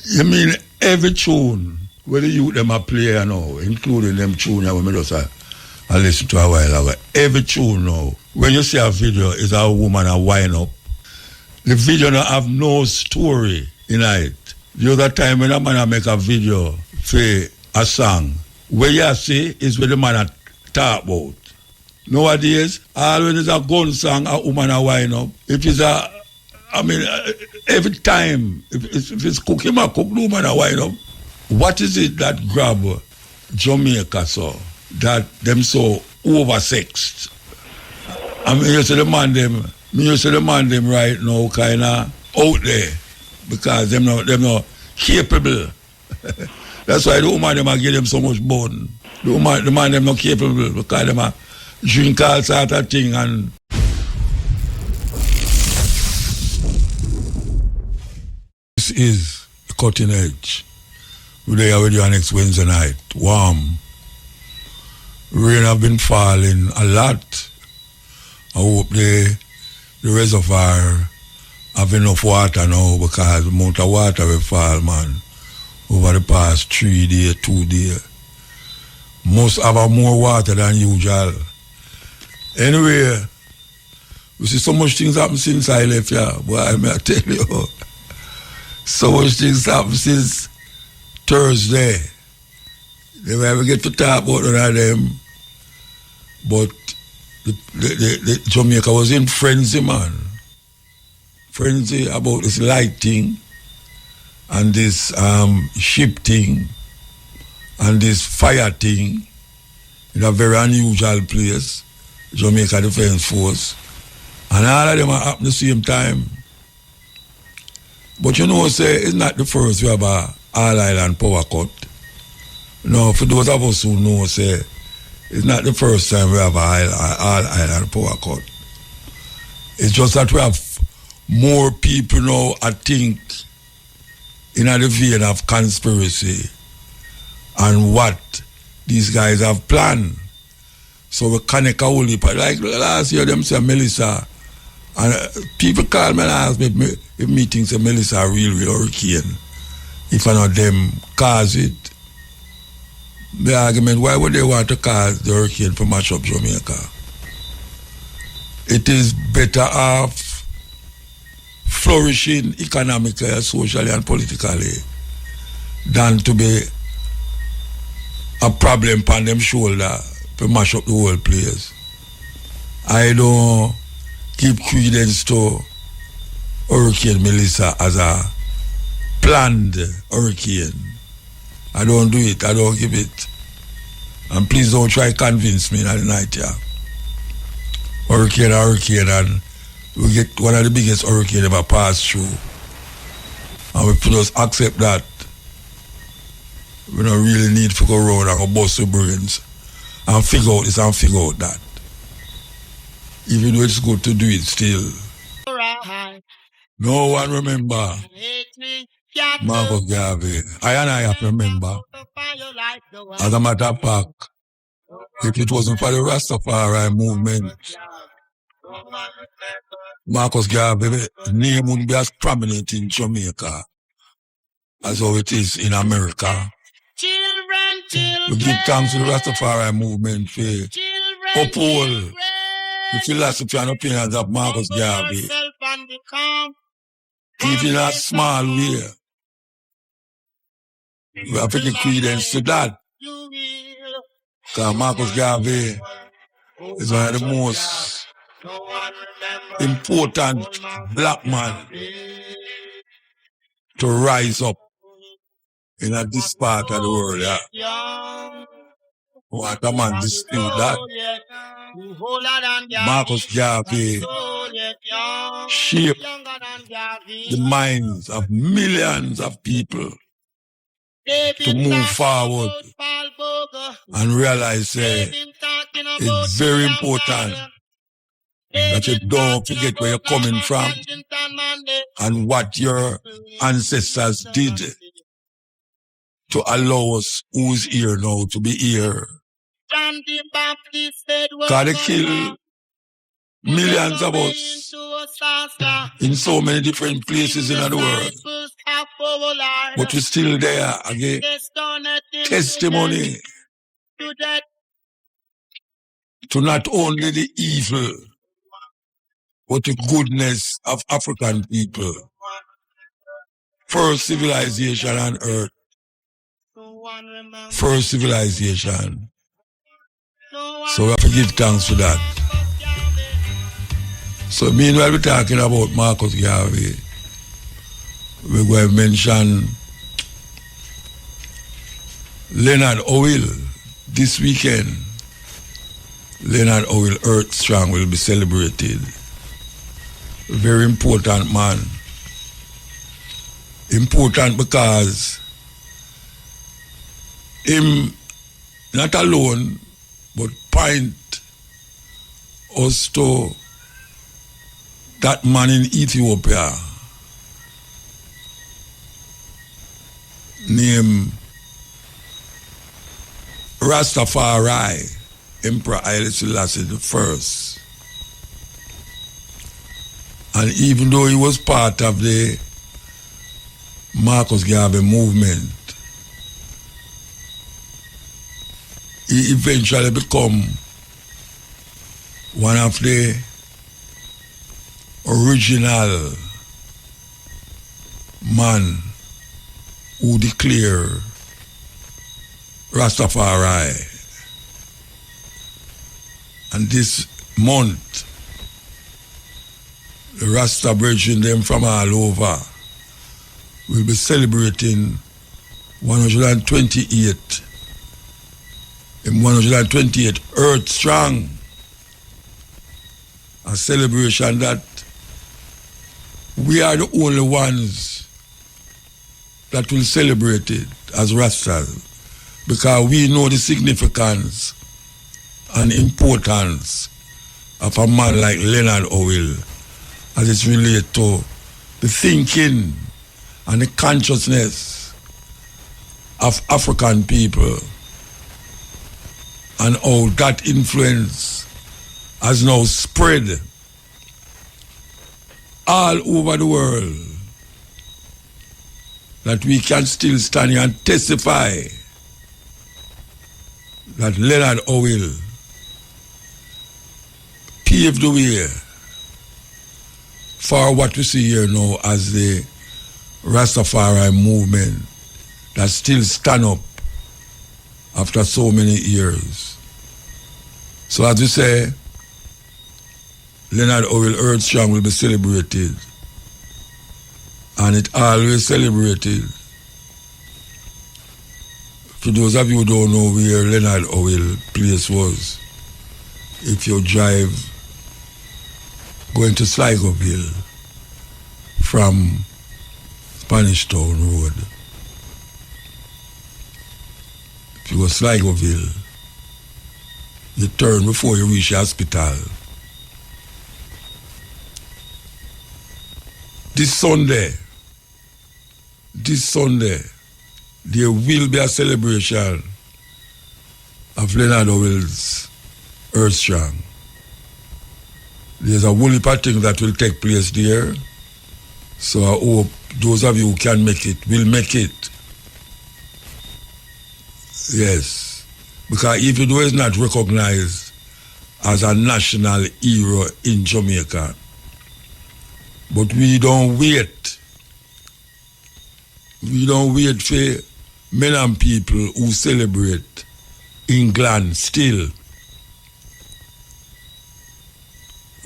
You mean every tune where the youth them a play now, including them tune that we just I listen to a while ago. Every tune now, when you see a video, is a woman a wind up. The video don't have no story in it. The other time when a man a make a video for a song, where you see is where the man a talk about. Nowadays, all when it's a gun song, a woman a wind up. If it's every time, if it's cooking, a cook, the woman a wind up. What is it that grab Jamaica so? That them so oversexed? I mean, you see the man them right now kinda out there because them not capable. That's why the woman them a give them so much bone. The man them not capable because them a drink all sort of thing and this is the cutting edge. We're there with you next Wednesday night. Warm. Rain have been falling a lot. I hope the reservoir have enough water now because the amount of water will fall, man, over the past 3 days, 2 days. Must have more water than usual. Anyway, we see so much things happen since I left here. Boy, may I tell you. So much things happen since Thursday. Never ever get to talk about none of them. But the Jamaica was in frenzy, man. Frenzy about this light thing and this ship thing and this fire thing in a very unusual place, Jamaica Defence Force. And all of them are happening at the same time. But you know, say, it's not the first we have a all-island power cut. No, for those of us who know, say, it's not the first time we have a all-island power cut. It's just that we have more people now, I think, in the vein of conspiracy and what these guys have planned. So we connect a whole heap. Like last year, them say Melissa, and people call me and ask me if me think say Melissa a real hurricane. If I know them cause it. The argument, why would they want to cause the hurricane for mash up Jamaica? It is better off flourishing economically, socially and politically than to be a problem upon them shoulder to mash up the whole place. I don't give credence to Hurricane Melissa as a planned hurricane. I don't do it. I don't give it. And please don't try to convince me that the night here. Hurricane, and we get one of the biggest hurricanes ever passed through. And we just accept that. We don't really need to go around and go bust the brains and figure out this and figure out that. Even though it's good to do it still. No one remember Marcus Garvey. I have to remember. As a matter of fact, if it wasn't for the Rastafari movement, Marcus Garvey's name wouldn't be as prominent in Jamaica as how it is in America. We give thanks to the Rastafari movement for uphold the philosophy and opinions of Marcus Garvey. Even in a small way, we have to give credence to that. Because Marcus Garvey is one of the most important black man to rise up in this part of the world. Yeah. What a man dispute that. Marcus Garvey shaped the minds of millions of people to move forward and realize it's very important that you don't forget where you're coming from and what your ancestors did to allow us who's here now to be here. Because they kill millions of us in so many different places in the world. But we're still there again. Testimony to not only the evil, but the goodness of African people. First civilization on earth. First civilization. So we have to give thanks for that. So meanwhile we're talking about Marcus Garvey, we're going to mention Leonard Howell this weekend. Leonard Howell Earth Strong will be celebrated. A very important man. Important because him not alone but point us to that man in Ethiopia named Rastafari, Emperor Haile Selassie I. And even though he was part of the Marcus Garvey movement, he eventually became one of the original man who declare Rastafari. And this month, the Rasta brethren them from all over will be celebrating 128 Earth Strong. A celebration that we are the only ones that will celebrate it as Rastas, because we know the significance and importance of a man like Leonard Howell as it relates to the thinking and the consciousness of African people, and how that influence has now spread all over the world, that we can still stand here and testify that Leonard Howell paved the way for what we see here now as the Rastafari movement that still stand up after so many years. So as we say, Leonard Howell Earth Strong will be celebrated, and it always celebrated. For those of you who don't know where Leonard Howell place was, if you drive going to Sligoville from Spanish Town Road, if you go Sligoville, you turn before you reach the hospital. This Sunday, there will be a celebration of Leonard Howell's Earth Strong. There's a whole heap of things that will take place there. So I hope those of you who can make it will make it. Yes. Because even though it's not recognized as a national hero in Jamaica, but we don't wait. We don't wait for men and people who celebrate England still.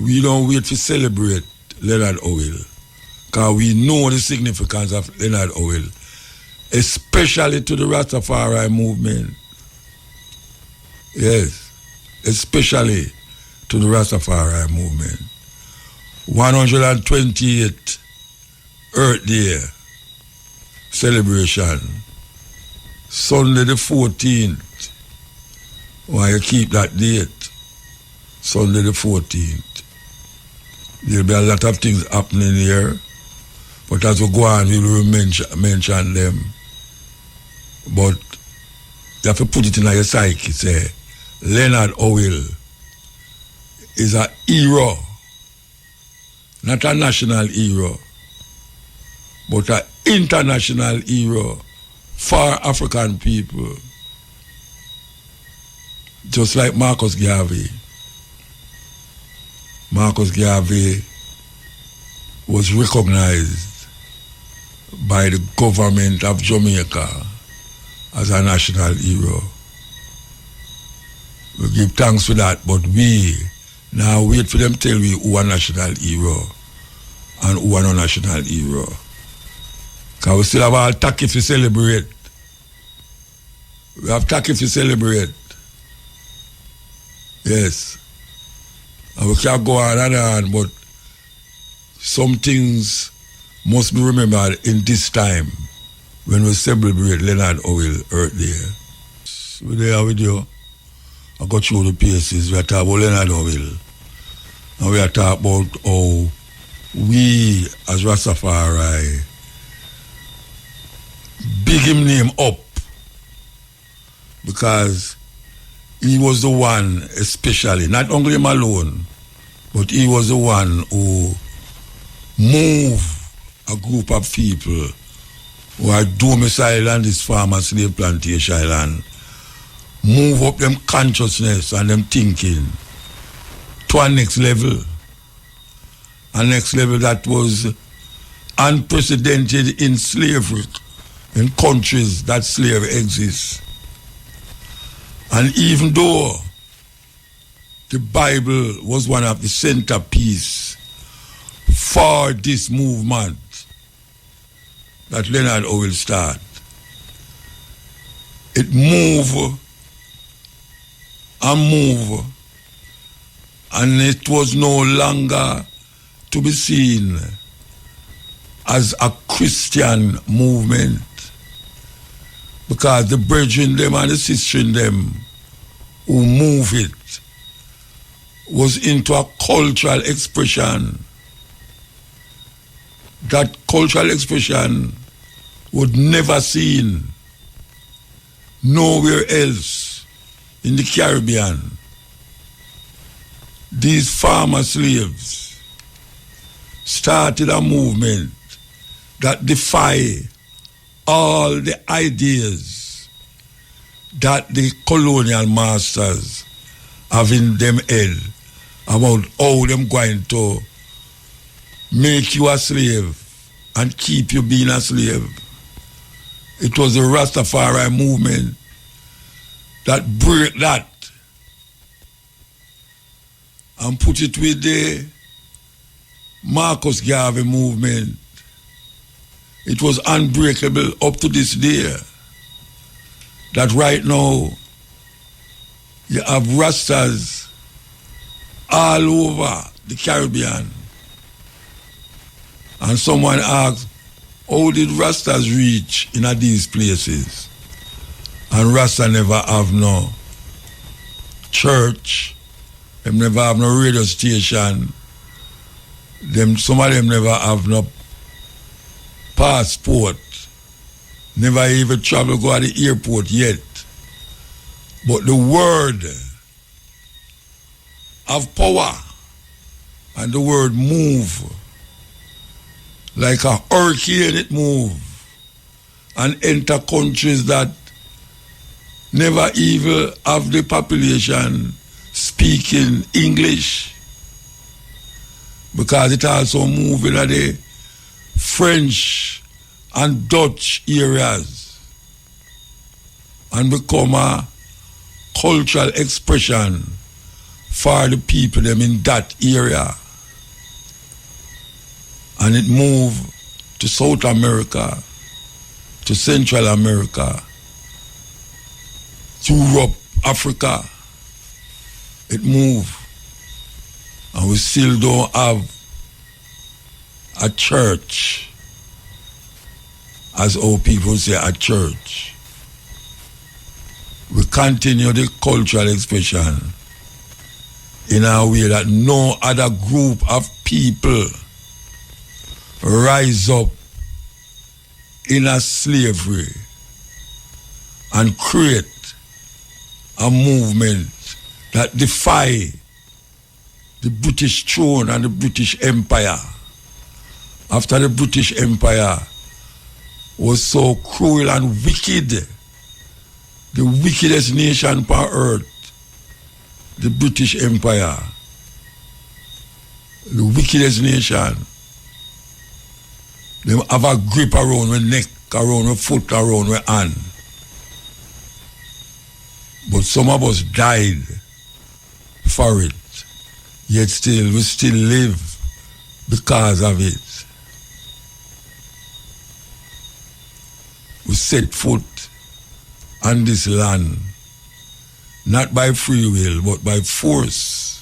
We don't wait to celebrate Leonard Howell, because we know the significance of Leonard Howell, especially to the Rastafari movement. Yes, especially to the Rastafari movement. 128 Earth Day celebration, Sunday the 14th. Why you keep that date? Sunday the 14th. There'll be a lot of things happening here, but as we go on, we will mention them. But you have to put it in your psyche, say, Leonard Howell is a hero not a national hero, but an international hero for African people. Just like Marcus Garvey. Marcus Garvey was recognized by the government of Jamaica as a national hero. We give thanks for that, but we now wait for them to tell we who are national hero and who are not national hero. Because we still have all tacky to celebrate. We have tacky to celebrate. Yes. And we can't go on and on, but some things must be remembered in this time when we celebrate Leonard Howell birthday. We're there with you. I got through the paces. We are talking about Leonard Howell. And we are talking about how we as Rastafari big him name up because he was the one, especially, not only him alone, but he was the one who moved a group of people who are domiciled on this farmer slave plantation land, move up them consciousness and them thinking to a next level. A next level that was unprecedented in slavery, in countries that slavery exists. And even though the Bible was one of the centerpiece for this movement that Leonard Howell started, it moved and moved, and it was no longer to be seen as a Christian movement, because the brethren them and the sister in them who move it was into a cultural expression. That cultural expression was never seen nowhere else in the Caribbean. These farmer slaves started a movement that defy all the ideas that the colonial masters have in them head about how them going to make you a slave and keep you being a slave. It was the Rastafari movement that break that and put it with the Marcus Garvey movement. It was unbreakable up to this day. That right now you have Rastas all over the Caribbean. And someone asked, how did Rastas reach in these places? And Rasta never have no church, them never have no radio station, some of them never have no passport, never even travel go to the airport yet. But the word of power and the word move, like a hurricane it move and enter countries that never even have the population speaking English, because it also move in the French and Dutch areas and become a cultural expression for the people them in that area. And it moved to South America, to Central America, Europe, Africa. It moved. And we still don't have a church, as old people say, a church. We continue the cultural expression in a way that no other group of people rise up in a slavery and create a movement that defy the British throne and the British Empire. After the British Empire was so cruel and wicked, the wickedest nation on earth, the British Empire, the wickedest nation. They have a grip around my neck, around my foot, around my hand. But some of us died for it. Yet still, we still live because of it. We set foot on this land, not by free will, but by force.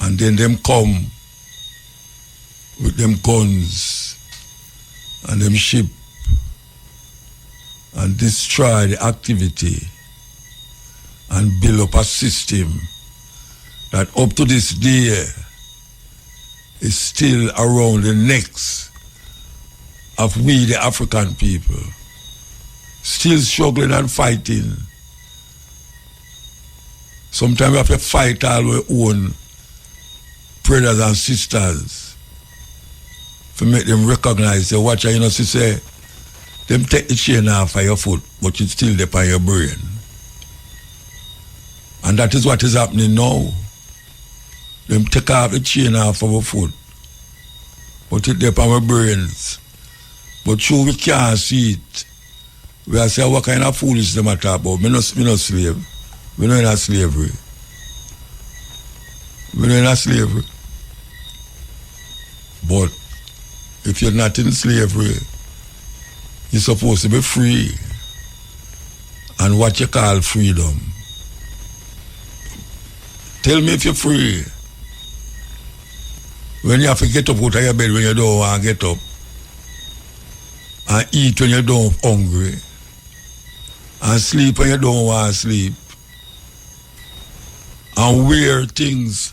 And then them come with them guns and them ship and destroy the activity and build up a system that up to this day is still around the necks of we the African people, still struggling and fighting. Sometimes we have to fight all our own brothers and sisters to make them recognize, say, watch, you know, say, them take the chain off of your foot, but it's still there on your brain. And that is what is happening now. Them take off the chain off of our foot, but it's there on our brains. But true, we can't see it. We are saying, what kind of foolishness them are talking about? Me no slave. We not in a slavery. We not in a slavery. But if you're not in slavery, you're supposed to be free. And what you call freedom. Tell me if you're free. When you have to get up out of your bed when you don't want to get up. And eat when you don't hungry. And sleep when you don't want to sleep. And wear things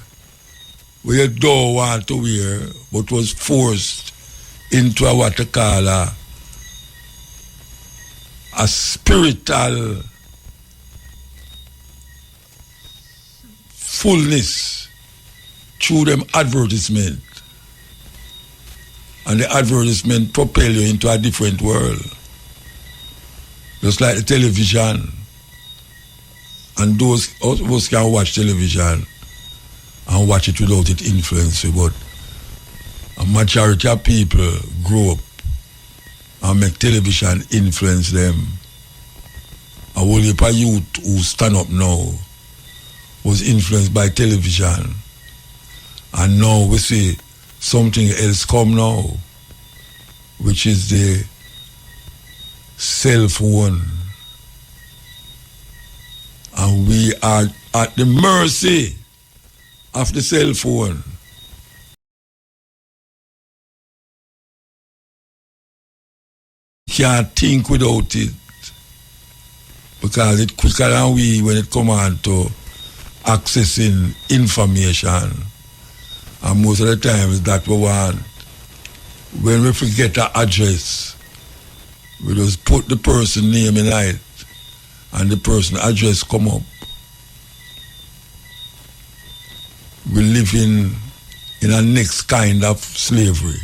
where you don't want to wear, but was forced into a what you call a spiritual fullness through them advertisement. And the advertisement propel you into a different world. Just like the television. And those of us can watch television and watch it without it influence you, but a majority of people grow up and make television influence them. A whole heap of youth who stand up now was influenced by television. And now we see something else come now, which is the cell phone. And we are at the mercy of the cell phone. Can't think without it, because it's quicker than we when it comes on to accessing information. And most of the times that we want. When we forget our address, we just put the person name in it and the person address come up. We live in a next kind of slavery.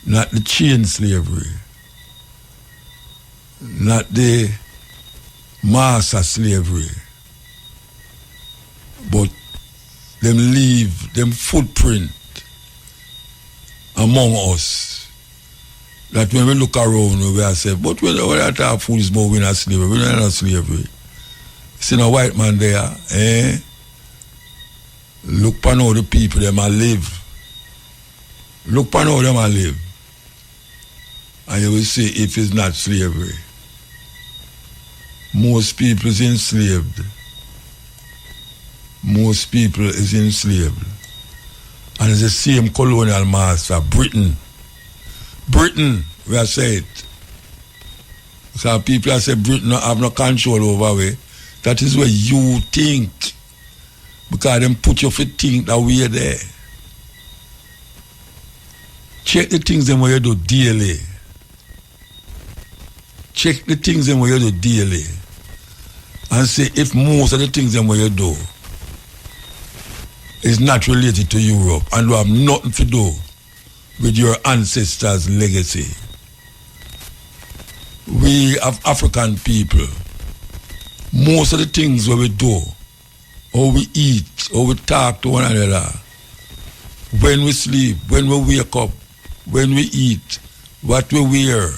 Not the chain slavery. Not the master slavery. But them leave them footprint among us. That when we look around, we are saying, but when we talk fools about we're not slavery, we're not slavery. See a white man there, eh? Look upon how the people them a live. Look upon how them a live. And you will see if it's not slavery. Most people is enslaved. Most people is enslaved. And it's the same colonial master, Britain. Britain, we are saying it. So people are saying Britain have no control over we. That is where you think. Because them put you for think that we are there. Check the things them where you do daily. Check the things them where you do daily. And say if most of the things them where you do is not related to Europe and will have nothing to do with your ancestors' legacy. We have African people, most of the things what we do, how we eat, how we talk to one another, when we sleep, when we wake up, when we eat, what we wear,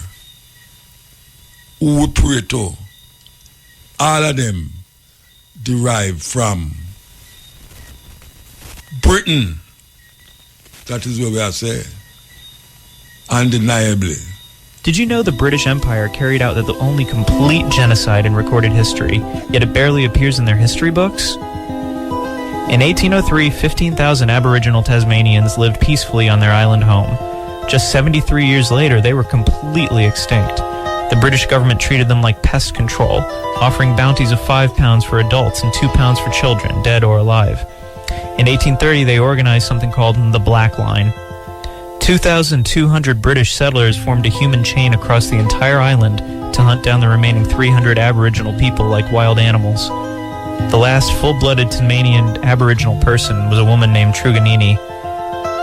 who we pray to, all of them derive from Britain. That is what we are saying. Undeniably. Did you know the British Empire carried out the only complete genocide in recorded history, yet it barely appears in their history books? In 1803, 15,000 Aboriginal Tasmanians lived peacefully on their island home. Just 73 years later, they were completely extinct. The British government treated them like pest control, offering bounties of £5 for adults and £2 for children, dead or alive. In 1830, they organized something called the Black Line. 2,200 British settlers formed a human chain across the entire island to hunt down the remaining 300 Aboriginal people like wild animals. The last full-blooded Tasmanian Aboriginal person was a woman named Truganini.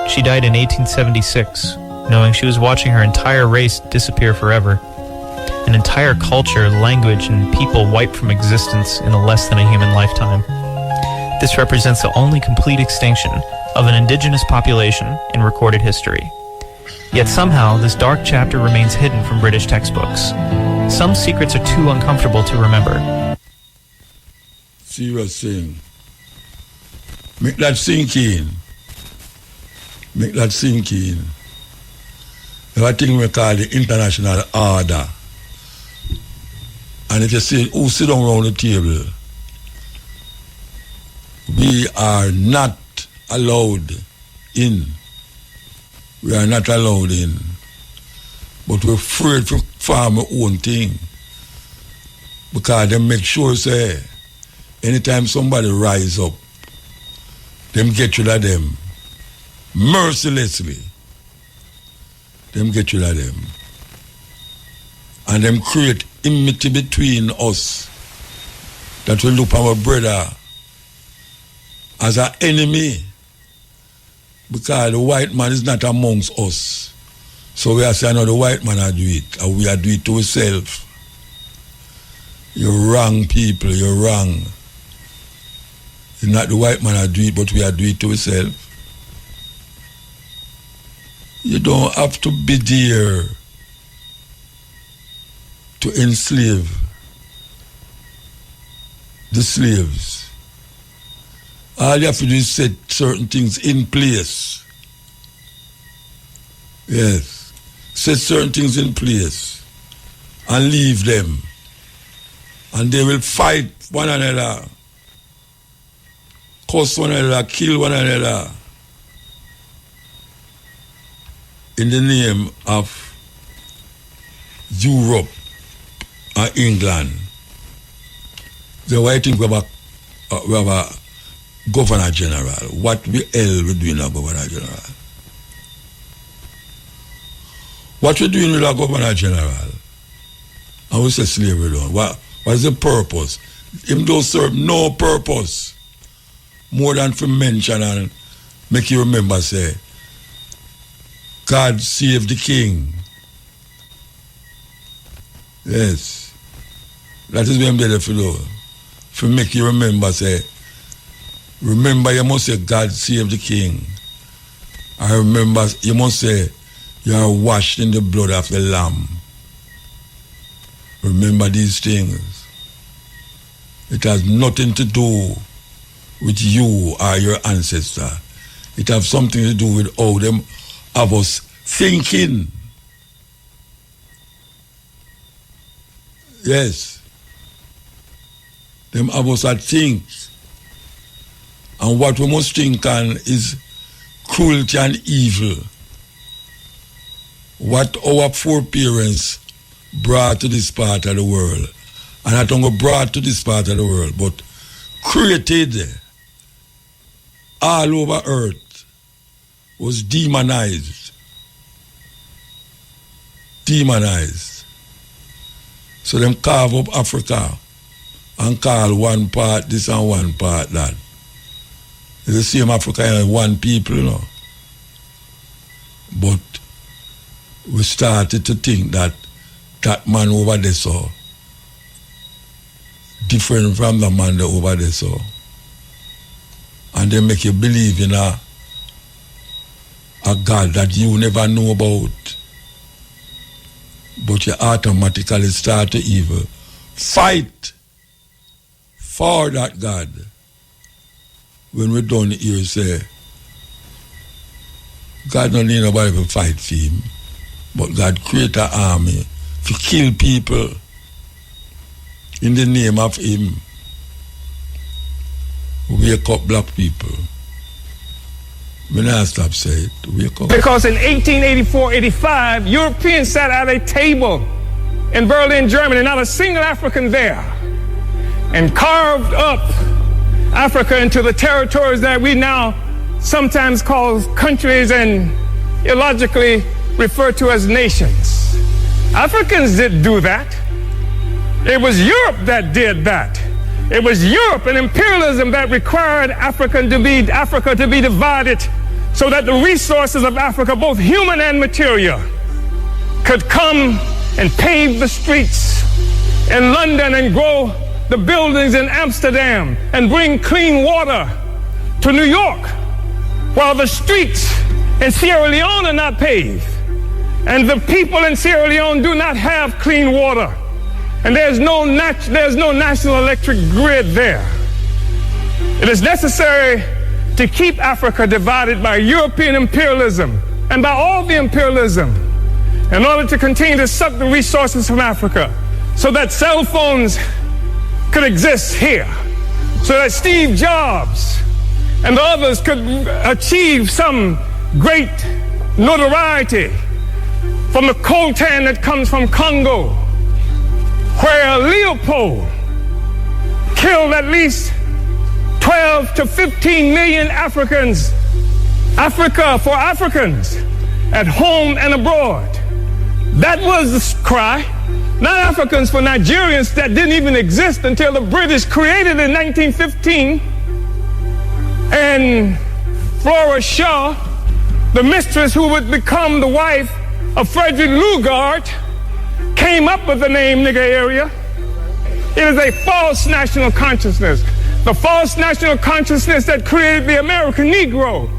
She died in 1876, knowing she was watching her entire race disappear forever. An entire culture, language, and people wiped from existence in a less than a human lifetime. This represents the only complete extinction of an indigenous population in recorded history. Yet somehow, this dark chapter remains hidden from British textbooks. Some secrets are too uncomfortable to remember. Serious thing. Make that sink in. Make that sink in. There's a thing we call the international order. And if you say, who sit down around the table, we are not allowed in. We are not allowed in. But we're afraid to farm our own thing. Because they make sure, say, anytime somebody rise up, them get rid of them. Mercilessly. Them get rid of them. And them create enmity between us. That we look our brother as an enemy. Because the white man is not amongst us. So we are saying, no, the white man are do it. And we are do it to ourselves. You're wrong, people. You're wrong. It's not the white man are do it, but we are do it to ourselves. You don't have to be there to enslave the slaves. All you have to do is set certain things in place. Yes. Set certain things in place and leave them. And they will fight one another, curse one another, kill one another in the name of Europe or England. So why think we have a Governor General? What the hell we doing a Governor General? What we doing with a Governor General? And we say slavery down. What is the purpose? Him don't serve no purpose more than to mention and make you remember, say, God save the king. Yes. That is what I'm there for do. To make you remember, say, remember you must say God save the king. I remember you must say you are washed in the blood of the Lamb. Remember these things. It has nothing to do with you or your ancestor. It has something to do with how them of us thinking. Yes. Them of us that think. And what we must think on is cruelty and evil. What our foreparents brought to this part of the world. And not only brought to this part of the world, but created all over earth was demonized. Demonized. So them carve up Africa and call one part this and one part that. It's the same Africa, one people, you know. But we started to think that that man over there so different from the man over there so. And they make you believe in a God that you never know about. But you automatically start to even fight for that God. When we're done here, say, God don't need nobody to fight for him. But God create an army to kill people in the name of him. Wake up black people. We not stop saying it. Wake up. Because in 1884-85, Europeans sat at a table in Berlin, Germany, not a single African there, and carved up Africa into the territories that we now sometimes call countries and illogically refer to as nations. Africans didn't do that. It was Europe that did that. It was Europe and imperialism that required Africa to be divided so that the resources of Africa, both human and material, could come and pave the streets in London and grow the buildings in Amsterdam and bring clean water to New York, while the streets in Sierra Leone are not paved. And the people in Sierra Leone do not have clean water. And there's no national electric grid there. It is necessary to keep Africa divided by European imperialism and by all the imperialism in order to continue to suck the resources from Africa so that cell phones could exist here, so that Steve Jobs and the others could achieve some great notoriety from the coltan that comes from Congo, where Leopold killed at least 12 to 15 million Africans, Africa for Africans, at home and abroad. That was the cry. Not Africans for Nigerians that didn't even exist until the British created in 1915. And Flora Shaw, the mistress who would become the wife of Frederick Lugard, came up with the name nigger area. It is a false national consciousness. The false national consciousness that created the American Negro,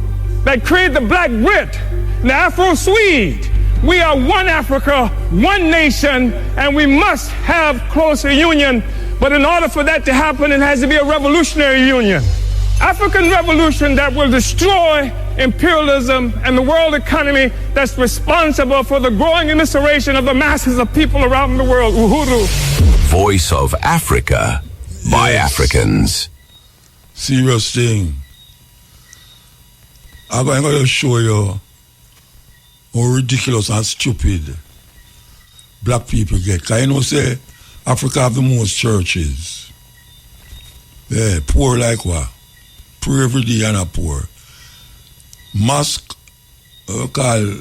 that created the Black Brit, the Afro-Swede. We are one Africa, one nation, and we must have closer union. But in order for that to happen, it has to be a revolutionary union. African revolution that will destroy imperialism and the world economy that's responsible for the growing immiseration of the masses of people around the world. Uhuru. Voice of Africa by Africans. Serious thing. I'm going to show you how ridiculous and stupid black people get. Because you know, say, Africa have the most churches. Yeah, poor like what? Poor every day and a poor. Mosque, call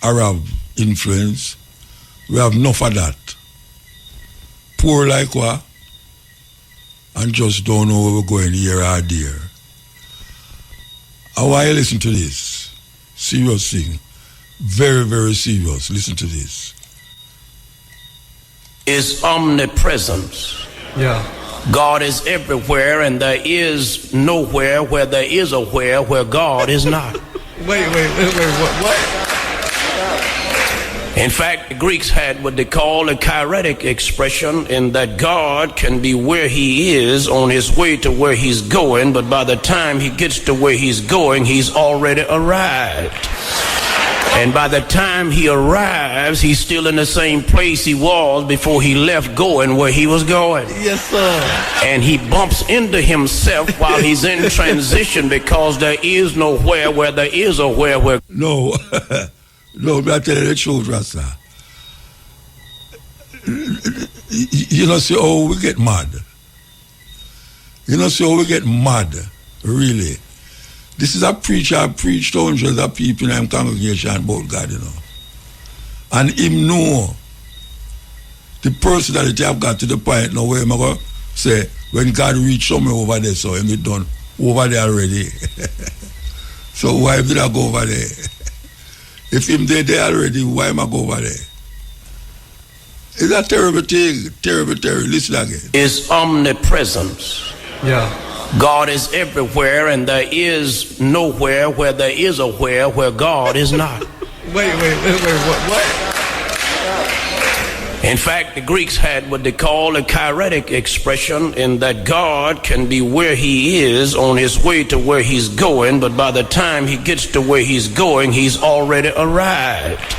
Arab influence, we have enough of that. Poor like what? And just don't know where we're going here or there. I want you to listen to this. Serious thing. Very, very serious. Listen to this. Is omnipresent. Yeah. God is everywhere, and there is nowhere where there is a where God is not. Wait, what? In fact, the Greeks had what they call a kiretic expression, in that God can be where he is on his way to where he's going, but by the time he gets to where he's going, he's already arrived. And by the time he arrives, he's still in the same place he was before he left going where he was going. Yes, sir. And he bumps into himself while he's in transition, because there is nowhere where there is a where. No, no, I'm telling you the truth, Rasta. You know, see how we get mad. You know, see how we get mad, really. This is a preacher I preached to hundreds of people in my congregation about God, you know. And him know the personality I've got to the point now where I'm going to say, when God reach somewhere over there, so him be done over there already. So why did I go over there? If him there already, why am I go over there? It's a terrible thing. Terrible. Listen again. Is omnipresence. Yeah. God is everywhere, and there is nowhere where there is a where God is not. Wait, what? In fact, the Greeks had what they call a kinetic expression, in that God can be where he is on his way to where he's going, but by the time he gets to where he's going, he's already arrived.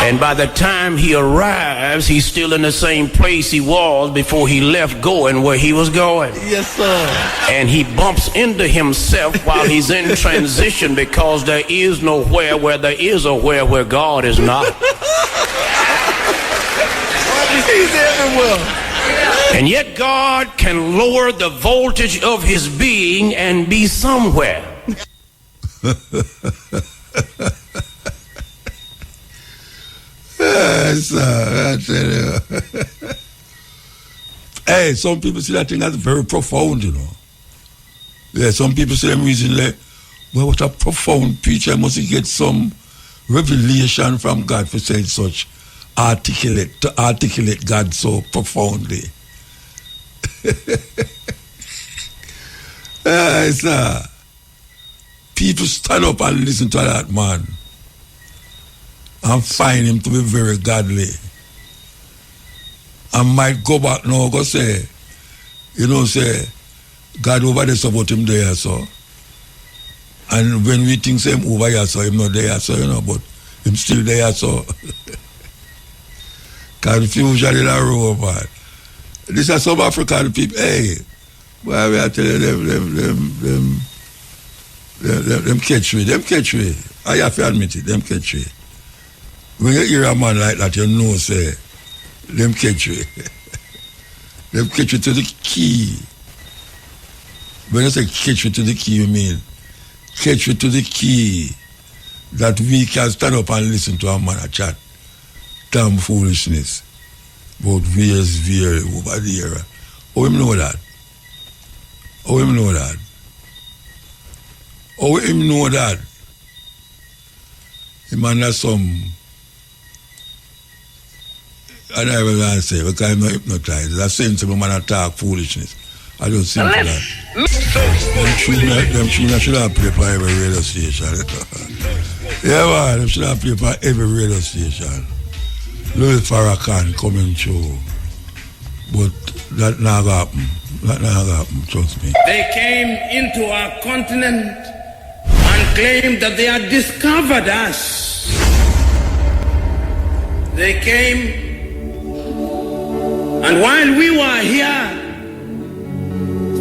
And by the time he arrives, he's still in the same place he was before he left going where he was going. Yes, sir. And he bumps into himself while he's in transition, because there is nowhere where there is a where God is not. He's everywhere. And yet God can lower the voltage of his being and be somewhere. Yes, I tell you. Hey, some people see that thing as very profound, you know. Yeah, some people say them reason like, well, what a profound preacher, must he get some revelation from God for saying such to articulate God so profoundly. People stand up and listen to that man and find him to be very godly. I might go back now, go say, say, God over there support him there, so. And when we think him over here, so him not there, so, but him still there, so. Confusion in a row, man. These are some African people. Hey, why we are telling them catch me. I have to admit it, them catch me. When you hear a man like that, you know, say, them catch me. Them catch you to the key. When I say catch you to the key, you mean catch you to the key that we can stand up and listen to a man a chat. Damn foolishness about various over there. How him know that? How him know that? How him know that? Him under some, I don't even want to say, because I'm not hypnotized. That's sensible man talk foolishness. I don't think that. Them tune should have played for every radio station. Yeah, man, them should have played for every radio station. Louis Farrakhan coming through, but that not happen. That not happen, trust me. They came into our continent and claimed that they had discovered us. They came, and while we were here,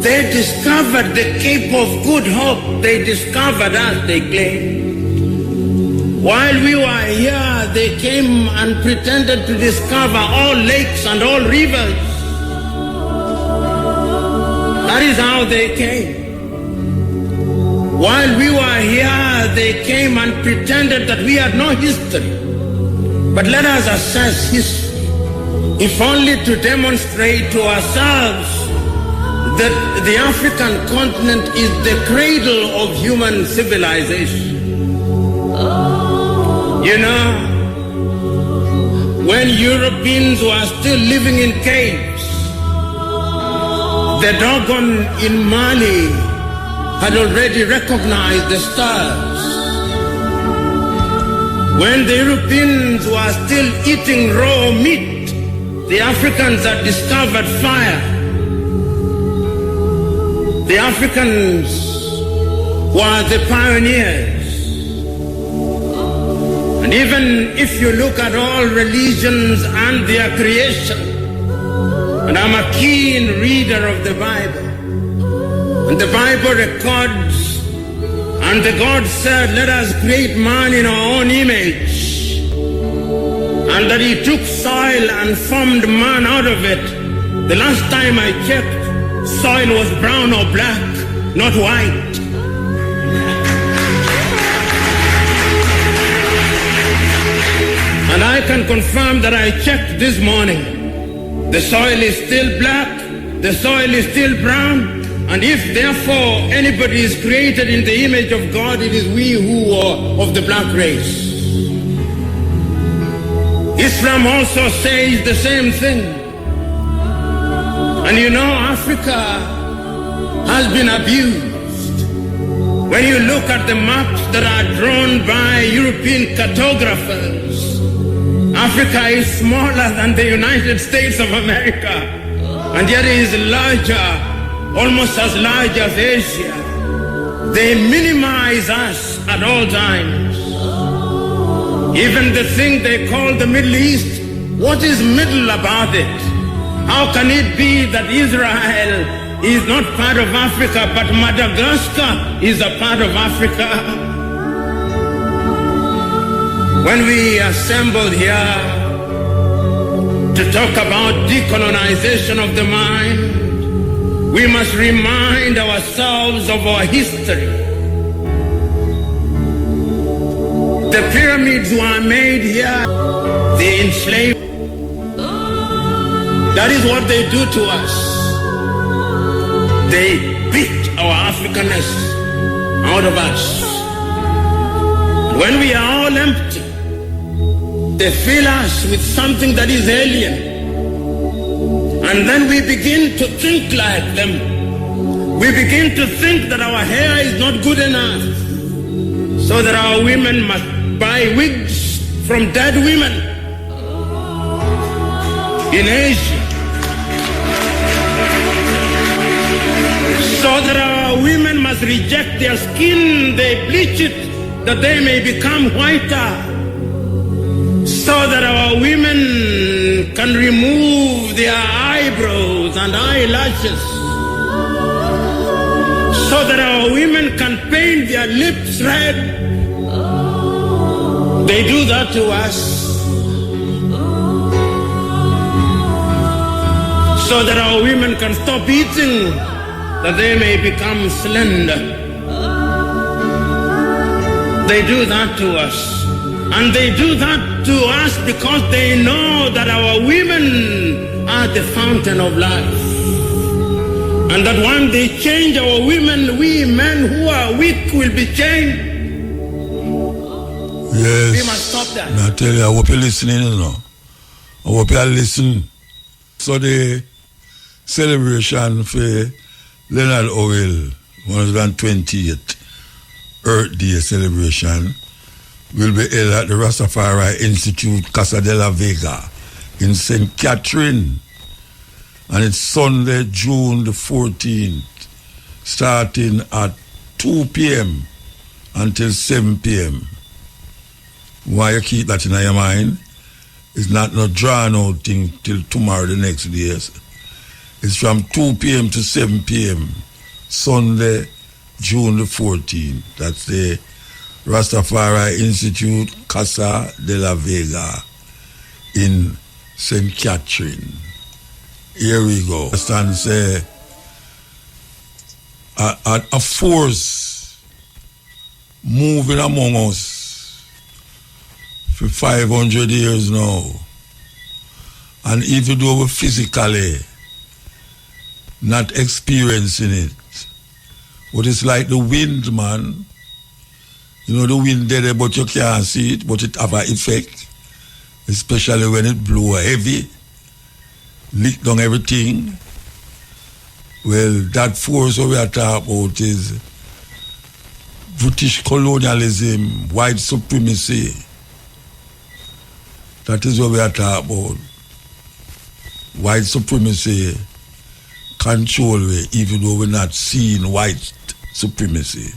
they discovered the Cape of Good Hope. They discovered us, they claimed. While we were here, they came and pretended to discover all lakes and all rivers. That is how they came. While we were here, they came and pretended that we had no history. But let us assess history, if only to demonstrate to ourselves that the African continent is the cradle of human civilization. You know, when Europeans were still living in caves, the Dogon in Mali had already recognized the stars. When the Europeans were still eating raw meat, the Africans had discovered fire. The Africans were the pioneers. And even if you look at all religions and their creation, and I'm a keen reader of the Bible, and the Bible records, and the God said, let us create man in our own image, and that he took soil and formed man out of it. The last time I checked, soil was brown or black, not white. And I can confirm that I checked this morning. The soil is still black, the soil is still brown, And if therefore anybody is created in the image of God, it is we who are of the black race. Islam also says the same thing. And you know, Africa has been abused. When you look at the maps that are drawn by European cartographers, Africa is smaller than the United States of America, and yet it is larger, almost as large as Asia. They minimize us at all times. Even the thing they call the Middle East, what is middle about it? How can it be that Israel is not part of Africa, but Madagascar is a part of Africa? When we assembled here to talk about decolonization of the mind, we must remind ourselves of our history. The pyramids were made here, they enslaved. That is what they do to us. They beat our Africanness out of us. When we are all empty, they fill us with something that is alien. And then we begin to think like them. We begin to think that our hair is not good enough, so that our women must buy wigs from dead women in Asia, so that our women must reject their skin, they bleach it that they may become whiter, so that our women can remove their eyebrows and eyelashes, so that our women can paint their lips red. They do that to us, so that our women can stop eating, that they may become slender. They do that to us. And they do that to us because they know that our women are the fountain of life. And that when they change our women, we men who are weak will be changed. Yes. We must stop that. I tell you, I hope you're listening, you know. I hope you listen. So the celebration for Leonard Orwell 120th Earth Day celebration will be held at the Rastafari Institute, Casa de la Vega in St. Catherine. And it's Sunday, June the 14th, starting at 2 p.m. until 7 p.m. Why you keep that in your mind? It's not no drawn out thing till tomorrow, the next day. It's from 2 p.m. to 7 p.m. Sunday, June the 14th. That's the Rastafari Institute, Casa de la Vega in St. Catherine. Here we go. Stand say a force moving among us for 500 years now. And even though we're physically not experiencing it, but it's like the wind, man. You know, the wind there, but you can't see it, but it have an effect, especially when it blow heavy, lick down everything. Well, that force we are talking about is British colonialism, white supremacy. That is what we are talking about. White supremacy control we, even though we're not seeing white supremacy.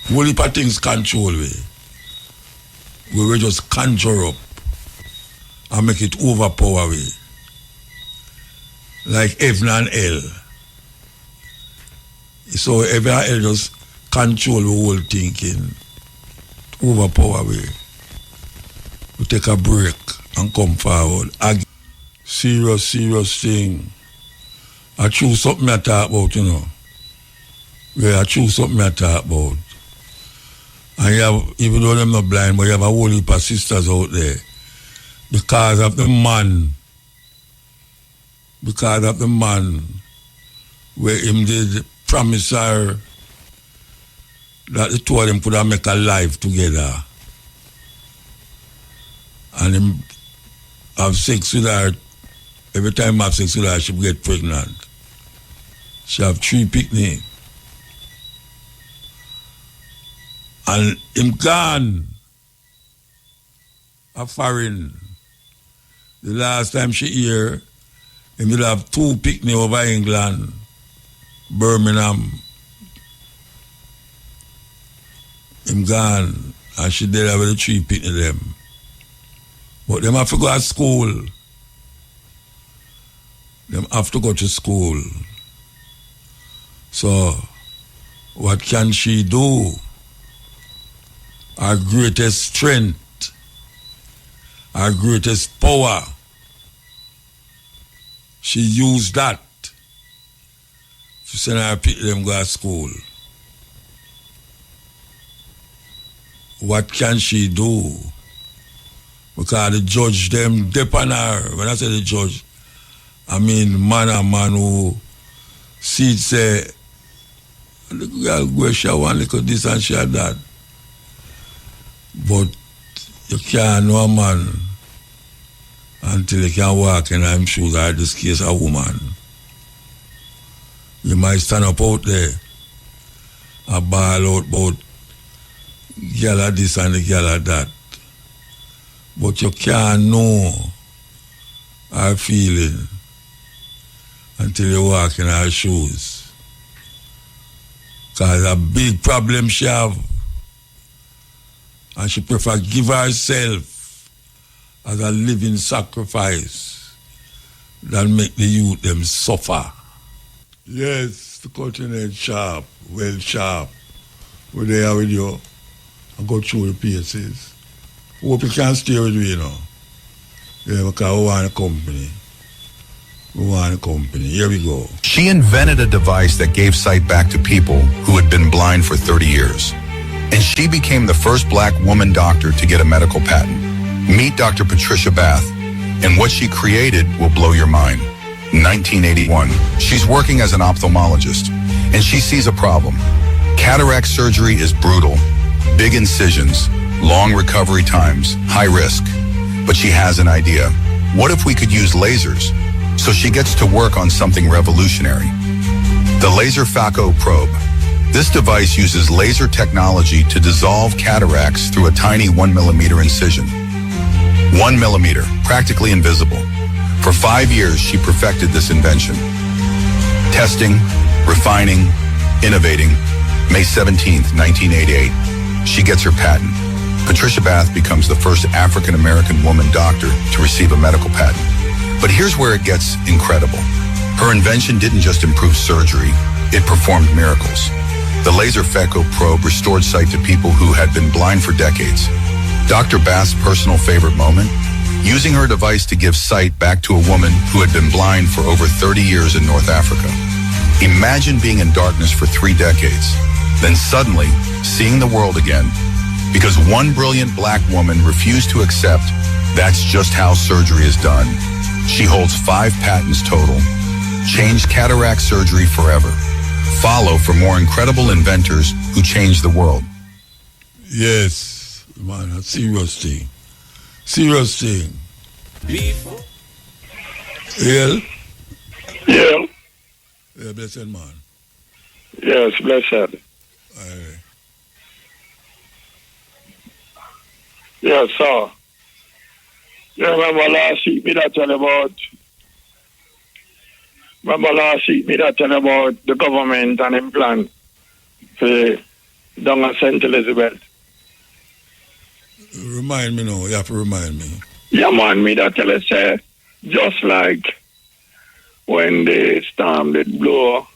Whole heap of things control we. We will just conjure up and make it overpower we. Like heaven and hell. So heaven and hell just control the whole thinking. Overpower we. We take a break and come forward. Serious thing. I choose something I talk about, you know. Yeah, I choose something I talk about. And you have, even though I'm not blind, but you have a whole heap of sisters out there. Because of the man. Because of the man where him did promise her that the two of them could have make a life together. And him have sex with her. Every time I have sex with her, she get pregnant. She have 3 picnics. And him gone a foreign. The last time she here, him will have 2 picnics over England, Birmingham. Him gone, and she did have the 3 picnics them. But them have to go to school. Them have to go to school. So, what can she do? Our greatest strength, our greatest power, she used that to send her people them go to school. What can she do? Because the judge them dip on her. When I say the judge, I mean man who see it say, the girl go she want little this and she had that. But you can't know a man until you can walk in I'm shoes, or this case a woman. You might stand up out there and bawl out about girl of this and the girl of that. But you can't know her feeling until you walk in her shoes. Because a big problem she have. And she prefer give herself as a living sacrifice than make the youth them suffer. Yes, the cutting edge sharp, well sharp. We're there with you and go through the paces. Hope you can stay with me, you know. Yeah, because we want a company. We want a company. Here we go. She invented a device that gave sight back to people who had been blind for 30 years. And she became the first black woman doctor to get a medical patent. Meet Dr. Patricia Bath, and what she created will blow your mind. 1981, she's working as an ophthalmologist, and she sees a problem. Cataract surgery is brutal. Big incisions, long recovery times, high risk. But she has an idea. What if we could use lasers? So she gets to work on something revolutionary. The Laser Phaco Probe. This device uses laser technology to dissolve cataracts through a tiny 1 millimeter incision. 1 millimeter, practically invisible. For 5 years, she perfected this invention. Testing, refining, innovating. May 17th, 1988, she gets her patent. Patricia Bath becomes the first African-American woman doctor to receive a medical patent. But here's where it gets incredible. Her invention didn't just improve surgery, it performed miracles. The Laser Phaco Probe restored sight to people who had been blind for decades. Dr. Bath's personal favorite moment? Using her device to give sight back to a woman who had been blind for over 30 years in North Africa. Imagine being in darkness for 3 decades, then suddenly seeing the world again, because one brilliant black woman refused to accept that's just how surgery is done. She holds 5 patents total. Changed cataract surgery forever. Follow for more incredible inventors who change the world. Yes, man, a serious thing. Serious thing. Yeah? Yeah. Yeah, blessed man. Yes, blessed. Aye. Yes, sir. You remember last week me that tell about the government and them plan for down at St. Elizabeth. Remind me now, you have to remind me. Yeah, man, me that tell us, just like when the storm did blow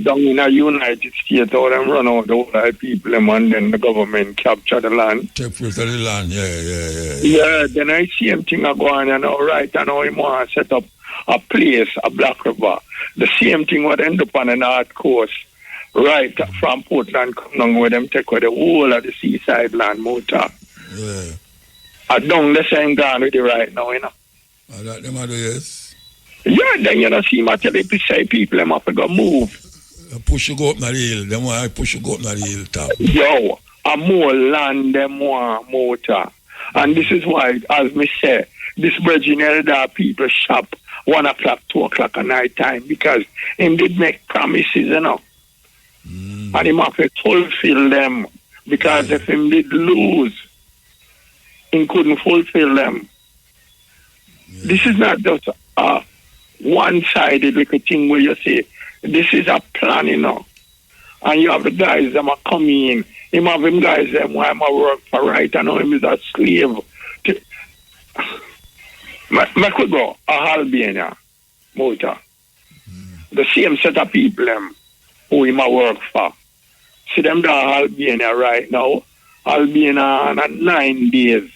down in the United States, how them run out the whole people, them, and then the government capture the land. Take place of the land, yeah. Yeah, then I see him thing are going on, all right, and now he want to set up a place, a Black River. The same thing would end up on the North Coast, right from Portland, come down where them take away the whole of the seaside land, motor. Yeah. I don't the same gone with it right now, you know. That them are the yes. Yeah, then you know, see my tell you say people them have to go move. Push you go up na the hill. Them want push you go up na the hill top. Yo, a more land them want motor. And this is why, as me say, this Virgin Elder people shop 1 o'clock, 2 o'clock at night time because him did make promises, you know. And him have to fulfill them because if him did lose, he couldn't fulfill them. This is not just a one-sided little thing where you say, this is a plan, you know. And you have the guys that are coming in. Him have him guys them why I'm a work for right and now him is a slave. I could go a Albania motor. The same set of people them who him a work for. See them down Albania right now. Albania on 9 days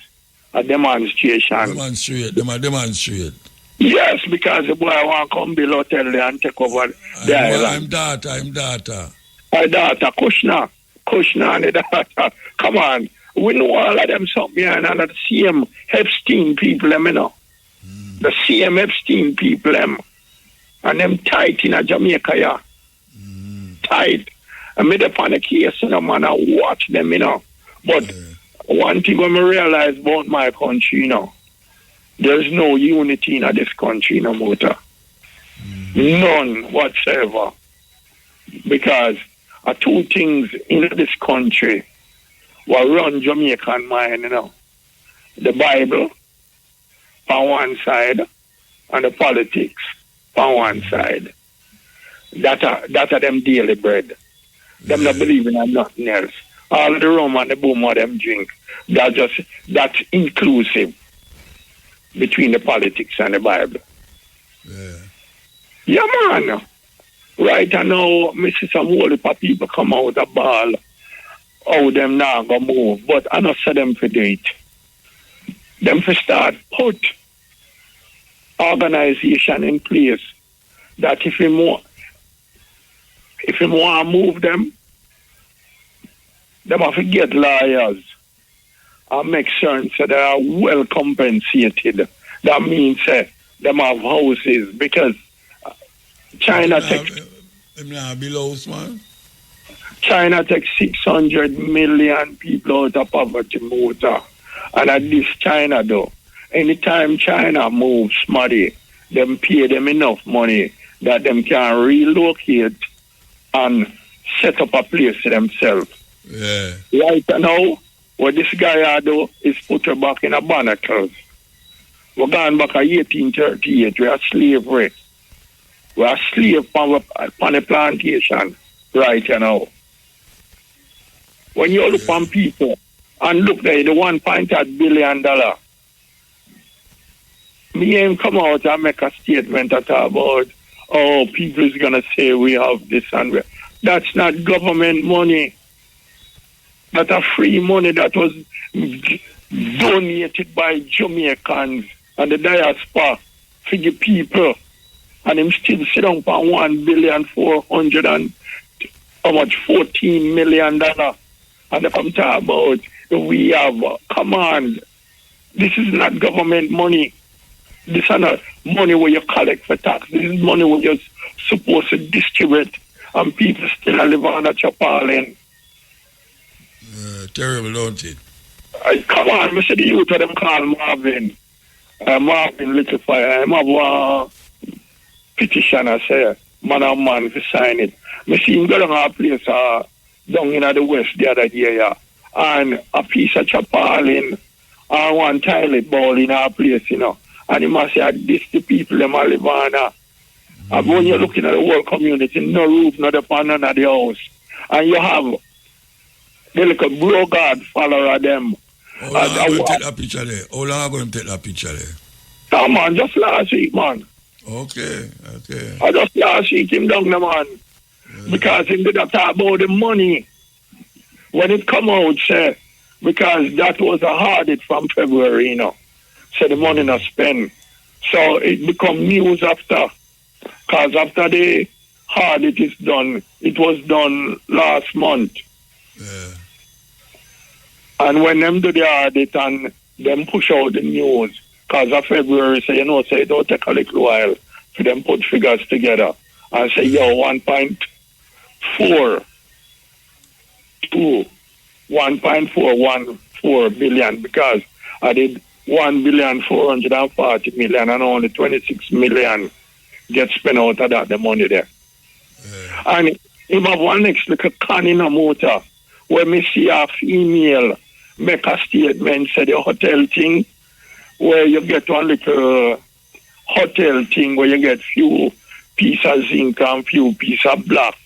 a demonstration. Demonstrate. Yes, because the boy want to come build hotel there and take over the island. I'm data. My daughter, Kushna and the daughter. Come on. We know all of them something and the same Epstein people, them, you know. The same Epstein people, them. And them tight in Jamaica, yeah. Tight. I made up on the case, you know, man, I watch them, you know. But one thing when I realize about my country, you know, there's no unity in this country no more. None whatsoever. Because two things in this country will run Jamaican mind, you know. The Bible on one side and the politics on one side. That are them daily bread. Them not believing in nothing else. All of the rum and the boom of them drink. That's inclusive between the politics and the Bible. Yeah, man. Right now, I see some whole heap of people come out of ball. Oh, them now go move. But I not say them for do it. Them for start put organization in place that if you want to move them have to get lawyers and make certain so they are well compensated. That means them have houses because China takes man. China takes 600 million people out of poverty motor. And at this China though, anytime China moves money, them pay them enough money that them can relocate and set up a place for themselves. Yeah. Right now, what this guy do is put her back in a barnacles. We're going back to 1838. We are slavery. We are slave on a plantation right now. When you look on people and look there, the $1.8 billion, me ain't come out and make a statement about, oh, people is going to say we have this and we. That's not government money. That's a free money that was donated by Jamaicans and the diaspora for the people. And him still sit down for $1,414 million. And if I'm talking about we have, come on, this is not government money. This is not money where you collect for tax. This is money where you're supposed to distribute and people still live on a chapalin. Terrible, don't it? Come on, I see the youth of them call Marvin. Marvin Little Fire. I have a petition, I say, man and man to sign it. I see him go down a place down in the west the other day, yeah. And a piece of chapalin and one toilet bowl in our place, you know. And he must say, this the people them live on. And when you're looking at the whole community, no roof, not upon none of the house. And you have the little bro God follower of them. How long are going to take that picture there? How long are going to take that picture there? Come on, just last week, man. Okay. I just last week him down the man. Yeah. Because he did not talk about the money. When it come out, say, because that was a hard hit from February, you know. So the money not spent. So it become news after. Because after the hard hit is done, it was done last month. Yeah. And when them do the audit and them push out the news, because of February, so you know, say it will take a little while for them put figures together and say, yo, 1.4 to 1.414 billion, because I did 1,440,000,000 and only 26 million get spent out of that, the money there. And him have one next little can in a motor where me see a female make a statement, say the hotel thing, where you get one little hotel thing where you get few piece of zinc and few piece of black,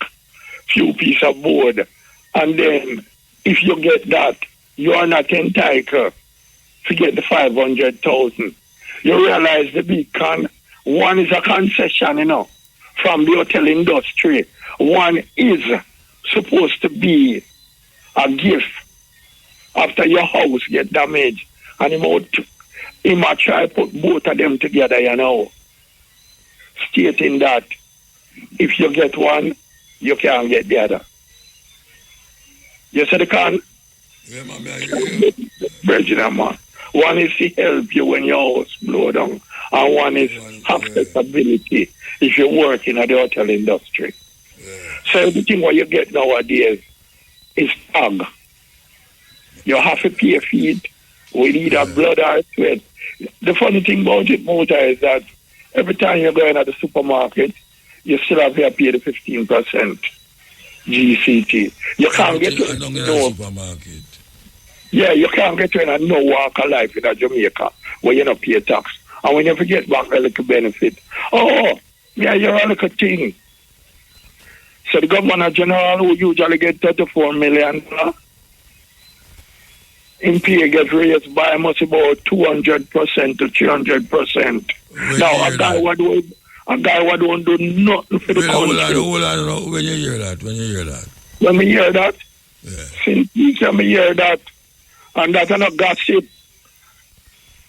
few piece of board. And then if you get that, you are not entitled to get the 500,000. You realize the big con, one is a concession, from the hotel industry. One is supposed to be a gift after your house get damaged. And he might try to put both of them together, stating that if you get one, you can't get the other. You see the con? Yeah, man, I hear you. Virgin, man. One is to help you when your house blow down, and one is accessibility if you work in the hotel industry. Yeah. So everything what you get nowadays is tag. You have to pay a fee with either blood or sweat. The funny thing about it, Motor, is that every time you go in at the supermarket, you still have to pay the 15% GCT. You can't get to the supermarket. Yeah, you can't get to a no walk of life in Jamaica where you don't pay tax. And when you forget back a little benefit, you're a little thing. So the Governor General, who usually get $34 million, in pay get raised by almost about 200% to 300%. Now, a guy what don't do nothing for the country. Hold on, when you hear that? When we hear that? Yeah. Since you hear that, and that's not gossip.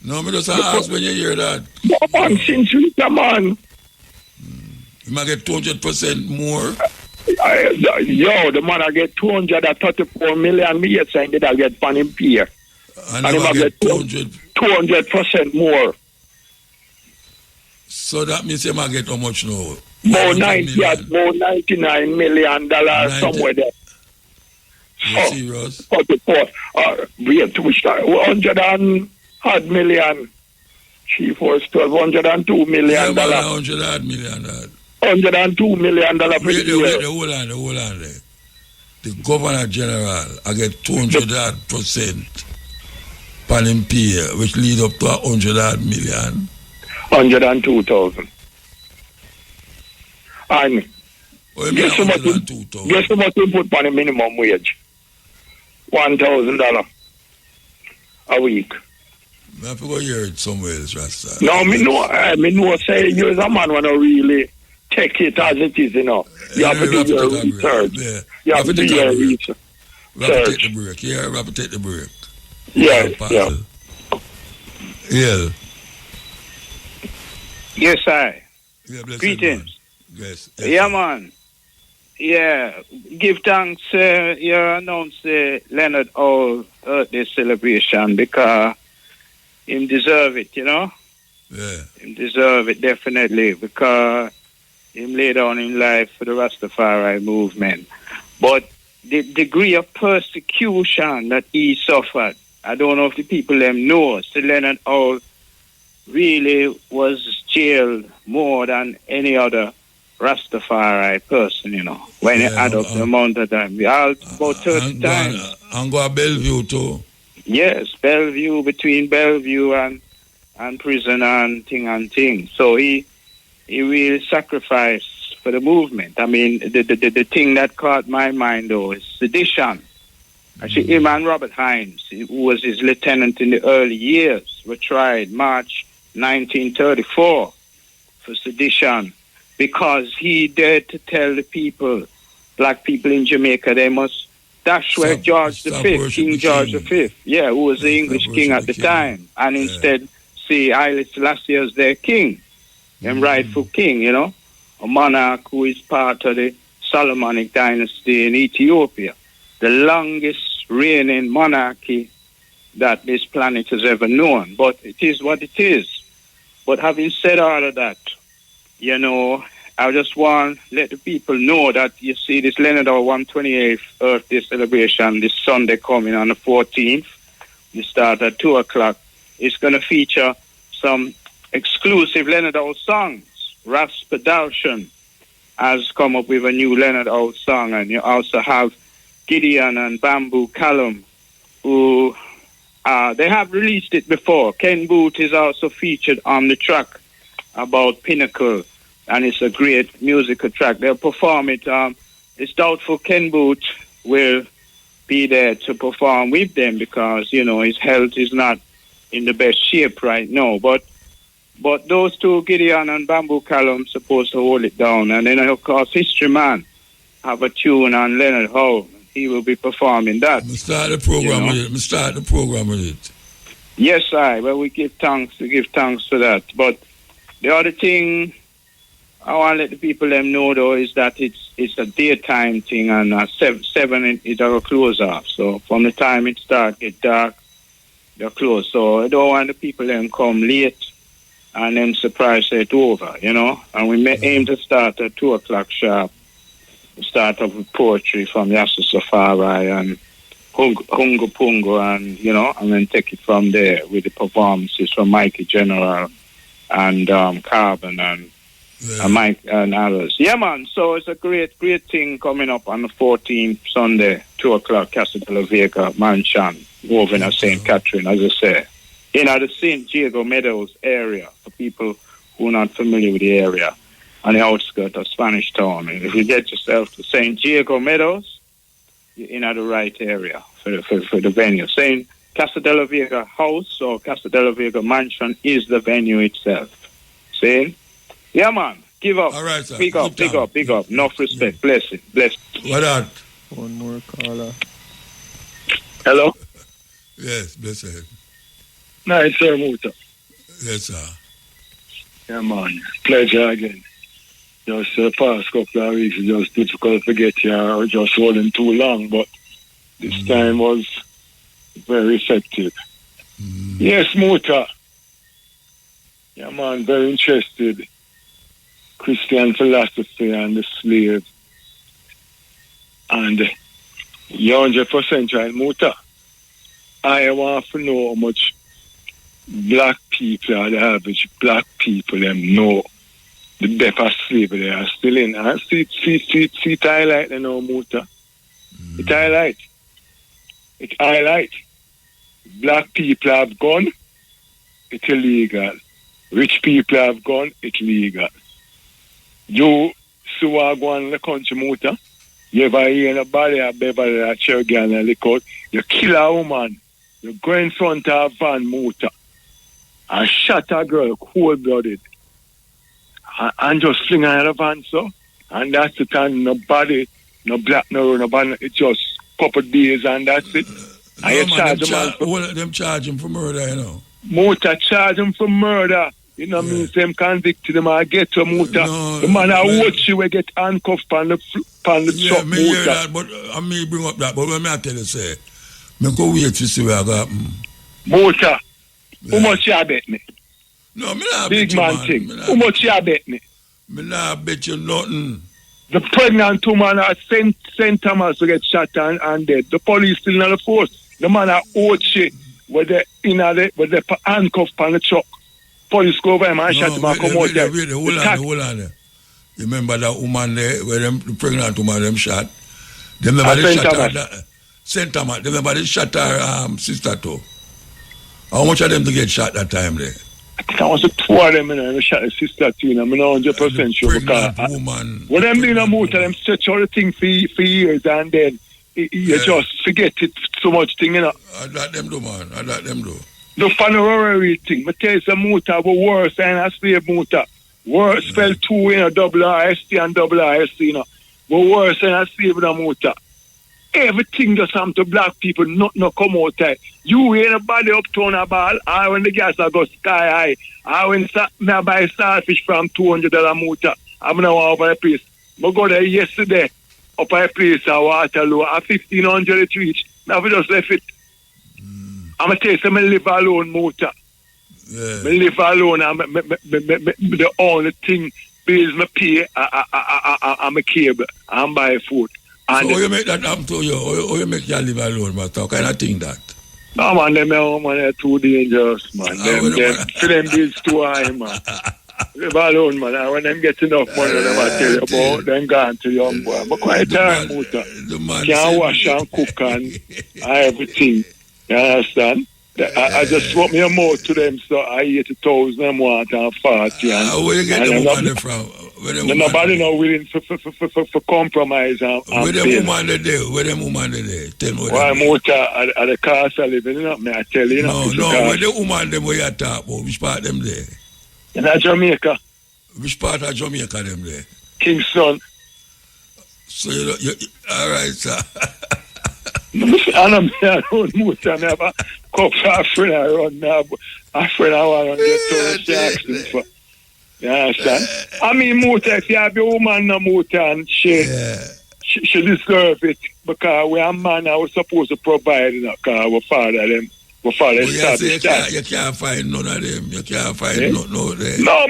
No, me just ask when you hear that. No, man, since we come on. You might get 200% more. The man I get 234 million. Me yet saying that I get pan in peer. And he might get 200% more. So that means you might get how much now? More $99 million somewhere there. You serious? 44. Wait, which time? 100 million. Chief was $102 million. Yeah, $100 million. $102 million for the year. Hold on there. The Governor General, I get 200% pan him pay, which lead up to $100 million. 102,000. And guess how much you put on the minimum wage? $1,000 a week. I have to go hear it somewhere else, Rasta. No, me know say you as a man want to really take it as it is, You have to do your research. Yeah. You have to do your research. We have to take the break. Yeah, we have to take the break. Yeah. Yes, I. Yeah, greetings. Yes. Yeah, man. Yeah. Give thanks. You announced Leonard Hall Earth celebration because him deserve it, Yeah. Him deserve it, definitely, because him lay down in life for the Rastafari movement. But the degree of persecution that he suffered, I don't know if the people them know. So Leonard Hall really was jailed more than any other Rastafari person, when you add up the amount of time. We all about 30 times. And go to Bellevue too. Yes, Bellevue, between Bellevue and prison and thing. So he really sacrificed for the movement. I mean, the thing that caught my mind, though, is sedition. Actually, him and Robert Hines, who was his lieutenant in the early years, were tried March 1934 for sedition because he dared to tell the people, black people in Jamaica, they must dash where George V, King George V, who was the English king at the time, and instead see Haile Selassie as their king, and rightful king, a monarch who is part of the Solomonic dynasty in Ethiopia, the longest reigning monarchy that this planet has ever known. But it is what it is. But having said all of that, you know, I just want to let the people know that, you see, this Leonard Hall 128th Earth Day celebration this Sunday coming on the 14th. We start at 2 o'clock. It's going to feature some exclusive Leonard Hall songs. Ras Production has come up with a new Leonard Hall song, and you also have Gideon and Bamboo Callum, who they have released it before. Ken Boothe is also featured on the track about Pinnacle, and it's a great musical track. They'll perform it. It's doubtful Ken Boothe will be there to perform with them because, you know, his health is not in the best shape right now. But those two, Gideon and Bamboo Callum, supposed to hold it down. And then, of course, History Man have a tune on Leonard Hall. He will be performing that. Start the program with it. Yes, well, we give thanks for that. But the other thing I want to let the people them know, though, is that it's a daytime thing, and 7 it will close off. So from the time it starts, get dark, they're closed. So I don't want the people them come late and then surprise it over, you know. And we may aim to start at 2 o'clock sharp. Start off with poetry from Yasser Safari and Hungo Pungo, and, you know, and then take it from there with the performances from Mikey General and Carbon and Mike and others. Yeah, man. So it's a great thing coming up on the 14th, Sunday, 2 o'clock, Casa de la Vega Mansion, over in St. Catherine, as I say, in the St. Diego Meadows area, for people who are not familiar with the area, on the outskirts of Spanish Town. And if you get yourself to St. Diego Meadows, you're in the right area for the venue. St. Casa de la Vega House or Casa de la Vega Mansion is the venue itself. See? Yeah, man. Give up. All right, sir. Big up. Enough respect. Bless it. What that? One more caller. Hello? Yes, bless it. Nice, sir, Muta. Yes, sir. Yeah, man. Pleasure again. Just the past couple of weeks, it's just difficult to get here or just holding too long, but this time was very effective. Yes, Muta. Yeah, man, very interested. Christian philosophy and the slave. And you're 100% right, Muta. I want to know how much black people are the average black people them know the death of slavery they are still in. And see it highlight, you know, Muta. It highlight. Black people have gone, it's illegal. Rich people have gone, it's legal. You see what go on in the country, Muta. You ever hear in a body of Beverly or Chergan and look out, you kill a woman, you go in front of a van, Muta, and shot a girl cold-blooded. And just fling her in the van, so. And that's it, and nobody, no black, no band, it's just a couple of days and that's it. Them charge him for murder, you know. Muta charge him for murder. You know, means them convicted them and get to Muta. The man I watch you will get handcuffed on the truck, me hear that, but I may bring up that, but when I tell you, say, me go wait to see where I got Muta, how much you bet me? No, me not big bet man you, thing. How much you bet me? Me not bet you nothing. The pregnant woman at St. Thomas will get shot and dead. The police still in the force. The man at Ochi, where they handcuffed on the truck. Police go over him and shot him and come out there. Hold on. You remember that woman there, where the pregnant woman them shot? They remember they shot her, St. Thomas. They remember they shot her sister too. How much of them to get shot that time there? That was the two of them, they shot the sister too, and I'm not 100% sure. Because when them doing a motor, them stretch all the thing for years, and then you just forget it so much thing, you know. I let them do, man. The honorary thing. I tell you, the motor was worse than a slave motor. Worse, spell two, you know, double R-S-T and double R-S-T, you know. But worse than a slave motor. Everything just happen to black people, not come out there. You ain't nobody uptown a ball, or when the gas go sky high, or when I buy starfish from $200 motor, I'm now over a place. I go there yesterday, up a place at Waterloo, at 1,500 it reach. Now we just left it. I'm going to tell you, I live alone, motor. I live alone, and the only thing bills me pay, I'm a cable, I'm buy food. And so how you make that happen to you? How you make you live alone, but how kind of thing that? No man, them are too dangerous, man. Them for them bills too high, man. Live alone, man. And when them get enough money, them I tell you about them gone to young boy. But quite time, Muta. Can't wash and cook and everything. You understand? I just want me a more to them, so I 80,000 them want and 40. Where you get the woman from? Nobody no willing for compromise and where the woman there? Where the woman there? Tell me why Muta at the cost of living, you know, me I tell you. No, where the woman them where you talk about? Which part them there? In Jamaica. Which part of Jamaica them there? Kingston. So you all right, sir. And I'm around Muta, I have a couple of friends around now. A friend I want to get to Jackson for. You understand? I mean, Muta, if you have a woman, no Muta, and she deserve it because we are man, I was supposed to provide, because our father, them. You can't find none of them. You can't find none of them. No,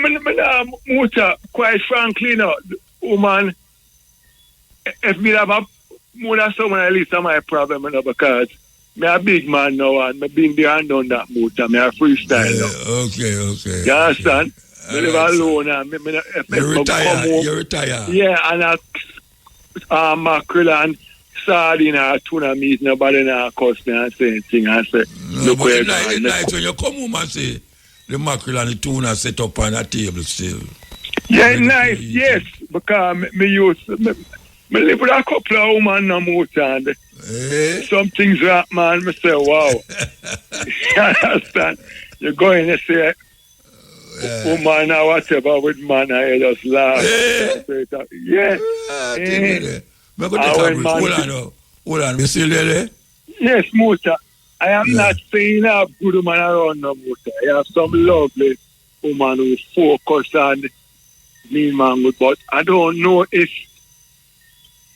Muta, quite frankly, no, woman, if me have a more than someone, at least that's my problem, because me a big man now and me been there and done that Muta. Me a freestyle now. Okay. You understand? Me live alone and you retire. Yeah, and a mackerel and sardine or tuna meat, nobody now cuss me and say anything and say, look where it's nice when you come home and say the mackerel and the tuna set up on a table still. Yeah, it's nice, yes, because me live with a couple of women no more and some things that man, me say, wow. You understand? You go in and say, woman or whatever with man, I just laugh. Yeah. Hold on, you still there? Yes, Muta. I am not saying I have good woman around no Muta. I have some lovely woman who focus on me, man, but I don't know if it's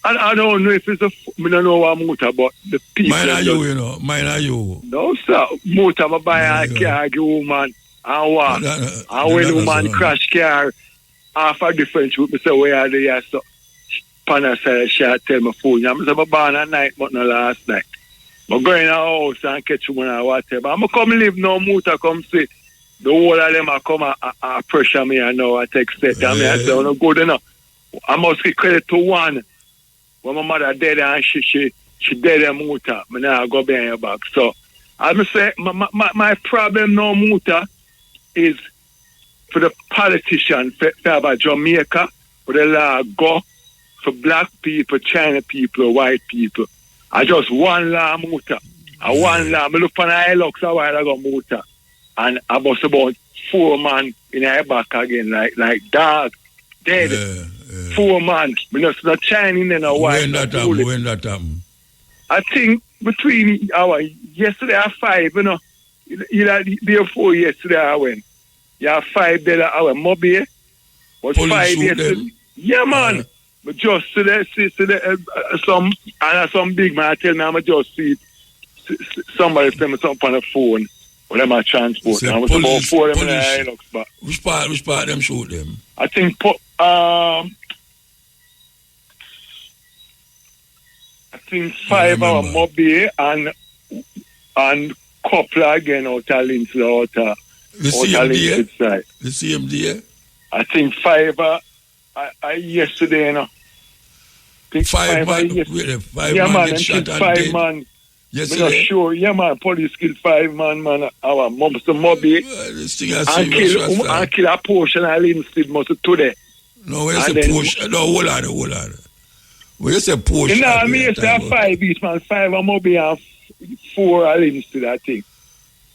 I don't know what Muta, but the people. Mine are you, you know. Mine are you. No, sir. Muta, I buy a car, woman, and what? And when the woman crash car, half a difference with me, say, where are they? So, Panasai, she tell my phone. I'm born at night, but not last night. I'm going in a house and catch woman or whatever. I'm come live no Muta, come see. The whole of them are come and pressure me and now I take set. I mean, I say, no good enough. I must give credit to one. When my mother dead and she dead and Muta, I now go behind your back. So I must say my problem now, Muta, is for the politician, for Jamaica, for the law go for black people, China people, white people. I just one law, Muta. I one law. I look for an Hilux a while ago, Muta. And I was about 4 man in a back again, like dog, dead. 4 man. I just not Chinese and a white. When that happen? I think between yesterday at 5, you know, day 4 yesterday I went. Yeah, 5 days I went. Mobile. Was 5 yesterday. Yeah, man. But just some big man tell me I'm just see somebody tell me something on the phone. Well, them are transport. I was about 4 of them in the Hilux, but which part them shoot them? I think I think 5 hour Mobile and couple again out of Lindsay side. The CMD? I think 5 yesterday, you know. I think 5 man get shot and dead. 5 man. Yes, I'm not sure. Yeah, man. Police killed 5 man. Our Mr. Mobile. And kill a portion of Lindsay today. No, when you say portion, no, hold on. When you say portion, you know, I mean, you say 5 each, man. 5 of Mobile and 4 of Lindsay, I think.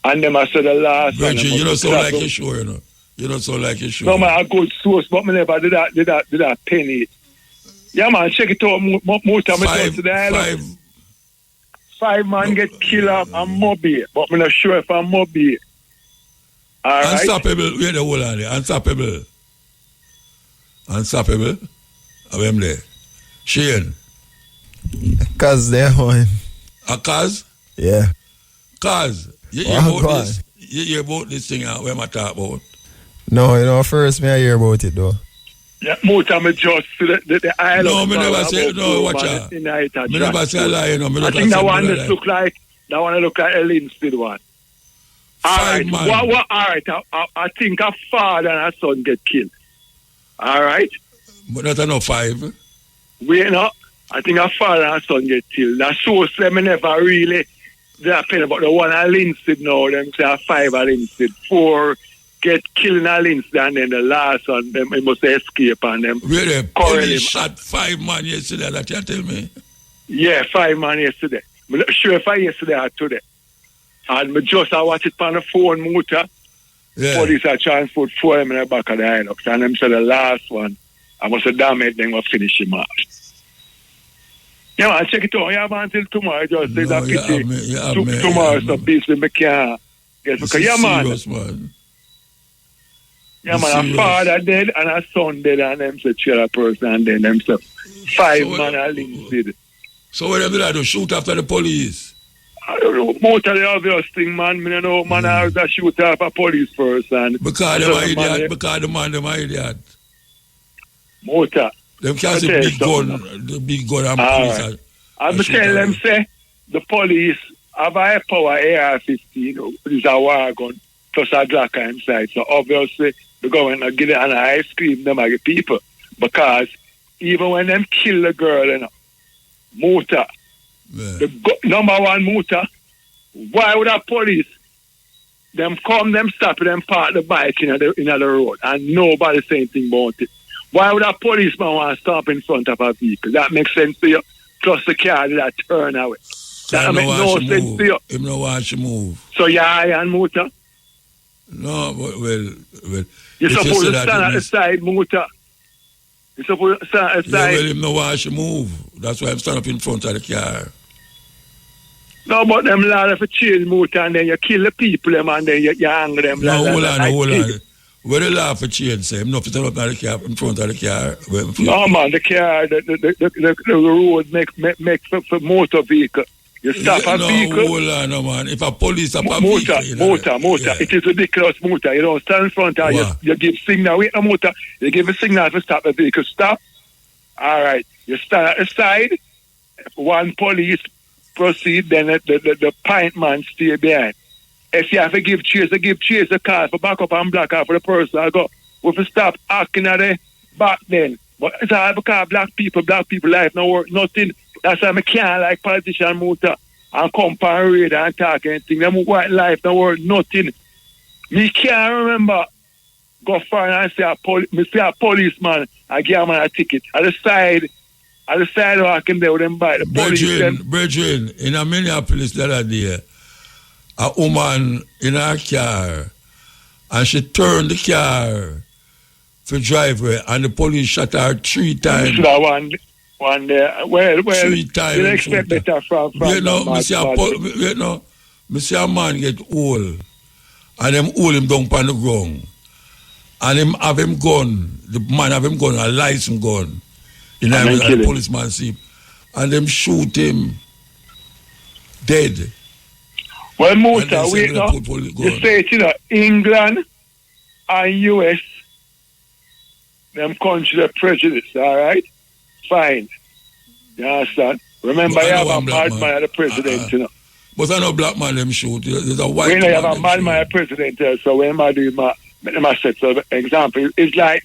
And them I said the last one. You don't sound like you're sure, you know. You don't sound like you're sure. No, man, a good source, but me never did that penny. Yeah, man, check it out. More time I go to the island. 5 man get killed up and Mobile, but I'm not sure if I'm Mobile. All right? Unstoppable, where the whole are there? Unstoppable. Of them there. Shane. Cause they're home. A cause? Yeah. Cause. You hear about this thing where I talk about? No, first me I hear about it though. Yeah, Muta, me just the island. No, me never say, no, watch out. Me never say a lie, you know. I think that one just look like a Linstead one. All right, all right. I think a father and a son get killed. All right? But not enough 5. We know. I think a father and a son get killed. That shows them never really happen about the one at Linstead now. Them say a 5 at Linstead. 4 get killed in a Linstead, and then the last one, them must escape and them. Really? Police shot 5 man yesterday, that you tell me? Yeah, 5 man yesterday. I'm not sure if I yesterday or today. And I watch it on the phone, Muta. Yeah. Police are transport 4 them in the back of the Hilux. And them said the last one, I must have damaged them, will finish him off. Yeah, man, check it out. Yeah, man, until tomorrow. Just say that pity. Tomorrow, so peace with me can't. Yes, because, yeah, man. Serious, man. Yeah, man, a father dead and a son dead, and them say 3 person, and then them say 5 man are linked. So what do they do? Shoot after the police? I don't know. Most of the obvious thing, man. I know, man, I was a shoot off a police person. Because them are idiot. Because the man, them are idiot. Motor. Them can't say the big gun and police. Right. I'm telling them, say, the police have a power AR-15, which is a war gun, plus a Glock inside. So obviously, the government are getting an ice cream, them are the people. Because even when them kill the girl, you know, Motor, the number one Motor, why would a police them come, them stop, them park the bike in the road and nobody say anything about it? Why would a policeman want to stop in front of a vehicle? That makes sense to you. Plus the car that turn away. That makes no sense to you. Him no want to move. So you're iron Motor? No, well. You're supposed to stand at the side, Motor. You're supposed to stand at the side. Yeah, well, him no want to move. That's why I'm standing up in front of the car. No, but them lad of a chill, Motor, and then you kill the people, them, and then you hang them. No, hold on. Where the law for change, say? I'm not stand up in front of the car. No, man, the car, the road make for motor vehicle. You stop a vehicle. No, hold on, no, man. If a police stop a motor, vehicle. Motor. Yeah. It is ridiculous, Motor. You don't stand in front of you give signal. Wait, no, Motor. You give a signal to stop the vehicle. Stop. All right. You stand at the side. One police proceed, then the pint man stay behind. If you have to give chase the car for back up and block out for the person. I go, we have to stop acting at the back then. But it's all because black people life no work, nothing. That's why I can't like politician Motor and come and read and talk anything. Them white life no work, nothing. Me can't remember go far and say a policeman, I give him a ticket. At the side I can there with them by the police. Brethren, in a Minneapolis the other day, a woman in her car, and she turned the car for driveway, and the police shot her 3 times. One there. Well, 3 times. You expect better from you know, me see a man get old, and them hold him down on the ground, and him have him gun. The man have him gun, a license gun, in the policeman see, and them shoot him dead. Well, Motor, wait now. You say it, you know, England and US, them countries are prejudiced, all right? Fine. You understand? Remember, you have a madman as the president, you know. But I know black man them shoot. There's a white man. You have a madman as president, so when I do my set so example, it's like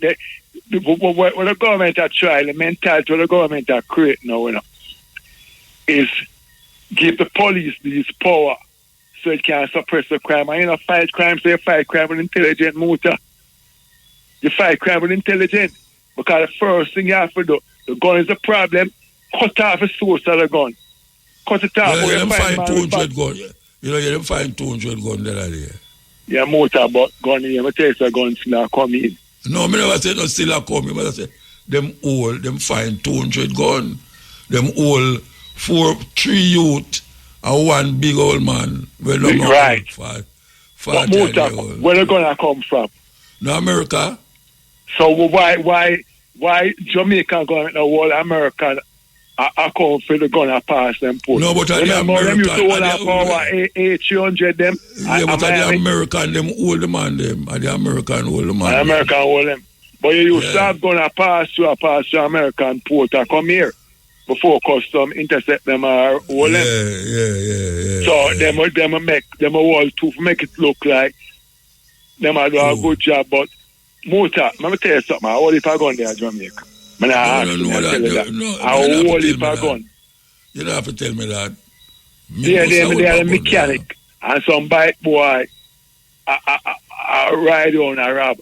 what the government are trying, the mentality what the government are creating now, you know, is give the police this power so it can suppress the crime. And you know, fight crime, so you fight crime with intelligent Motor. You fight crime with intelligent. Because the first thing you have to do, the gun is a problem, cut off the source of the gun. Cut it off. Yeah, you find 200 gun. You know, you don't find 200 gun there. Yeah, Motor, but gun here, I tell you, the gun still come in. No, I never say no still come in, but I say, them old, them find 200 gun. Them old 3 youth, and 1 big old man. Well, no, right. But Motor, where the gun come from? No, America. So why Jamaican government the whole American are come for the gun and pass them put? No, but the American them used to hold that power 800 them. Yeah, but the American them hold the man them. The American hold the man. The American hold them. But you used to have gun pass through American port and come here before custom intercept them or hold them. Yeah. So them wall to make it look like them are do a good job. But Muta, let me tell you something. How if I gun there, Jamaica? I ask you that. How old if I gun? You don't have to tell me that. They are a mechanic and some bike boy ride on a rob.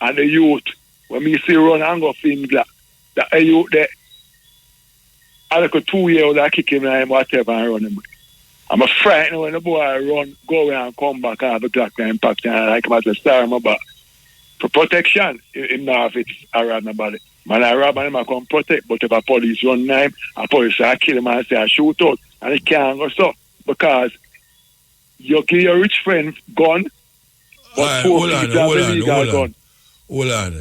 And the youth, when me see run and go things like that, the youth there, I like a 2-year-old I kick him and whatever and run him. I'm a frightened when the boy run, go away and come back and have a Glock and impact and I like him as a star in my back. For protection, him now if it's around nobody. Man, I rob and him I come protect, but if a police run him, a police I kill him and say I shoot out and he can't go so because you give your rich friend gun, but hold on. Hold on.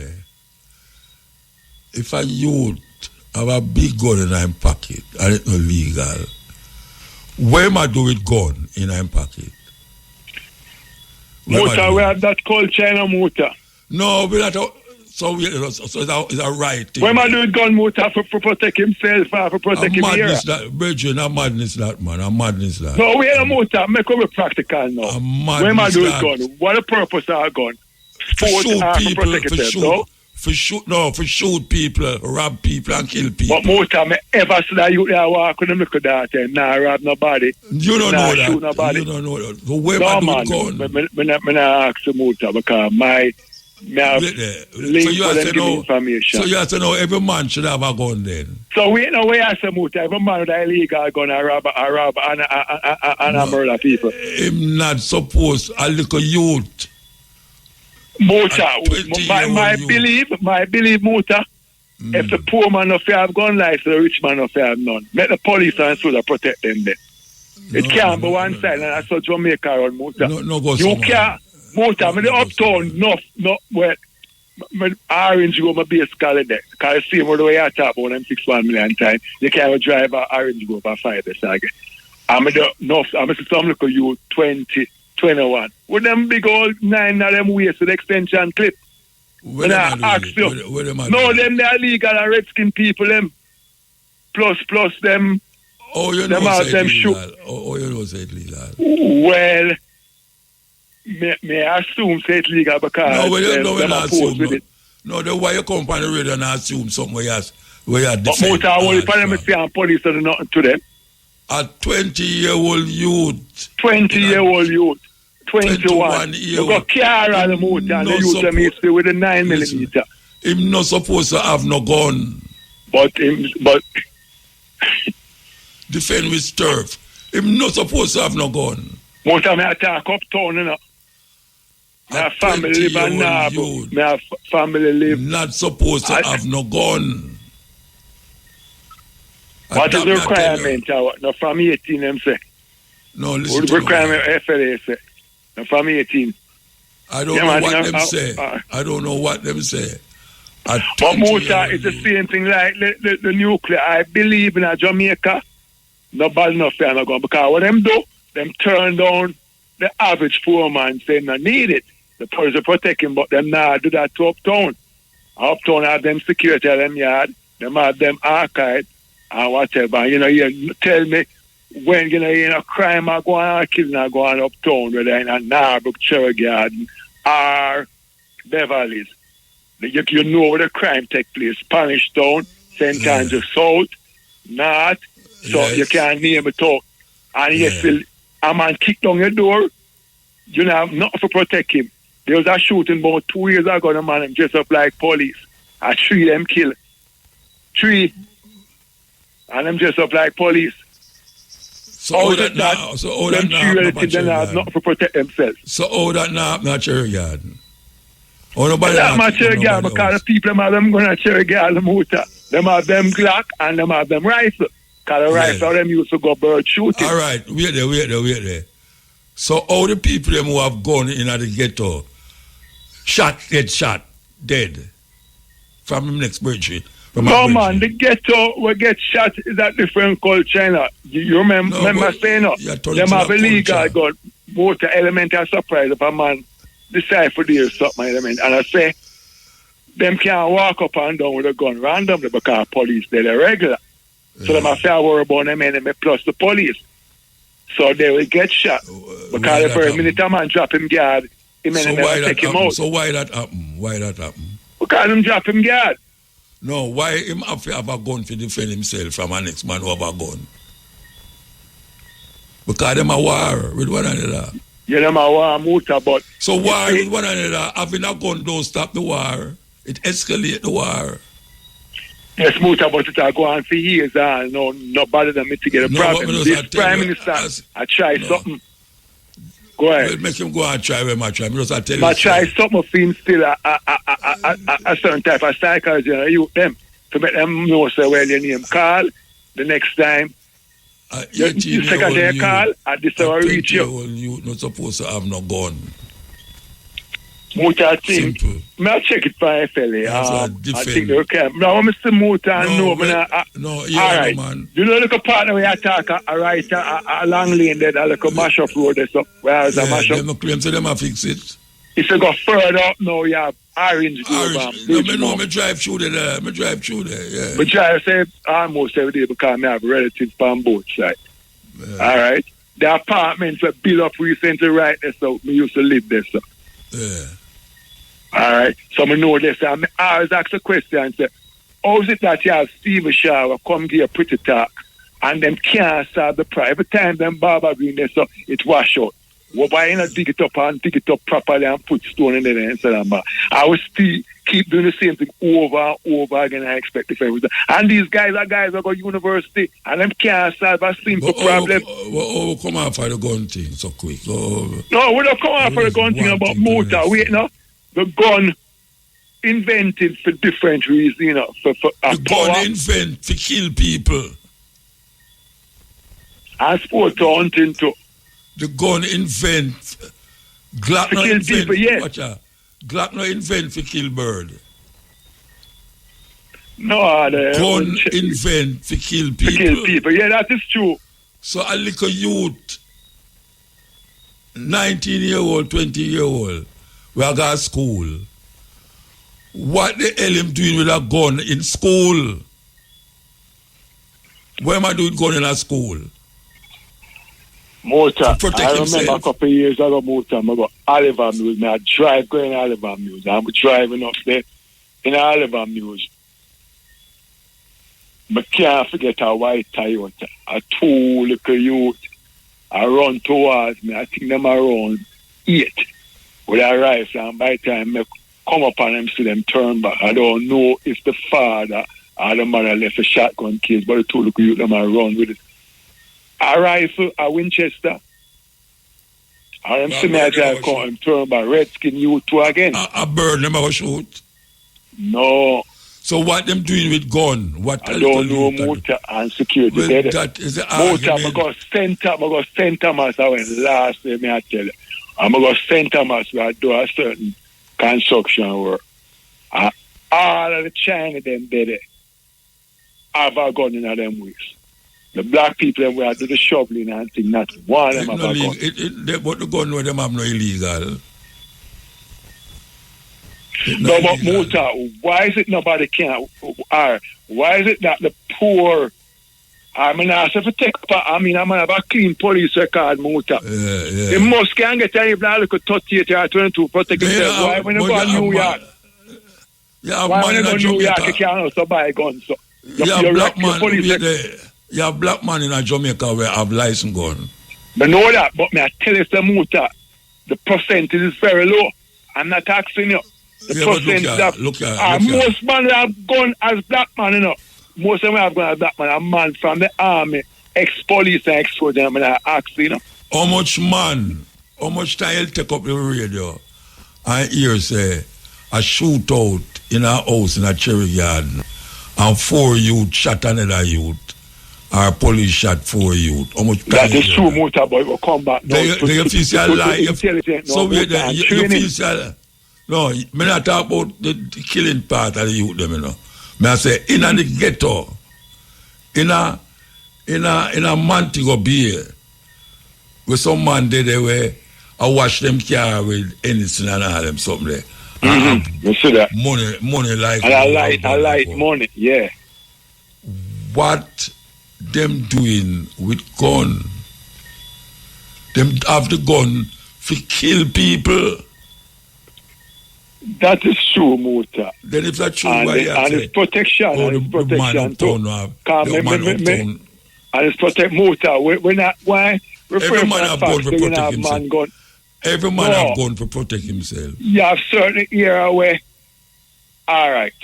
If a youth have a big gun in his pocket and it's not legal, where am I do with gun in his pocket? Muta, we have that culture in Muta. No, we not. So it's a right thing. Where am I do with gun, Muta, for protect himself or for protect him here? Bridget, a madness that, man. A madness that. No, we ain't Muta. Make it practical now. Where am I do with gun? What the purpose of a gun? Sport or for protect yourself, no? For shoot people, rob people and kill people. But most time, ever see that you walk with them look at that and nah rob nobody. You don't know that. Shoot nobody. You don't know that. So where am I doing gun? I ask the Muta because information. So you have to know every man should have a gun then. So we know where I say Muta, every man with an illegal gun and a murder people. I'm not supposed a little youth. Muta, my belief, Muta, if the poor man no fair have gun life, the rich man no fair have none. Let the police and so protect them then. It can't be one side, and that's what Jamaica run, Muta. You can't, Muta, I'm in the uptown, no, where orange go, my base call there. Because I see where the way I talk about them 6-1 million times, you can't drive an orange go for 5 this again. I'm in some look at you 20. 21. With them big old 9 of them waist with extension clip. When I ask you, no, them they are legal and redskin people, them. Plus them. Oh, you know it's illegal. Oh, you know it's illegal. Well, may I assume it's legal because we're not assuming. No, the why you come on the radio and assume something where you are defending. But most of the parliament and police are nothing to them. A 20-year-old youth. 20-year-old youth. 21. You got car on the motor and the youth them history with a 9mm. Him not supposed to have no gun. But defend with turf. Him not supposed to have no gun. Most of me attack uptown, you know. My family live in Narbo. My family live. Not supposed to have no gun. What is the requirement? No, from 18, them say. No, listen what the requirement FLA say? No, from 18. I don't know what them say. I don't know what them say. But Muta, it's the same thing like the nuclear. I believe in a Jamaica, nobody no fair no gun. Because what them do, them turn down the average poor man saying I need it. The police are protecting, but them not do that to uptown. Uptown have them security at them yard, them have them archive. And whatever, you tell me when a crime are going on, killing are going uptown, whether in a Narbrook, Cherry Garden, or Beverly's. You know where the crime take place. Spanish Town, St. Andrew South, North, so you can't name it all. And yes, a man kick down your door, you have nothing to protect him. There was a shooting about 2 years ago, the man dressed up like police. And 3 them killed. 3. And them dressed up like police. So all that now, them relatives have nothing to protect themselves. So all that now not Cherry Garden. Oh, nobody not Cherry Garden because the people have them going to Cherry Garden motor. Them have them Glock and them have them rifle. Because the rifle them used to go bird shooting. All right, wait there. So all the people them who have gone in at the ghetto, get shot, dead. From the next bird. No, man, the ghetto will get shot is a different culture. You remember saying that? Them have a legal gun. Motor element are surprised if a man decide for do something element. And I say, them can't walk up and down with a gun randomly because police, they're regular. So them have to worry about them enemy plus the police. So they will get shot. Because every minute a man drop him guard, him enemy will take him out. So why that happen? Why that happen? Because him drop him guard. No, why him have to have a gun to defend himself from a next man who have a gun? Because them a war with one another. Yeah, them a war Muta, but... So war with one another, having a gun don't stop the war. It escalate the war. Yes, Muta, but it go on for years and nobody them to get a problem. This Prime Minister, I try something. Go ahead. Well, make him go and try where I try. I try something for him still a certain type of psychology and youth them to make them know so well your name call the next time. You second day call and this will reach you. You're not supposed to have no gun. Muta thing. I'll check it for FLA. I think they can. Now, Mr. Muta, no, right. Man. You know, look a partner we attack a long lane there, like a mash up road or something. Where's a mash up? Them claim to them fix it. If you go further up now, you have orange. No, me drive through there. Yeah. But drive say almost every day because I have relatives on both sides. Yeah. All right. The apartments were built up recently right there, so we used to live there, so. Yeah. All right. So I know this. I always ask a question and say, how is it that you have Steve Shaw come give a pretty talk and them can't solve the problem? Every time them barber green there, so it wash out. Well, why you not dig it up properly and put stone in there and say that? I will still keep doing the same thing over and over again. I expect the same result. And these guys are go to university and them can't solve a simple problem. Oh, come on for the gun thing so quick. No, we don't come on for the gun thing about motor. Wait, no. The gun invented for different reasons, for the gun invented to kill people. And sport to hunting too. The gun invent Glock to no kill invent, people, yes. Watch out. Glock no invent to kill bird. No, gun invent to kill people. To kill people, yeah, that is true. So a little youth, 19-year-old, 20-year-old, we are going to school. What the hell him doing with a gun in school? What am I doing gun in a school? Motor. I remember himself. a couple of years ago, Motor, I go Oliver Mills. I drive going to Oliver Mills. I'm driving up there in Oliver Mills. I can't forget a white Toyota. A two little youth. I run towards me. I think them around 8. With a rifle, and by the time I come up on them, see them turn back. I don't know if the father or the mother left a shotgun case, but the two little youth them are run with it. A rifle, a Winchester. I am see me a drive come and turn back. Redskin youth too again. A bird them ever shoot? No. So what them doing with gun? What I don't know motor and security. Well, that is the argument. Motor, I go St. Thomas I went last day, me I tell you. I'm going to go St. Thomas where I do a certain construction work. All of the China them there have a gun in them ways. The black people them where I do the shoveling and thing, not one of them have a gun. But the gun where them have no illegal. No, but Motor, why is it nobody can't, or why is it that the poor, I mean, I have to take up, I'm going to have a clean police record, Motor. The most can get even a little 38 or 22 protect themselves. Why when you go to New York? Why when you go to New York, you can't also buy guns? So you have black man in Jamaica where have license gun. I know that, but I tell you, Motor, the percentage is very low. I'm not asking you. The percentage most men have gone as black man, you know. Most of them have gone as black man. A man from the army, ex-police and ex-soldier, and I ask, you know. How much time you take up the radio and hear say a shootout in a house in a cherry garden and 4 youth shot another youth or police shot 4 youth? How much time? That is true, Motor boy. Will come back. You feel lie. So you feel no, me not talk about the killing part of the youth them, you know. Me I say in the ghetto, in a Montego Bay, where some man did they were I watch them car with anything and all them something there. You see that? Money like. And I like money, yeah. What them doing with gun? Them have the gun to kill people. That is true, Muta. Then if that's true, and why it's protection. And it's protection too. And it's protect Muta. We're not, why? Every man have gun for protect himself. Every man have gun for protect himself. You have certain era where, all right.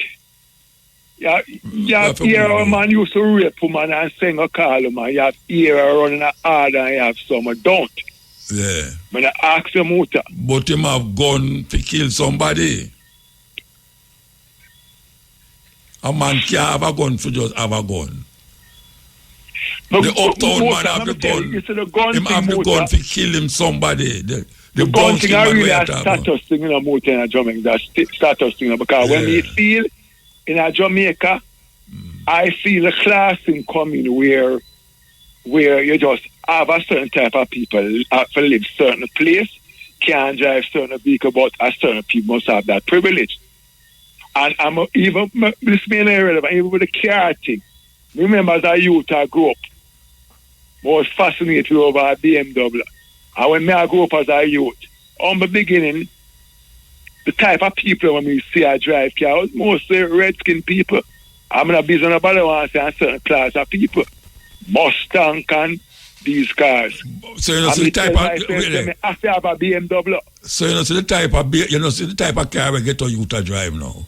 You have era where man used to rape a man and sing a call a man. You have era running a hard and you have some don't. Yeah. When I ask him Muta. But him have gun to kill somebody. A man can't have a gun for just have a gun. But the uptown man have the gun. Him have the gun to kill him somebody. The gun thing I really a status thing in a Muta in a Jamaica. That's status thing because when we feel in a Jamaica, I feel a class thing coming where you just have a certain type of people to live certain place, can drive certain vehicle, but a certain people must have that privilege. And I'm even this being irrelevant, even with the car thing. Remember as a youth I grew up, I was fascinated over a BMW. And when I grew up as a youth, on the beginning, the type of people when we see I drive car was mostly red-skinned people. I'm not busy on about a certain class of people. Mustang and these cars. So you know see the type of I have to have a BMW. So you know see the type of car we get a youth to drive now.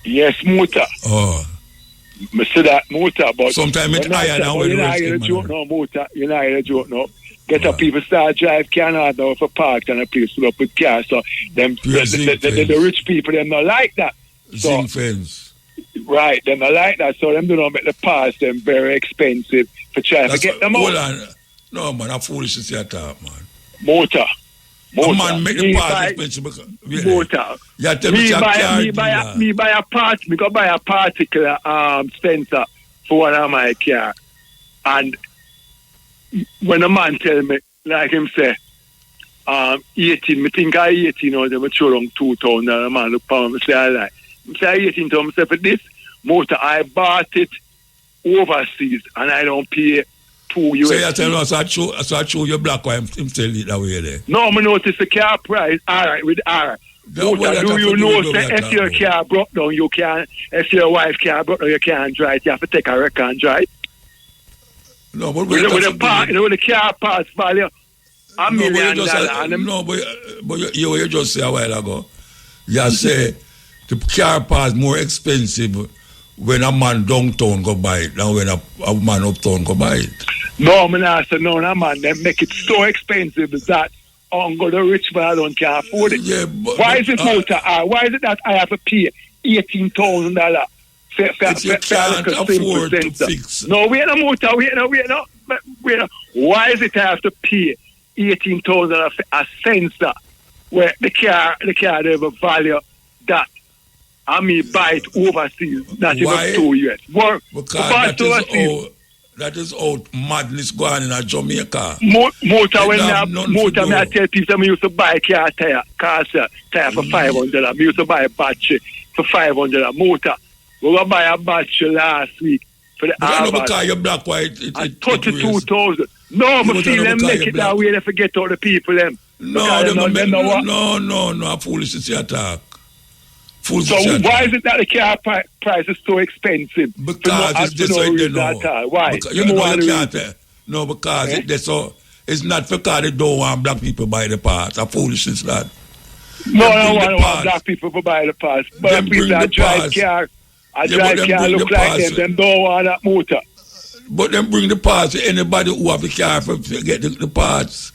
Yes, Muta. Oh. I see that Muta, but sometimes it's higher than when you're not hear the joke now, Muta. You're not hear the joke now. Get up people start drive car now for park and a place full up with cars. So them the rich people them not like that. So, zinc fence. Right, them not like that, so them do not make the parts them very expensive for trying to get them out. Hold on. No man, I'm foolish to say that, man. Motor. A man make the parts expensive because motor. You tell me buy a part, me go buy a particular sensor for one of my car. And when a man tell me, like him say, 18, me think I 18 or them show on 2,000 and a man look for me say I like. I 18 to myself for this motor, I bought it overseas and I don't pay $2. So you tell us I show your black one him tell it that way there. No, I notice the car price, alright, with R. Motor, do you know that if your car broke down, you can't, if your wife car broke down, you can't drive, you have to take a record and drive. No, but with the car parts value $1 million. No, but you just say a while ago, you say the car parts more expensive when a man downtown go buy it than when a man uptown go buy it. No, I say no, man, they make it so expensive that the rich man don't can afford it. Yeah, why is it motor? Why is it that I have to pay $18,000? If you can't afford to fix. No, wait a motor, wait. Why is it I have to pay $18,000 a sensor where the car have a value that I mean buy it overseas, not even 2 years. Because that is how madness going in Jamaica. Motor when I tell people I used to buy car tire for $500. I used to buy a battery for $500. Motor. We were buy a battery last week for the Harvard. Because you're black white. At 32,000. No, I feel them make it that way. They forget all the people them. No, I'm foolish to say attack. So why is it that the car price is so expensive? Because it's just like they know. Why? Because it's not because they don't want black people buy the parts. I'm foolish is that. No, I don't want black people to buy the parts. But people that drive car, look like them don't want that motor. But them bring the parts to anybody who have the car to get the parts.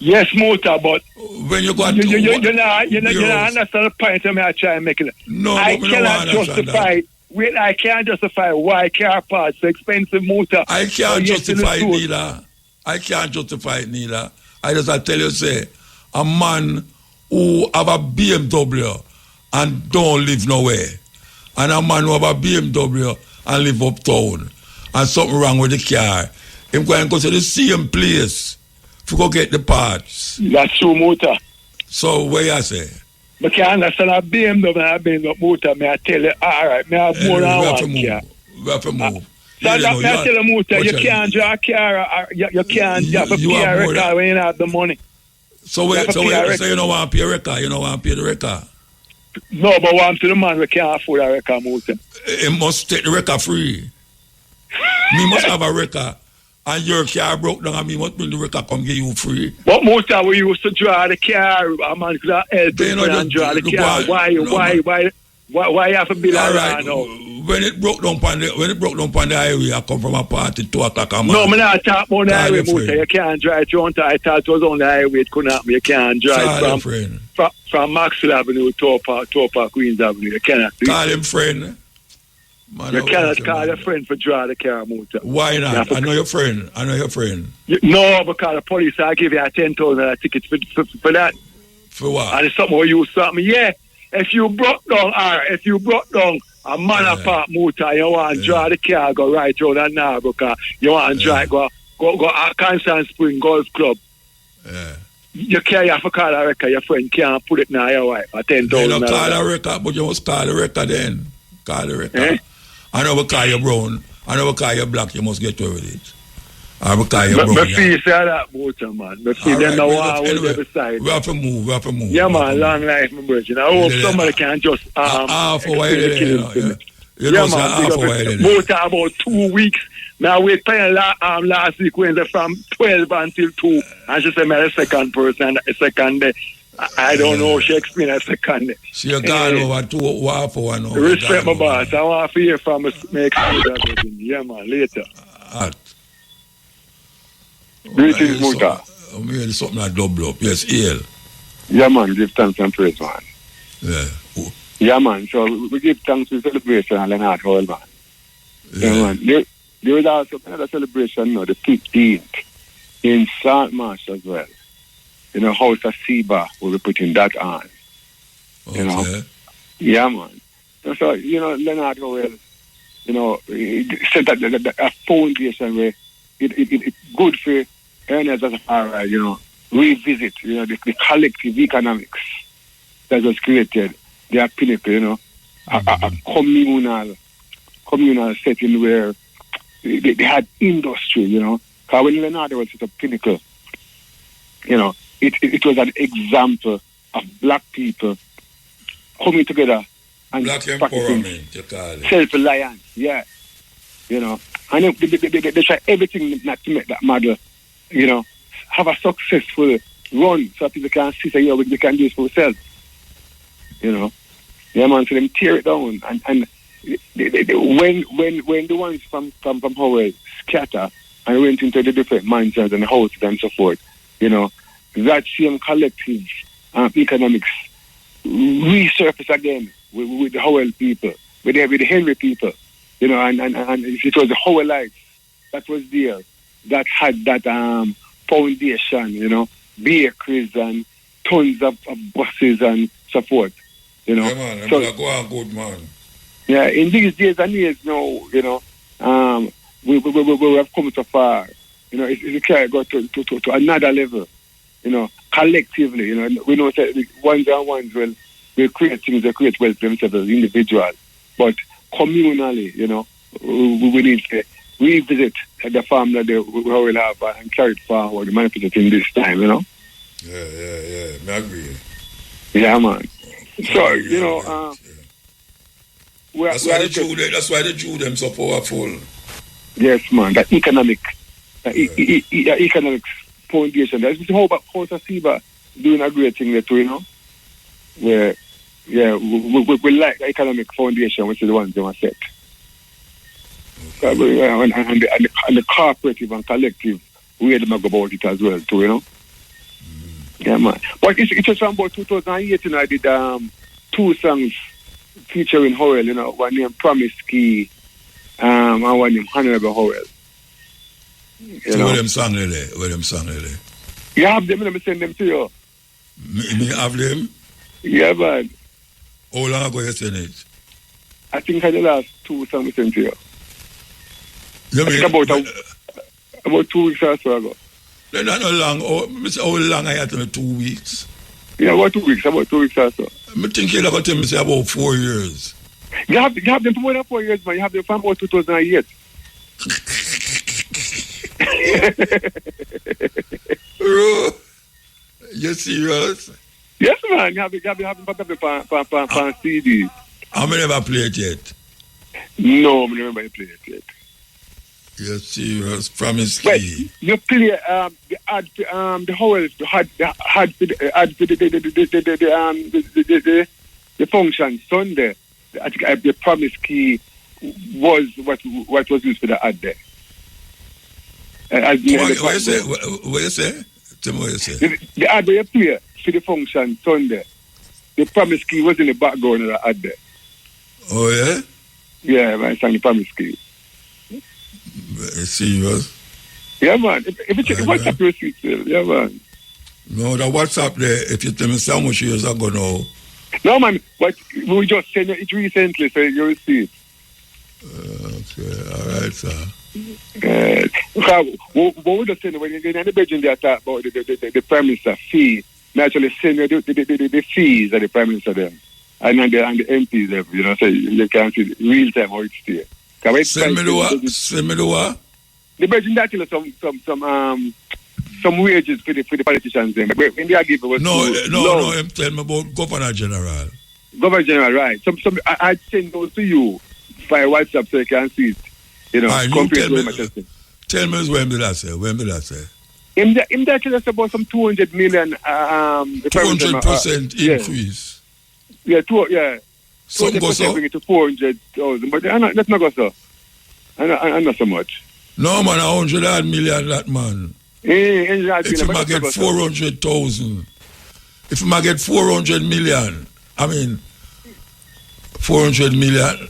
Yes, motor, but when you got you understand the point I try and make it. No, I cannot justify. Wait, I can't justify why car parts are expensive motor. I can't justify it neither. I just tell you, say, a man who have a BMW and don't live nowhere, and a man who have a BMW and live uptown, and something wrong with the car, him going to go to the same place to go get the parts. That's true, motor. So, what you say? I can't understand a BMW and a BMW motor. I tell you, all right, I have more than one car. We have to move. So I tell you, motor, you can't drive a car, you can't have a pay a record when you have the money. So you don't want to pay a record? You don't want to pay the record? No, but what I'm to the man, we can't afford a record motor. He must take the record free. Me must have a record. And your car broke down and me must bring the record come get you free. What motor we used to drive the car? A man could have helped you and drive the car. Why you have to build a right now? When it broke down on the highway, I come from a party 2 o'clock a man. No, I'm not talking about the highway motor. You can't drive it. I thought it was on the highway. It couldn't happen. You can't drive from Maxwell Avenue to Torpa Queens Avenue. You cannot do it. Call him friend. Man, you cannot call a friend for drive the car motor. Why not? I know your friend. No, because the police will give you a $10,000 ticket for that. For what? And it's something where you something. Yeah, if you broke down a man apart motor, you want to drive the car, go right round and now because you want to drive, go at Constant Spring Golf Club. Yeah. You can't have to call a record, your friend can't put it now your wife at $10,000. You don't call a record, but you must call the record then. Call the record. Eh? I know we call you brown. I know we call you black. You must get away with it. I will call you brown. But feel say that motor, man. But feel them now on the other side. We have to move. Yeah, man. Long life, my brother. I hope somebody can just half a while there. You know, man. Half a while there. Motor about 2 weeks. Now we playing last week when from 12 until 2, and she said, "I'm the second person, the second day." I don't know. She explained a second. She so gone over 2 half hour now. Respect my boss. I want to hear from me. Yeah, man. Later. Greetings, Muta. I'm hearing something like double up. Yes, Eel. Yeah, man. Give thanks and praise, man. Yeah. Yeah, man. So we give thanks to celebration and Leonard Hall, man. Yeah, man. There was also another celebration, the 15th in St. Marsh as well. House of Seba, we'll be putting that on. Okay. Yeah, man. So, Leonard Howell, said that a foundation where it's good for earners as far as, revisit, the collective economics that was created. They are pinnacle, a communal setting where they had industry, because when Leonard Howell set up Pinnacle, it was an example of black people coming together and black empowerment, you call it. Self-reliance, yeah. And they try everything not to make that model, have a successful run so that people can see, say, we can do this for ourselves. Yeah, man, so them tear it down. And when the ones from Howell scatter and went into the different mansions and houses and so forth, that same collective economics resurface again with the Howell people, with the Henry people, and it was the Howellites that was there that had that foundation, bakeries and tons of buses and so forth, Yeah, man, so, go on, good man. Yeah, in these days and years now, we have come so far. It can go to another level. Collectively, we know that ones and ones will create things, they create wealth themselves as individuals. But communally, we need to revisit the farm that we will have and carry it forward, manifest it in this time, Yeah, I agree. Yeah, man. So, that's why the Jew them so powerful. Yes, man. That economic foundation. That's how about House of Seba doing a great thing there too, where we like the economic foundation, which is the ones they want set. Okay. And the cooperative and collective way they make about it as well too, Yeah, man. But it was from about 2018 I did 2 songs featuring Howell, one named Promise Key and one named Honorable Howell. Where them song there? You have them, let me send them to you. Me have them? Yeah, man. How long ago you send it? I think I the last 2 songs I sent to you. About 2 weeks or so ago. Not long. How long I had to 2 weeks? Yeah, about 2 weeks or so. I think you're going to tell me say about 4 years. You have them for more than 4 years, man. You have them from about 2008. Bro, you serious? Yes, man. You have them for CD. I never play it yet. No, I never play it yet. You're serious? Promise Wait, key. you play the ad, the Howells, the function Sunday. I think the promise key was what was used for the ad there. What you say? What you say? Tell me what you say. The ad that you play for the function Sunday, the promise key was in the background of the ad there. Oh, yeah? Yeah, man, it's on the promise key. Serious? Yeah, man. If you check the WhatsApp receipt, yeah, man. No, the WhatsApp there, if you tell me how much years ago now. No, man, but we just sent it recently, so you receive it. Okay, all right, sir. What we just saying, when you're in the bedroom, they talk about the Prime Minister fee. They actually send you the fees that the Prime Minister them. And the MPs them, you know, so you can see real time how it's there. Send me the what? Send me the what? The bedroom that you know some wages for the politicians then. But when they are given was no, tell me about Governor General. Governor General, right. I'd send those to you by WhatsApp so you can see it. You know, tell me when did I say? In that case, about some 200 million 200% increase. Yeah, 200% bring it to 400,000, but that's not go so. And not so much. No, man, 100 million that man. If you might get 400,000, if you might get 400 million, I mean 400 million,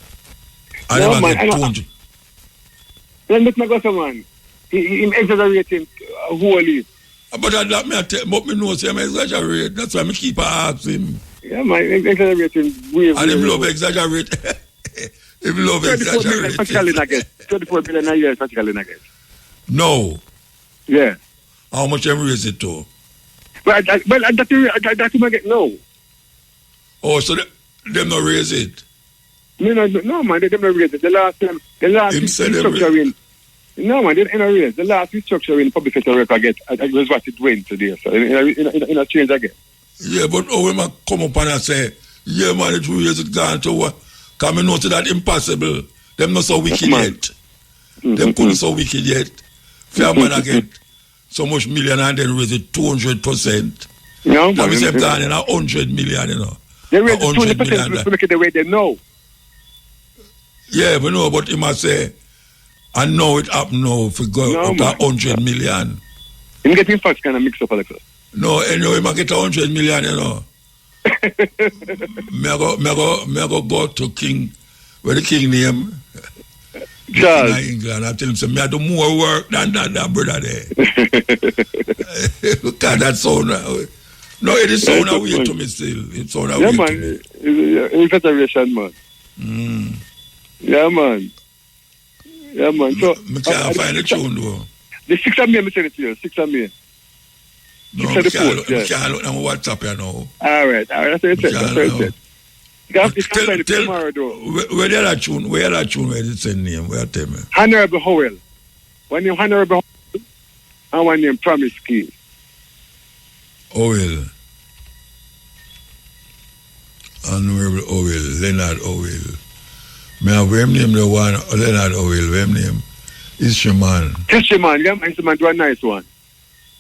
I never get 200. Then let's not go so, man. He exaggerating wholly. But me know say I exaggerate. That's why I keep asking him. Yeah, man, exaggerating. And him love exaggerate. Him love exaggerate. 24 million a year, practically, I guess. No. Yeah. How much them raise it to? Well, that's him get no. Oh, so them not raise it? No, man, they don't raise it. The last restructuring. No, man, they don't raise. The last restructuring public sector record get was what it went today. So in a change again. Yeah, but when I come up and I say, yeah, man, it raise it gone to what? Because I know that impossible. Them not so wicked yet. Them couldn't so wicked yet. Fair man again. So much million and then raise it 200%. No, man. Now we gone in 100 million, you know. They raise 200% to make it the way they know. Yeah, but no, but he must say, I know it up now if we go up to 100 million. Him getting facts kind of mixed up a little. No, anyway, he might get 100 million, you know. me go to King, where the King name? Charles. In England. I tell him, say, me I do more work than that brother there. Look at that sound. No, it is sound away to me still. It's sound away to me. It's federation, man. Yeah, man. So, I can't find the tune, though. The 6 of May, I said it to you. 6 of May. No, I can't look on WhatsApp, you know. All right. That's what it said. Tomorrow, though. Where the other tune? Where did send name? Where tell me? Honorable Howell. One name Honorable Howell and one name Promise Key. Howell. Honorable Howell. Leonard Howell. Me have him name the one Leonard Howell. Him name Ishman. Ishman, yeah, Ishman do a nice one.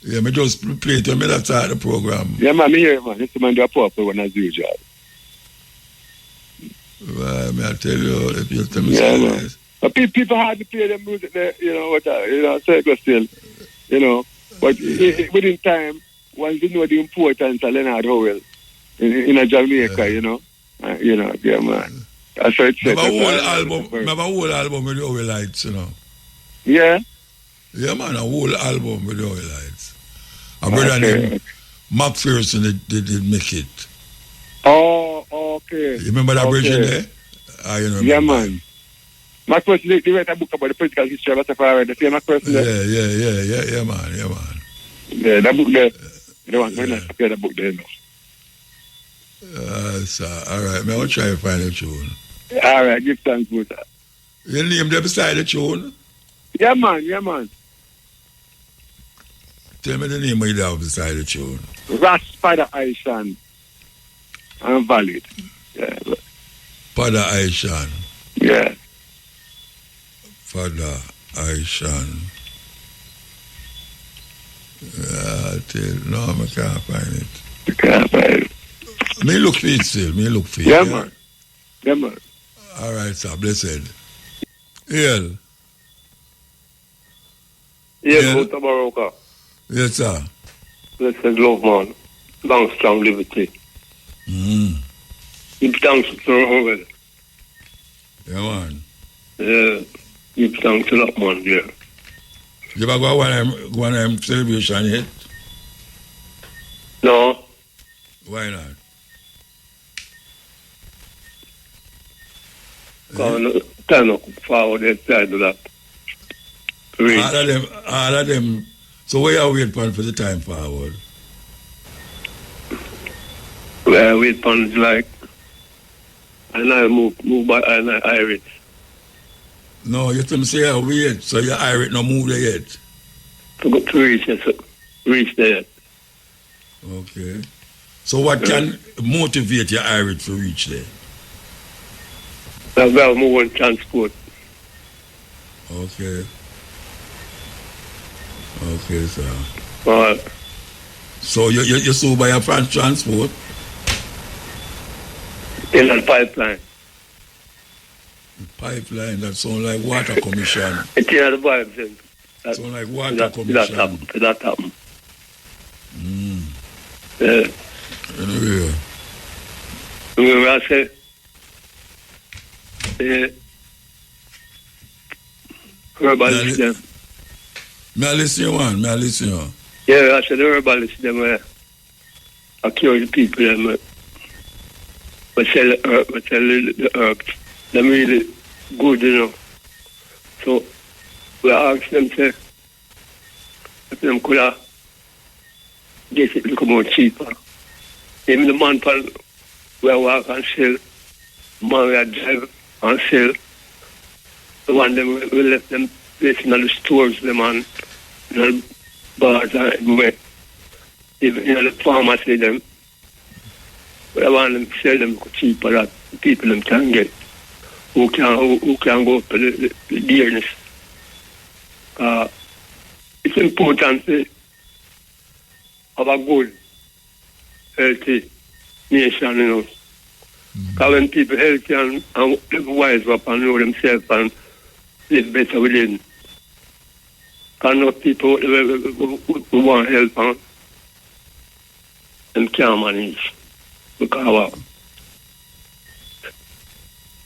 Yeah, me just play it when I start the program. Yeah, man, me hear man. Ishman do a powerful one as usual. Well, may I tell you, if you tell me man. But people hardly play the music there, you know, circle still, you know. But within time, once you know the importance of Leonard Howell in a Jamaica, you know, yeah, man. That's what it said. Have a whole album with the Howellites, you know. Yeah? Yeah, man, a whole album with the Howellites. A brother named McPherson did make it. Oh, okay. You remember that version there? Yeah, man. McPherson, they write a book about the political history of Rastafari. The same McPherson there? Yeah, man. Yeah, that book there. The one when I compare the book there, no. Sir. All right, man, I'll try to find a tune. All right, give thanks, sir. Your name there beside the tune? Yeah, man. Tell me the name of your beside the tune. Spider Aishan. I'm valid. Yeah. Father Aishan. Yeah. Father Aishan. No, I can't find it. You can't find it. Me look for it still. Yeah, man. Yeah, man. All right, sir. Blessed. Hail. Yes, Mutabaruka. Yes, sir. Blessed love, man. Long, strong liberty. Give thanks to Robert. Yeah, man. Yeah. Give thanks a lot, man, yeah. You ever go on celebration yet? No. Why not? Turn up forward that side of that. All of them. So where you wait for the time forward? Where I wait for like, and I move back and I Irish. No, you tell me say you wait, so your Irish no move there yet. To reach there. Okay. So what can motivate your Irish to reach there? That's why I move on transport. Okay. Okay, sir. All right. So you so by your transport? In a pipeline. Pipeline, that sound like water commission. It's in the vibes then. Sound like water commission. That happen. Yeah. Anyway. Remember I said, herbalist them. May I listen, man? Yeah, I said the herbalist them I cure the people them but sell the herbs. They're really good, you know. So we asked them say if them could have get it a little more cheaper. Even the man where walk and sell, man where drive and sell. The one them we left them placing in the stores them and the bars and everywhere. Even the pharmacy them. But I want them to sell them cheaper that people them can get. Who can go for the dearness. It's important to have a good, healthy nation, you know. Because when people healthy and live wise up and know themselves and live better within, because not people who want help and can't manage. Because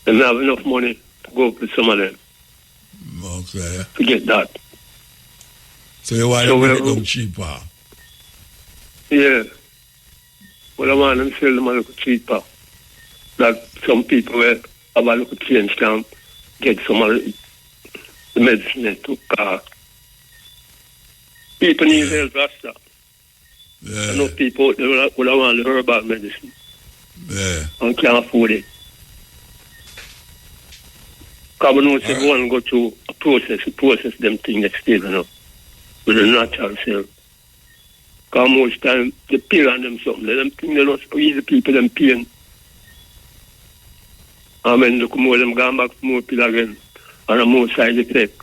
they don't have enough money to go with some of them. Okay. To get that. So you want to make it look cheaper? Yeah. Well, I want them to sell them a little cheaper. That some people will have a little change can get some of the medicine to people need help, Rasta. Yeah. I know people will want the herbal medicine. Yeah. And can't afford it. Because we know if one go through a process them things next day, you know, with a natural self. Because most time, they pay on them something. Them things, they don't easy people, them pain. And when they come out, them gone back to more pill again. And a more side effect.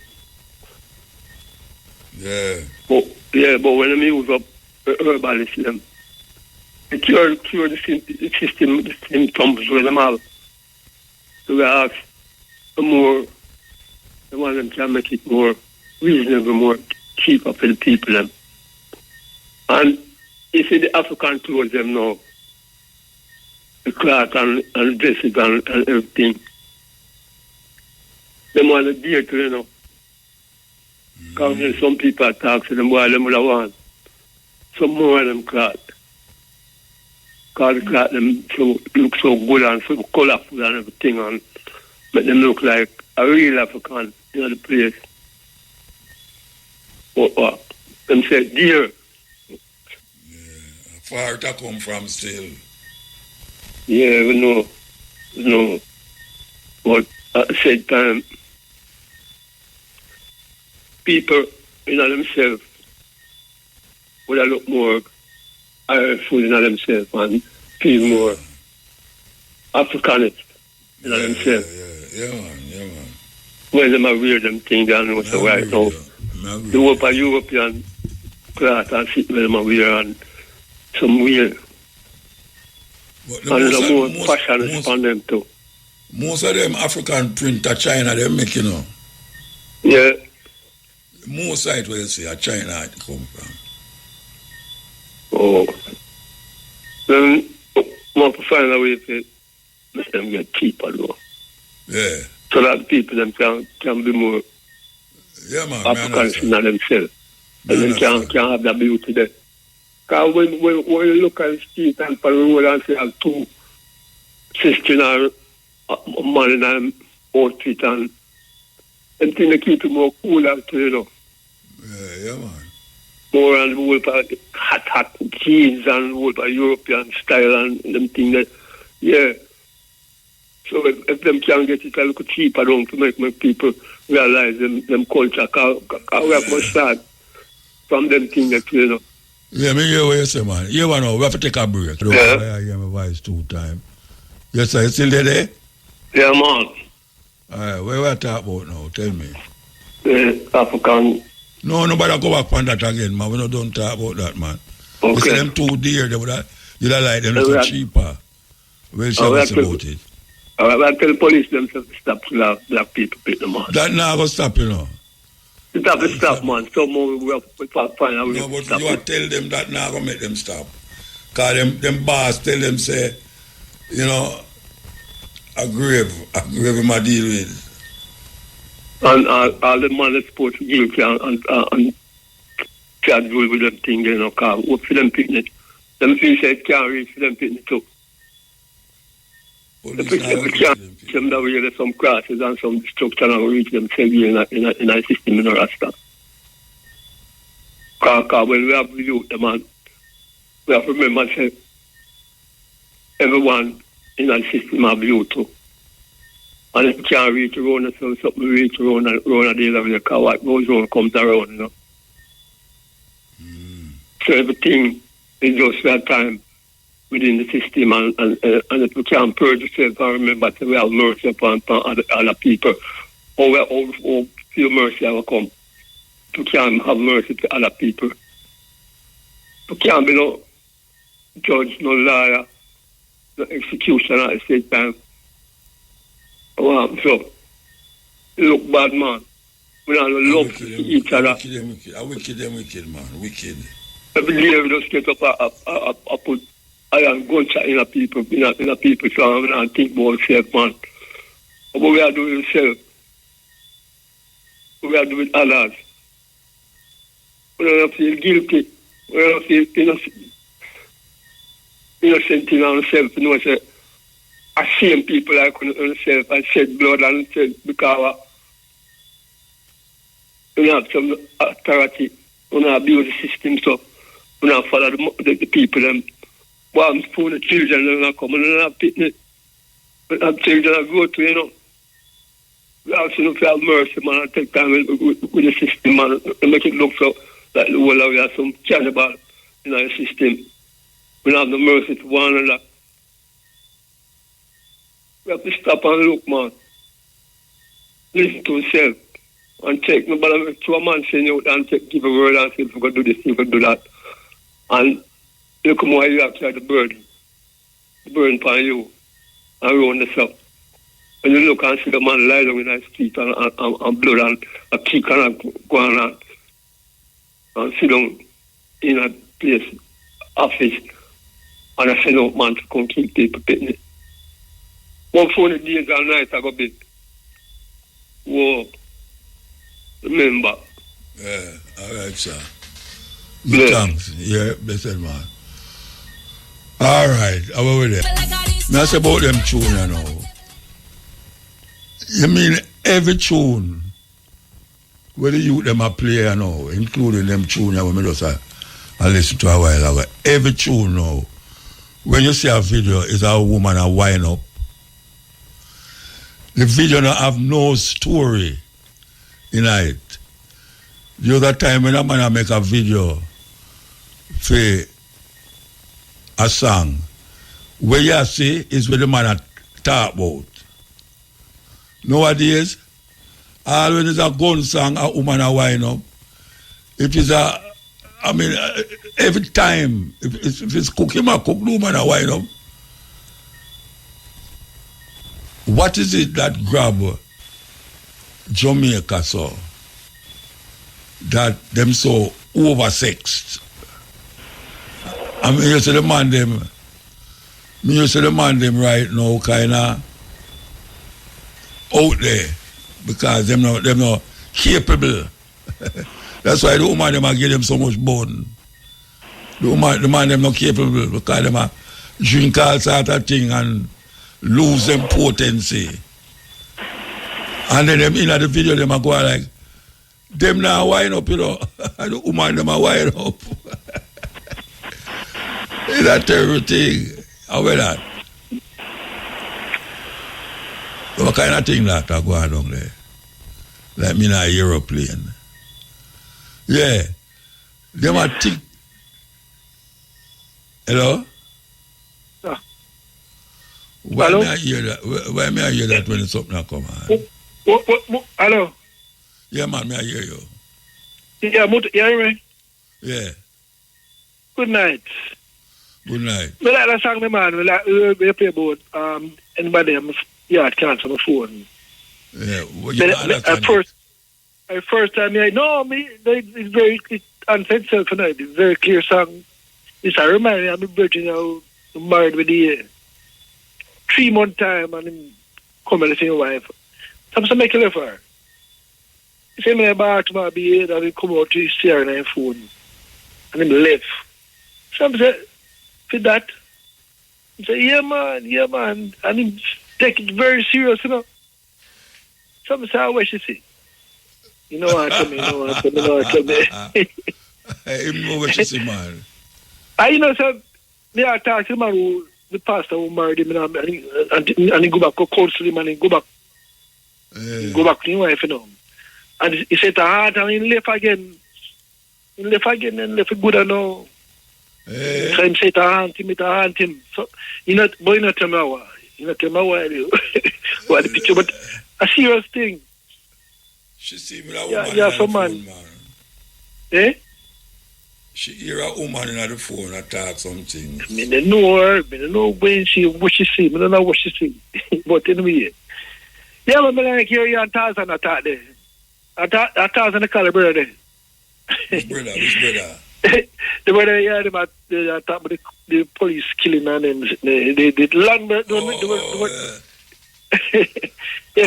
Yeah. But when them use up herbalist, them, it cure the system, the symptoms where them have. So we ask more, the one them can make it more reasonable, more cheaper for the people. Them. And you see the African clothes them now, the cloth and dresses and everything. Them want the dear to, you know. Because some people talk to them, boy, them would have want some more of them cloth. Because the cloth them look so good and so colorful and everything, and make them look like a real African in the place. But them say, dear. Far to come from still. Yeah, we know. But at the same time, people in themselves would look more full in themselves and feel more Africanist in themselves. Yeah, man. When they wear them things down what's right now. The whole of European cloth and sit with them wear and some weird. And the more fashion is on them too. Most of them African print are China, they make, you know. Yeah. Most site where you see a China it come from. Oh. Then want to find a way to make them get cheaper though. Yeah. So that people them can be more Africans in themselves. And then can have that beauty there. Because when you look at the street and for the road and see have two sisters or man in an outfit and them things they keep it more cooler too, you know. Yeah, man. More and more hot jeans and more European style and them things that, yeah. So if them can get it a little cheaper down to make people realize them culture, because we have to start from them things that, you know. Yeah, me hear what you say, man. You know, we have to take a break. Yeah. I hear my voice 2 times. Yes, sir, you still there? Yeah, man. All right, what we talk about now? Tell me. African. No, nobody go back on that again, man. We don't talk about that, man. Okay. You see them too dear, you'd like them a little cheaper. We'll show us about it. I tell the police them to stop black people beat them, man. That now go stop, you know. It have to stop, man. Some more we have to find a way. No, but you tell them that now go make them stop. Because them boss tell them, say, you know, a grave my deal with. And all the man is supposed to guilty and can't deal with them thing, you know, because what for them picnic. Them things say it can't reach for them picnic too. If it can't reach them that way, there's some crosses and some destruction and reach them in a system in a rasta. Because when we have youth, man, we have to remember say everyone in a system have youth too. And if you can't reach around, so something reach around a day of the car, what goes around comes around, you know. So everything is just that time within the system, and if you can't purge yourself and remember that we have mercy upon other people, or feel mercy will come. You can't have mercy to other people. You can't be no judge, no liar, no executioner at the same time. So, look bad, man. We don't love each other. Wicked, man. Wicked. Every day we just get up and put iron gunshot in a people, so we don't think about ourselves, man. But we are doing ourselves. We are doing others. We don't feel guilty. We don't feel innocent in ourselves. You know, say, I same people like ourselves and shed blood and shed because we have some authority. We don't abuse the system, so we don't follow the people. Them. One for the children, they don't come. We don't have picnic. We have children that go to, you know. We also don't have mercy, man, and take time with the system, man, and make it look so like the whole of we have some cannibal in our system. We don't have no mercy to one another. We have to stop and look, man. Listen to yourself. And take nobody to a man saying out and give a word and say, if you could do this, you could do that. And look more you have to have the burden upon you and round yourself. When you look and see the man lie down in the street and blood and a kick and go on and sit down in a place, office, and I send out man to come keep people picnic. 140 days and nights I go big. Whoa. Remember. Yeah, all right, sir. Good thanks. Yeah, blessed man. All right, how are we there? Now, say about them tune, you know. You mean every tune where the youth them a play, you know, including them tune that we just I listen to a while ago. Every tune now when you see a video, is a woman a wind up. The video don't have no story in it. The other time when a man make a video for a song, where you see is where the man talk about. Nowadays, when it's a gun song, a woman a wind up. If it's every time, if it's cooking, the woman a wind up. What is it that grab Jamaica so? That them so oversexed? I mean, you see the man them right now kind of out there because them not capable. That's why the woman them give them so much bone. The man them not capable because them a drink all sort of thing and lose them potency. And then them in the video them a go like them now wind up, and the woman them a wind up. It's a terrible thing. How about that? What kind of thing that I go on down there? Like me in an aeroplane. Yeah. Them a tick. Hello? Why may I hear that? Why may I hear that when it's something that come on? What? Hello? Yeah, man, may I hear you? Yeah, you hear me? Yeah. Good night. Good night. We like that song, man. We play about anybody yard cancel my phone. Yeah, well, you at first time, it's very unsaid itself tonight. It's a very clear song. It's a reminder I'm a virgin now, married with the 3-month time and I'm coming to see my wife. Sometimes I make a left for her. He said, I back to my bed and he come out to see her on her phone. And he left. Sometimes for that, he said, yeah, man. And he take it very serious, Sometimes I wish you see. You know what I tell me. I know what you see, man. Me I talk to the man who, the pastor who married him and he go back, go counsel him and he go back. Go back to his wife, And he said to heart and he left again. And left good and all. So he said to haunt him. So, boy, you not tell me why. You not tell me why what the picture, but a serious thing. She see me that woman in the phone, man. Eh? She hear a woman in the phone and talk something. I don't know her. I don't know what she see. I don't know what she see. But anyway. Yeah, but I like hear you and Tarzan attack there. Tarzan the caliber there. Which brother? The brother, they attack with the police killing and then the land. I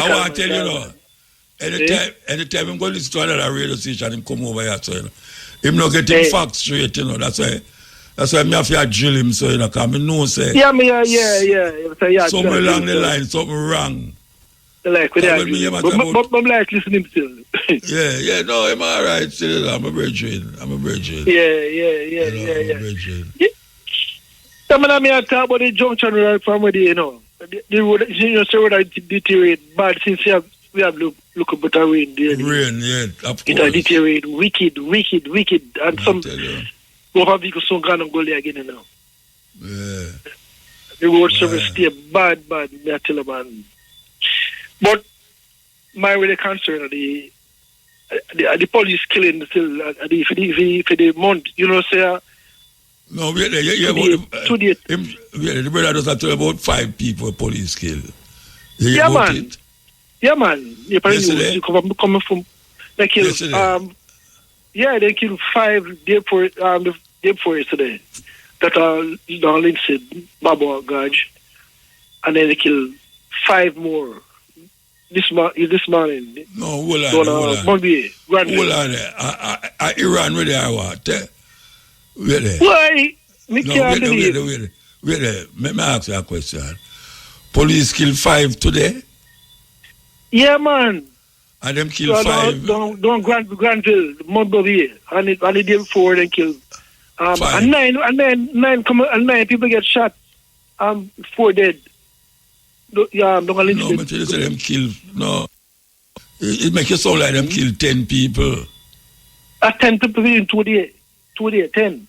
want to tell you, anytime I'm going to listen to another radio station and come over here, so, him not getting facts straight, That's why me have to drill him, so, because I know, say. Yeah. Something along the line, something wrong. Like, but I'm like listening still. Yeah, no, I'm all right, still. I'm a virgin. Yeah. I'm a virgin. I talk about the junction right from where the road, the road deteriorate bad since we have look about the rain there. Rain, yeah, of course. It deteriorate wicked. And some go vehicles soon gone and go there again now. Yeah. The road service stay bad, me I tell you, man. But my really concern the police killing still for the month, say. No, wait there. The brother does tell about 5 people police kill. Yeah, man. You coming from they kill they killed 5 day before yesterday. That are down Lindsay, Baba Gage, and then they killed 5 more. This morning. No, hold on. Monday, hold on. Iran, where they are, what? Wait there. Why? Me can't believe. Wait there. Let me ask you a question. Police killed 5 today? Yeah, man. And them killed 5? Don't Granville, Montgomery, and the day before they killed. 5. And 9 people get shot 4 dead. Don't No, but you say them kill. No. It makes you sound like them kill 10 people. 10 people in 2 days. 2 days, 10.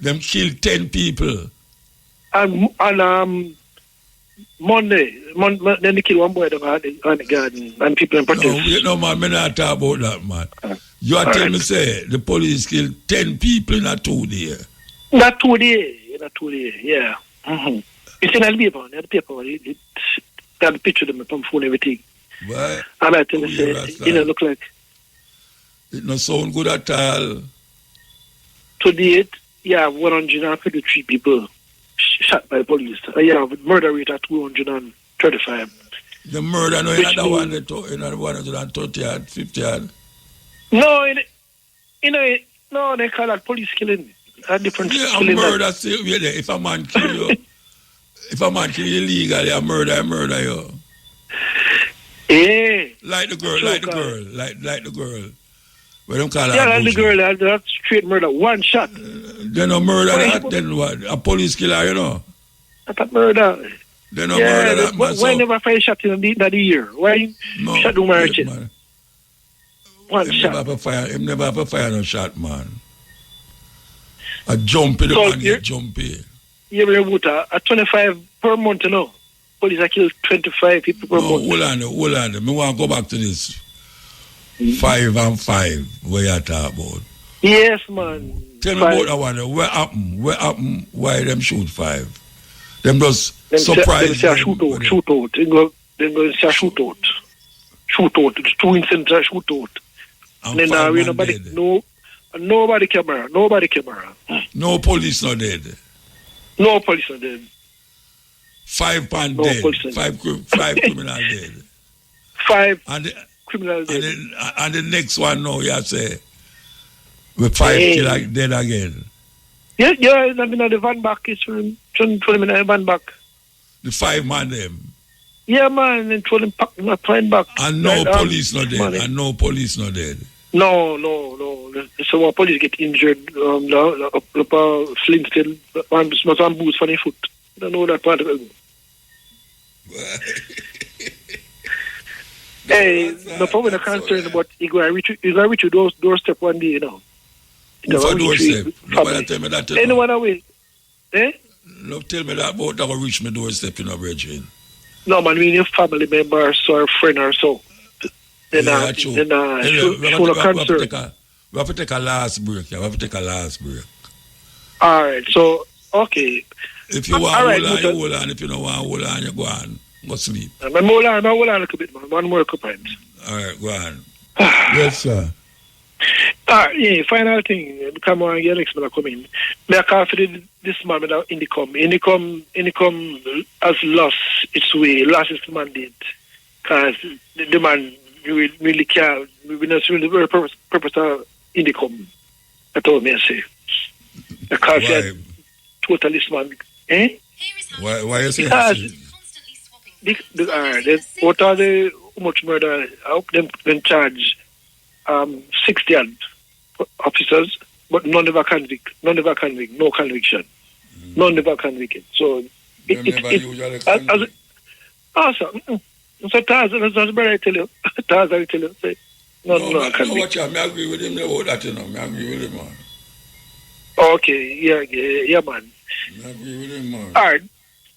Them kill 10 people. And Monday, then they kill one boy on the garden and people in protest. No, man, I'm not talking about that, man. You are telling me, say, the police killed 10 people in a 2 days. Not 2 days, yeah. Mm-hmm. It's in the paper, It got the picture of them from phone, everything. Why? And I tell you, it look like. It not sound good at all. Today, 153 people shot by police. Murder rate at 235. The murder, no, another one, another 130, 50. No, no, they call that police killing. A different killing. Murder still there. If a man kill you, if a man kill you illegally, a murder you. Yeah. Like the girl. What them call like the girl, that's straight murder. One shot. They no murder that, then what? A police killer, you know? That's murder. They no murder that, man. Why never find shot in the year? Why shot do marriage? One shot. Him never have a fire no shot, man. A jumpy, the man get jumpy. Yeah, but a 25 per month, you know. Police are killed 25 people per month. Hold on. I want to go back to this 5 and 5 where you talk about. Yes, man. Tell me about that one. Where happened? Why them shoot 5? Them just surprise. Them say shoot out. They go say shoot out. It's 2 incidents shoot out. And then nobody camera. No police not dead. No police not dead. 5 pan dead. 5 criminal dead. 5 criminal dead. And the next one now you say with 5 kill dead again. Yeah, I mean the van back is 20 minutes van back. The 5 man them. Yeah, man, and 20 plane back. And no police not dead. And no police not dead. No. So police get injured. The Flint still some boots for the foot. I don't know that part of it. Hey, no problem. I'm concerned about you go reach your doorstep one day, you know. For doorstep? Nobody tell me that. Anyone away? No, tell me that about that will reach my doorstep, you know, Virgin. No, man, we need a family member or a friend or so. Then, true. We have to take a last break. All right, so, okay. If you want to hold on. If you don't want to hold on, you go on. Go sleep. I'm hold on a little bit, man. One more couple times. All right, go on. Yes, sir. Final thing. Come on, get next man come in. Me call for this man without Indicom has lost its way, lost its mandate. Because the man really can't, we not really the purpose of Indicom. That's all I say. Because he totally man. Why you say that? What are the how much murder? I hope them charge 60 officers, but none ever convict. No conviction. None ever convicted. So it's awesome. So that's better I tell you. Say, no, convict. Watch out, I agree with him about that, you know. I agree with him, man. Okay, yeah, man. I agree with him, man. All right.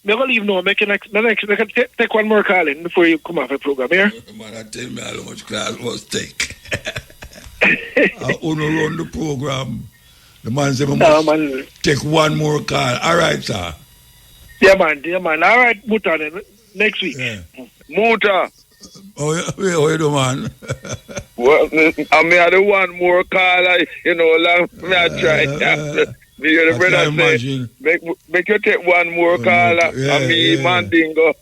Never leave now. Make take one more call in before you come off the program here. Man, I tell me how much call must take. I want to run the program. The man said, must take one more call. All right, sir. Yeah, man. All right, Muta, then. Next week. Yeah. Muta. How you do, man? Well, I may have one more call, me I try. The brother say, make you take one more call, and me Mandingo.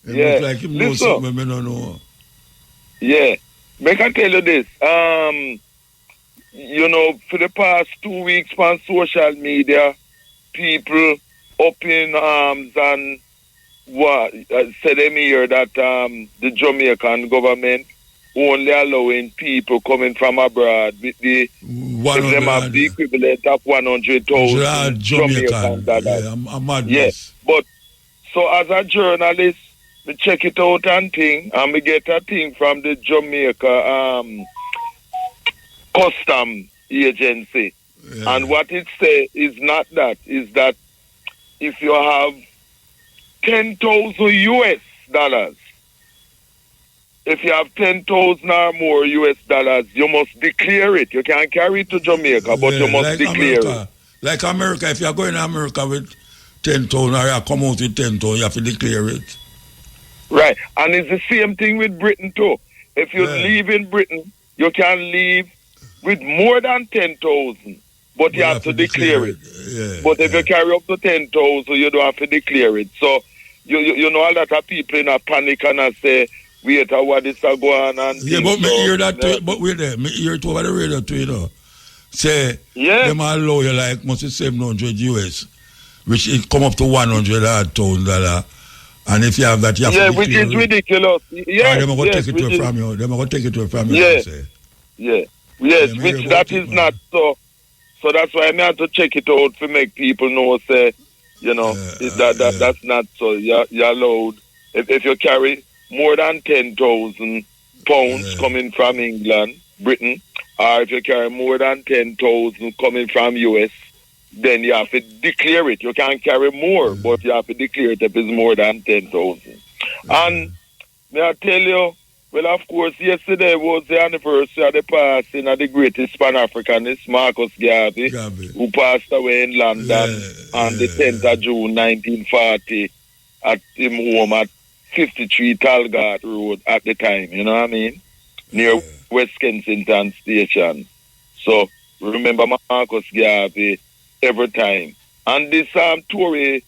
Yeah. Look like him know something I don't know. Yeah. Make I tell you this. For the past 2 weeks on social media, people up in arms and said them here that the Jamaican government only allowing people coming from abroad with the them have the equivalent of 100,000 Jamaicans. I'm mad. Yes. But So as a journalist, we check it out and thing, and we get a thing from the Jamaica custom agency. Yeah. And what it say is not that, is that if you have 10,000 US dollars, if you have 10,000 or more US dollars, you must declare it. You can't carry it to Jamaica, but you must declare America. it. Like America, if you're going to America with 10,000 or you come out with 10,000, you have to declare it. Right. And it's the same thing with Britain too. If you leave in Britain, you can leave with more than 10,000, but you have to declare it. Yeah, but if you carry up to 10,000, you don't have to declare it. So, you know, a lot of people in a panic and I say, wait, what is going on? And yeah, but me hear that too, but wait there, me hear it over the radio too, you know. Say, them allow you like must be 700 US, which it come up to $100,000. And if you have that, you have to which is ridiculous. Yeah, they're going to take it away from you. They're going to take it away from you. Yeah, say. yeah, yes, which that is not so. So that's why I have to check it out to make people know. Say, you know, that's not so. You're allowed if you carry more than 10,000 pounds coming from England, Britain, or if you carry more than 10,000 coming from US. Then you have to declare it. You can't carry more, but you have to declare it if it's more than 10,000. And may I tell you, well, of course, yesterday was the anniversary of the passing of the greatest Pan-Africanist, Marcus Garvey, who passed away in London on the 10th of June, 1940, at his home at 53 Talgard Road at the time, you know what I mean? Near West Kensington Station. So, remember Marcus Garvey every time. And this Tory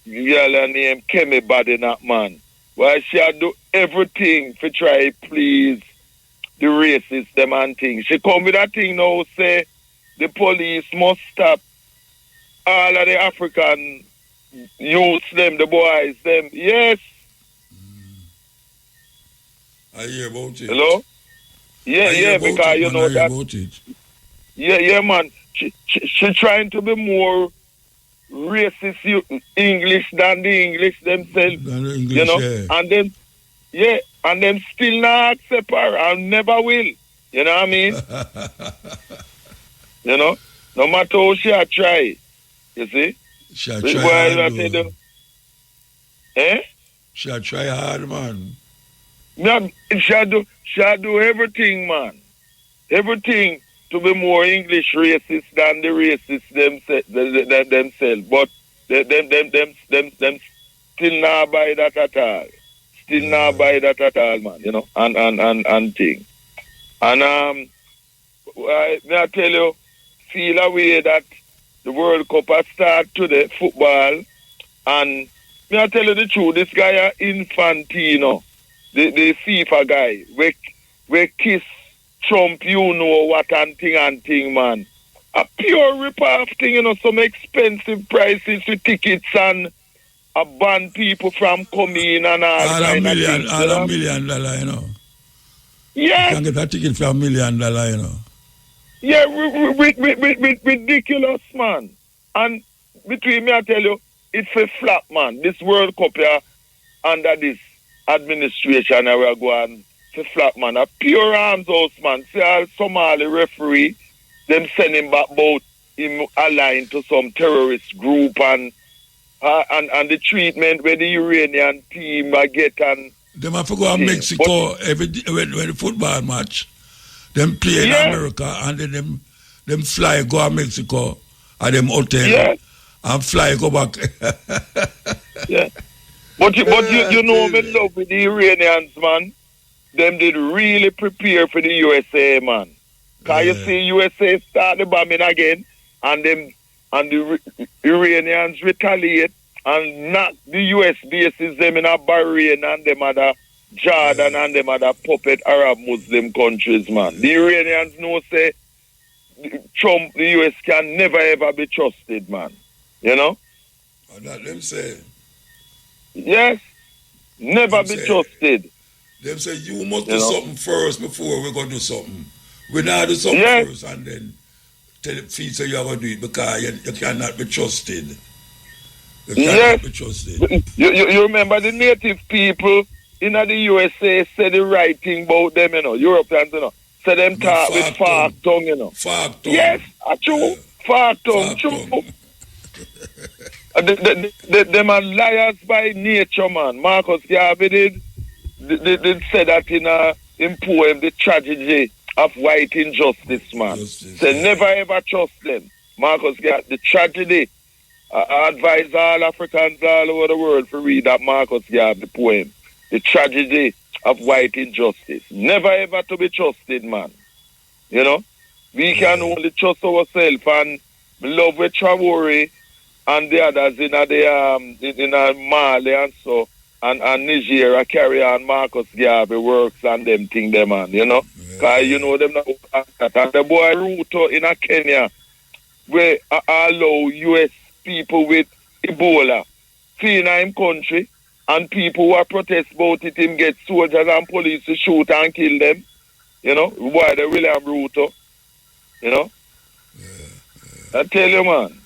girl named Kemi Body that man. Well, she do everything to try please the racists, them and things. She come with that thing now, say the police must stop all of the African youths, them, the boys, them. Yes. I hear about it. Hello? Yeah, because you know that. Yeah, man. She trying to be more racist English than the English themselves. You know? Yeah. And them still not accept her and never will. You know what I mean? You know? No matter how she try. You see? She try hard, She try hard, man. She do everything, man. Everything to be more English racist than the racists themselves. But them still not buy that at all. Still not buy that at all, man, you know, and thing. And may I tell you, feel a way that the World Cup has started today, football, and may I tell you the truth, this guy Infantino, the FIFA guy, we kiss Trump, you know what and thing, man. A pure rip-off thing, you know, some expensive prices for tickets and a ban people from coming and all $1 million, $1 million, you know. Yeah. You can get a ticket for $1 million, you know. Yeah, ridiculous, man. And between me, I tell you, it's a flap, man. This World Cup here, under this administration, we are going to flap, man. A pure arms house, man. See, all Somali referee, them send him back both him aligned to some terrorist group and the treatment where the Iranian team get and them have to go to Mexico when the football match. Them play in America and then them fly go to Mexico at them hotel and fly go back. But you know me love with the Iranians, man. Them did really prepare for the USA, man. Cause you see USA start the bombing again and the Iranians retaliate and knock the US bases them in a Bahrain and them other Jordan and them other puppet Arab Muslim countries, man. The Iranians know say Trump, the US can never ever be trusted, man. You know? And that them say. Yes. Never be trusted. Them say you must do something first before we're gonna do something. We now do something first and then tell the feet say you're gonna do it because you cannot be trusted. Yes. You remember the native people in the USA said the right thing about them, you know, Europeans, you know. Say them talk with fart tongue, you know. Fart tongue. Yes, true. Fart tongue, true. Them are liars by nature, man. Marcus Garvey did say that in a poem, The Tragedy of White Injustice, man. Say never ever trust them. Marcus Garvey, The Tragedy. I advise all Africans all over the world to read that Marcus Garvey poem, The Tragedy of White Injustice. Never ever to be trusted, man. You know? We can only trust ourselves, and love with Traore and the others in Mali and so, and Nigeria carry on Marcus Garvey works and them thing them on, you know? Because you know them now. And the boy Ruto in Kenya, where allow US people with Ebola in him country, and people who are protest about it, him get soldiers and police to shoot and kill them. You know, why the William Ruto, you know? I tell you, man,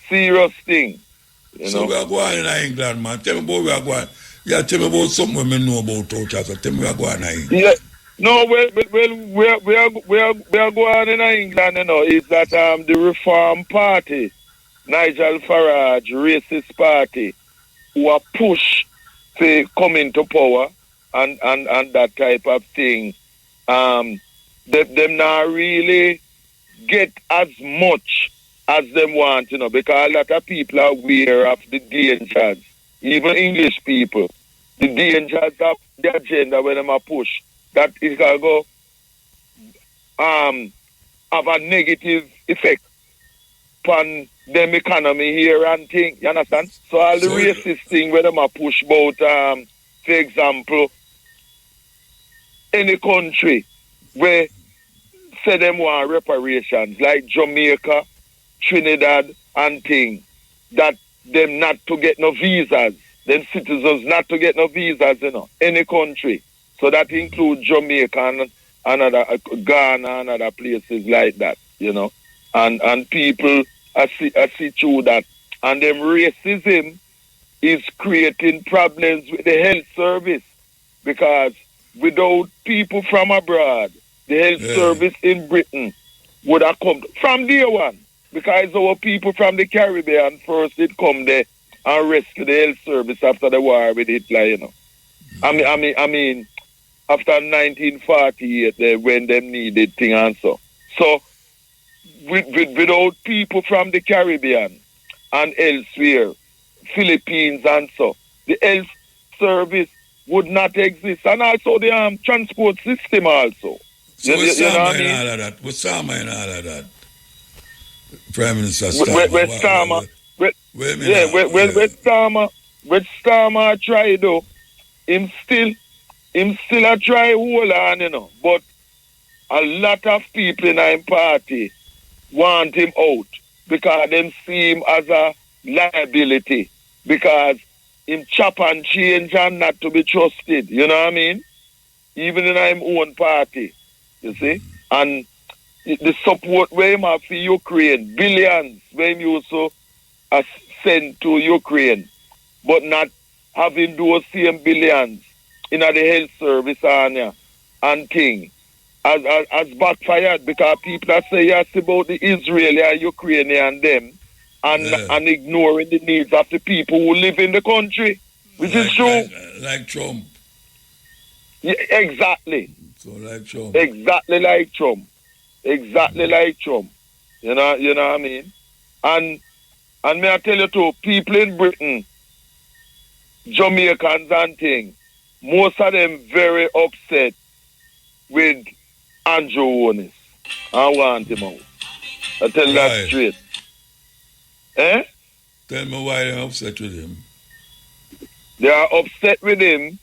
serious thing. You so know? we are going in England, man. Tell me about we are going. Yeah, tell me about something we know about Touch. Tell me we are going in England. Yeah. No, we are going in England, you know, is that the Reform Party, Nigel Farage, racist party, who are pushed to come into power and that type of thing. Them not really get as much as them want, you know, because a lot of people are aware of the dangers, even English people, the dangers of the agenda when them are push, that it can go have a negative effect on them economy here and thing, you understand? So all the racist thing when them are push about, for example, any country where say them want reparations, like Jamaica, Trinidad and thing, that them not to get no visas, them citizens not to get no visas, you know, any country. So that includes Jamaica and another Ghana and other places like that, you know. And people I see through that. And them racism is creating problems with the health service, because without people from abroad, the health service in Britain would have come from day one, because our people from the Caribbean first did come there and rescue the health service after the war with Hitler, you know. I mean, after 1948, when them needed thing and so. So, without people from the Caribbean and elsewhere, Philippines and so, the health service would not exist, and also the transport system also. So what's Sama in all of that? What's Sama in all of that? Prime Minister Starmer. With Starmer try though, him still a try hold on, you know. But a lot of people in our party want him out because them see him as a liability, because him chop and change and not to be trusted, you know what I mean? Even in our own party, you see? And the support where him have for Ukraine, billions where him used to send to Ukraine, but not having those same billions in the health service and thing as backfired, because people are saying yes about the Israeli and Ukrainian them and ignoring the needs of the people who live in the country, which is true. Like Trump. Yeah, exactly. So like Trump. Exactly like Trump. Exactly like Trump. You know what I mean? And may I tell you too, people in Britain, Jamaicans and things, most of them very upset with Andrew Onis. I want him out. I tell that straight. Tell me why they're upset with him. They are upset with him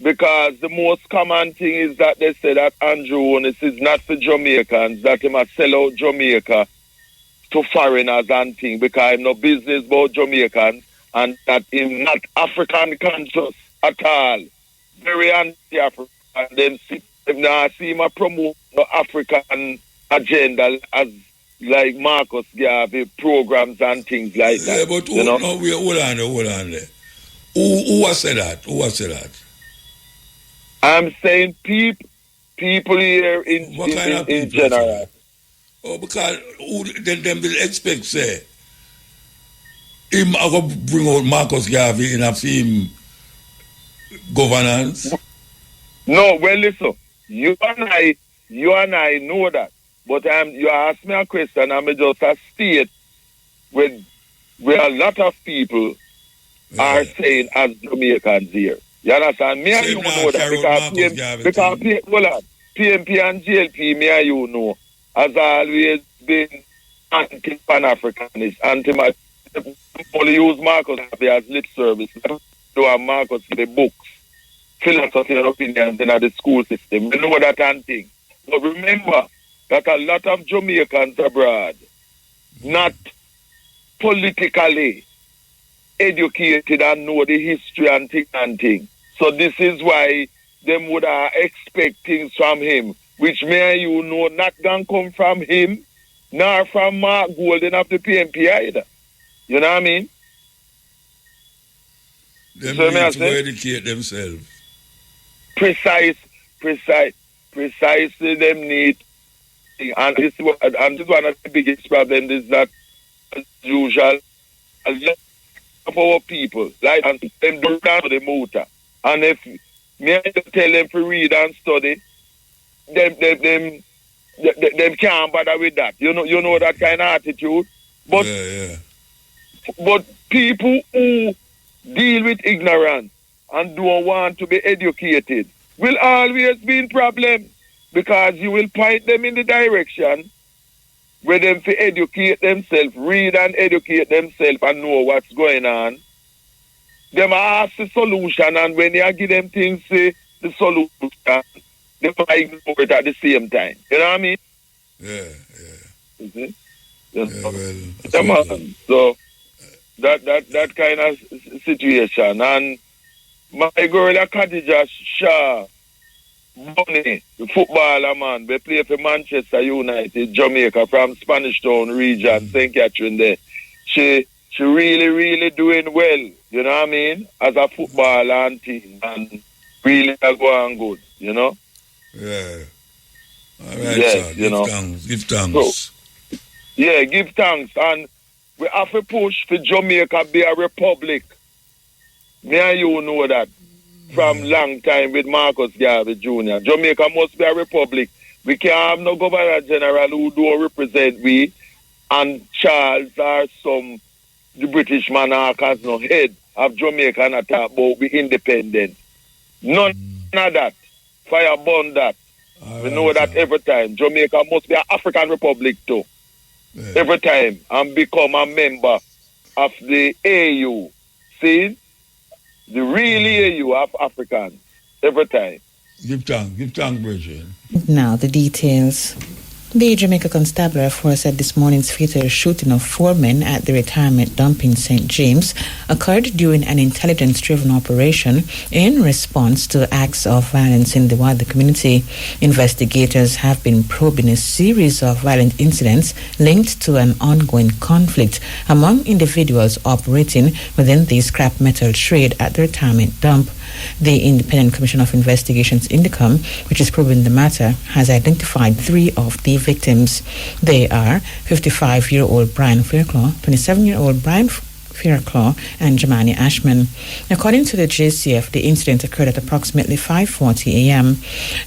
because the most common thing is that they say that Andrew Onis is not for Jamaicans, that he must sell out Jamaica to foreigners and things, because I'm no business about Jamaicans, and that he's not African conscious at all. Very anti-African. And then see him promote the African agenda as like Marcus Garvey programs and things like that. Yeah, but hold on there. Who has said that? Who has said that? I'm saying people here in general. Oh, because them will expect, say, him I go bring out Marcus Garvey in a film governance. No, well, listen, you and I know that. But you ask me a question, I'm just a state where a lot of people are saying as Jamaicans here. You understand? Me and you know that because PMP and GLP, me and you know, has always been anti-Pan-Africanist, only use Marcus as lip service. Do a Marcus the books, philosophy and opinions in the school system. We know that and thing. But remember that a lot of Jamaicans abroad, not politically educated and know the history and thing. So this is why them would expect things from him, which me and you know not gonna come from him, nor from Mark Golden of the PMP either. You know what I mean? Them need to educate themselves. Precisely them need, and this is one of the biggest problems is that as usual a lot of our people like and them do down to the motor. And if me tell them to read and study, them can't bother with that. You know that kind of attitude. But but people who deal with ignorance and don't want to be educated will always be in problem, because you will point them in the direction where them to educate themselves, read and educate themselves and know what's going on. Them ask the solution, and when you give them things, say the solution, they might ignore it at the same time. You know what I mean? Yeah. So that kind of situation. And my girl Khadija Shah Bunny, the footballer man, they play for Manchester United, Jamaica, from Spanish Town region, St. Catherine there. She really doing well, you know what I mean, as a footballer and team, and really going good, you know? Yeah. All right, sir. Give thanks. So, yeah, give thanks. And we have to push for Jamaica be a republic. Me and you know that from long time with Marcus Garvey Jr. Jamaica must be a republic. We can't have no governor general who don't represent we, and Charles or the British monarch has no head of Jamaica and talk about be independent. None of that. Fire burn that. We know that every time. Jamaica must be an African republic too. Yeah. Every time. And become a member of the AU. See? The real AU of Africans. Every time. Give thanks, Bridget. Now the details. The Jamaica Constabulary Force said this morning's fatal shooting of 4 men at the retirement dump in St. James occurred during an intelligence-driven operation in response to acts of violence in the wider community. Investigators have been probing a series of violent incidents linked to an ongoing conflict among individuals operating within the scrap metal trade at the retirement dump. The Independent Commission of Investigations, INDECOM, which is probing the matter, has identified 3 of the victims. They are 55-year-old Brian Fairclough, 27-year-old Brian Fairclough, and Jamani Ashman. According to the JCF, the incident occurred at approximately 5:40 a.m.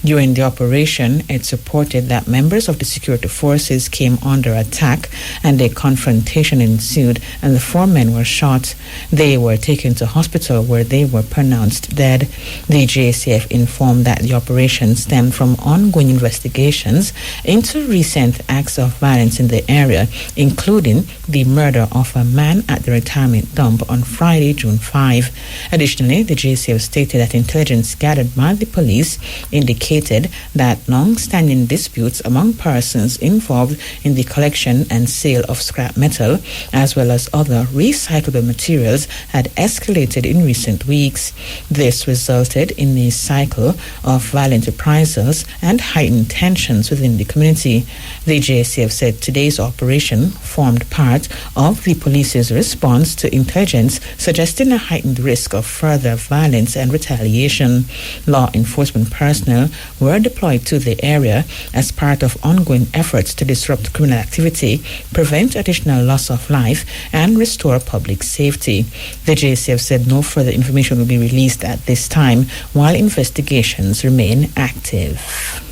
During the operation, it supported that members of the security forces came under attack and a confrontation ensued, and the 4 men were shot. They were taken to hospital where they were pronounced dead. The JCF informed that the operation stemmed from ongoing investigations into recent acts of violence in the area, including the murder of a man at the retirement retirement dump on Friday, June 5. Additionally, the JCF stated that intelligence gathered by the police indicated that long-standing disputes among persons involved in the collection and sale of scrap metal, as well as other recyclable materials, had escalated in recent weeks. This resulted in a cycle of violent reprisals and heightened tensions within the community. The JCF said today's operation formed part of the police's response to intelligence suggesting a heightened risk of further violence and retaliation. Law enforcement personnel were deployed to the area as part of ongoing efforts to disrupt criminal activity, prevent additional loss of life, and restore public safety. The JCF said no further information will be released at this time while investigations remain active.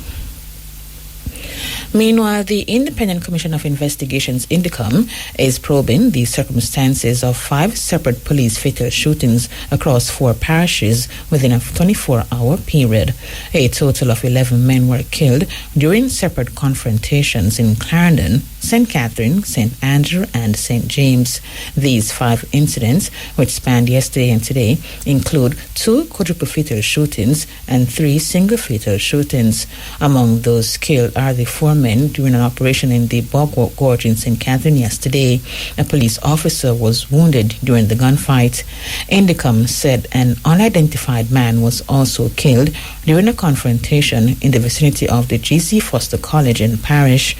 Meanwhile, the Independent Commission of Investigations, INDECOM, is probing the circumstances of 5 separate police fatal shootings across 4 parishes within a 24-hour period. A total of 11 men were killed during separate confrontations in Clarendon, St. Catherine, St. Andrew, and St. James. These 5 incidents, which spanned yesterday and today, include 2 quadruple fatal shootings and 3 single fatal shootings. Among those killed are the 4 men during an operation in the Bogwalk Gorge in St. Catherine yesterday. A police officer was wounded during the gunfight. Indicom said an unidentified man was also killed during a confrontation in the vicinity of the G.C. Foster College in the parish.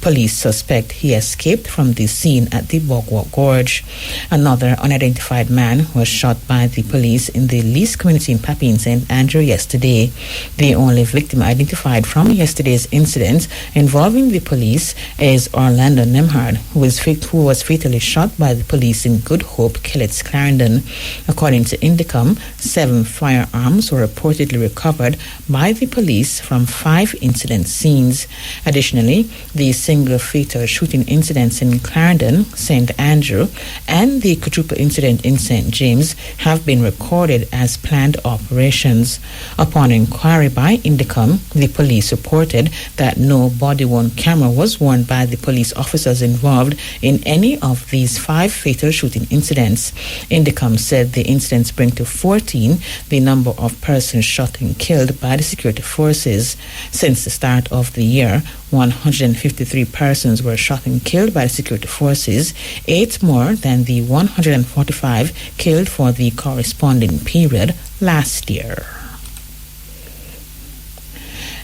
Police suspect he escaped from the scene at the Bogwalk Gorge. Another unidentified man was shot by the police in the Lease community in Papine, St. Andrew yesterday. The only victim identified from yesterday's incident involving the police is Orlando Nemhard, who was fatally shot by the police in Good Hope, Kellets, Clarendon. According to Indicom, 7 firearms were reportedly recovered by the police from 5 incident scenes. Additionally, the single fatal shooting incidents in Clarendon, St. Andrew, and the quadruple incident in St. James have been recorded as planned operations. Upon inquiry by Indicom, the police reported that no body-worn camera was worn by the police officers involved in any of these 5 fatal shooting incidents. Indicom said the incidents bring to 14 the number of persons shot and killed by the security forces. Since the start of the year, 153 persons were shot and killed by the security forces, 8 more than the 145 killed for the corresponding period last year.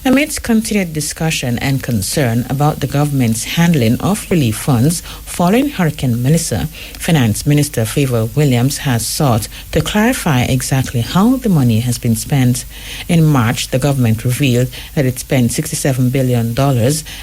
Amidst continued discussion and concern about the government's handling of relief funds following Hurricane Melissa, Finance Minister Favor Williams has sought to clarify exactly how the money has been spent. In March, the government revealed that it spent $67 billion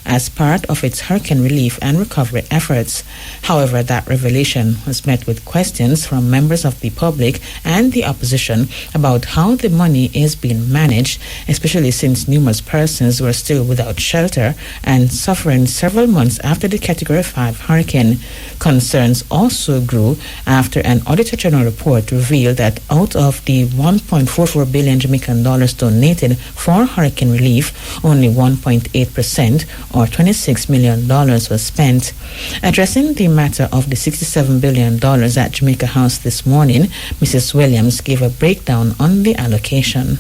as part of its hurricane relief and recovery efforts. However, that revelation was met with questions from members of the public and the opposition about how the money is being managed, especially since numerous persons were still without shelter and suffering several months after the Category 5 hurricane. Concerns also grew after an Auditor General report revealed that out of the $1.44 billion Jamaican dollars donated for hurricane relief, only 1.8% or $26 million was spent. Addressing the matter of the $67 billion at Jamaica House this morning, Mrs. Williams gave a breakdown on the allocation.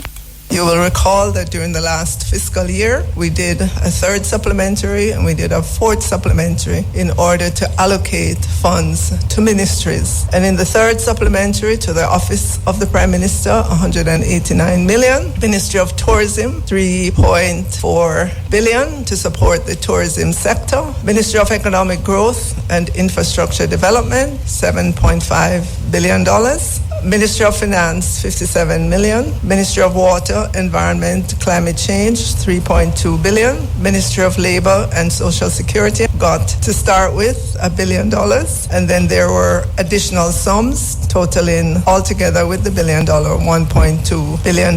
You will recall that during the last fiscal year, we did a 3rd supplementary and we did a 4th supplementary in order to allocate funds to ministries. And in the 3rd supplementary to the Office of the Prime Minister, $189 million. Ministry of Tourism, $3.4 billion to support the tourism sector. Ministry of Economic Growth and Infrastructure Development, $7.5 billion. Ministry of Finance, $57 million. Ministry of Water, Environment, Climate Change, $3.2 billion. Ministry of Labor and Social Security got, to start with, $1 billion. And then there were additional sums totaling altogether with the $1 billion, $1.2 billion.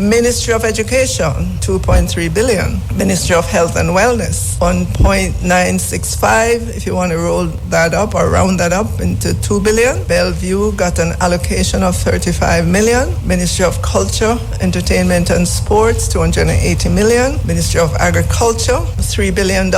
Ministry of Education, $2.3 billion. Ministry of Health and Wellness, $1.965, if you want to roll that up or round that up into $2 billion. Bellevue got an allocation of $35 million. Ministry of Culture, Entertainment and Sports, $280 million. Ministry of Agriculture, $3 billion.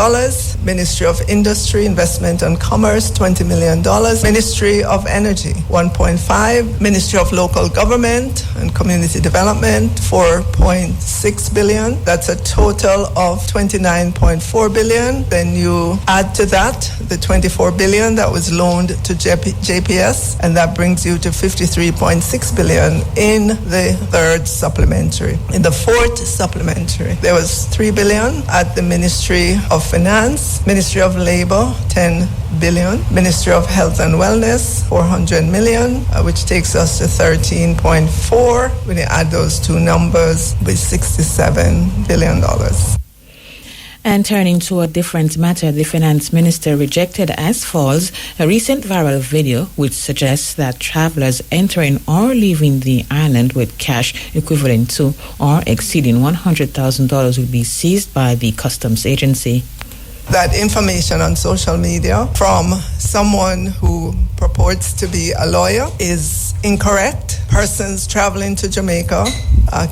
Ministry of Industry, Investment and Commerce, $20 million. Ministry of Energy, $1.5. Ministry of Local Government and Community Development, $4.6 billion. That's a total of $29.4 billion. Then you add to that the $24 billion that was loaned to JPS, and that brings you to $53.6 billion in the third supplementary. In the fourth supplementary, there was $3 billion at the Ministry of Finance, Ministry of Labor, $10 billion, Ministry of Health and Wellness, $400 million, which takes us to $13.4. When you add those two numbers, with $67 billion. And turning to a different matter, the finance minister rejected as false a recent viral video which suggests that travelers entering or leaving the island with cash equivalent to or exceeding $100,000 will be seized by the customs agency. That information on social media from someone who purports to be a lawyer is incorrect. Persons traveling to Jamaica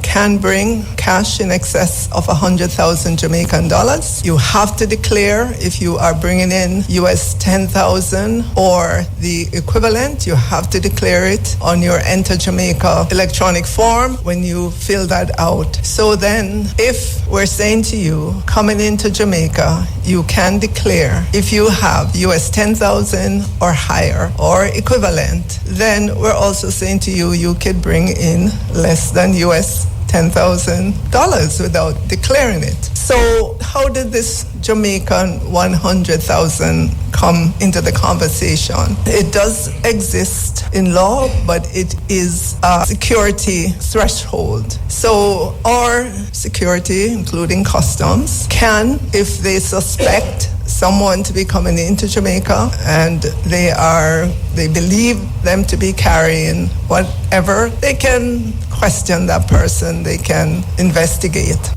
can bring cash in excess of 100,000 Jamaican dollars. You have to declare if you are bringing in US 10,000 or the equivalent. You have to declare it on your Enter Jamaica electronic form when you fill that out. So then, if we're saying to you, coming into Jamaica, you can declare if you have US 10,000 or higher or equivalent, then we're also saying to you, you could bring in less than US $10,000 without declaring it. So how did this Jamaican 100,000 come into the conversation? It does exist in law, but it is a security threshold. So our security, including customs, can, if they suspect someone to be coming into Jamaica and they believe them to be carrying whatever, they can question that person, they can investigate.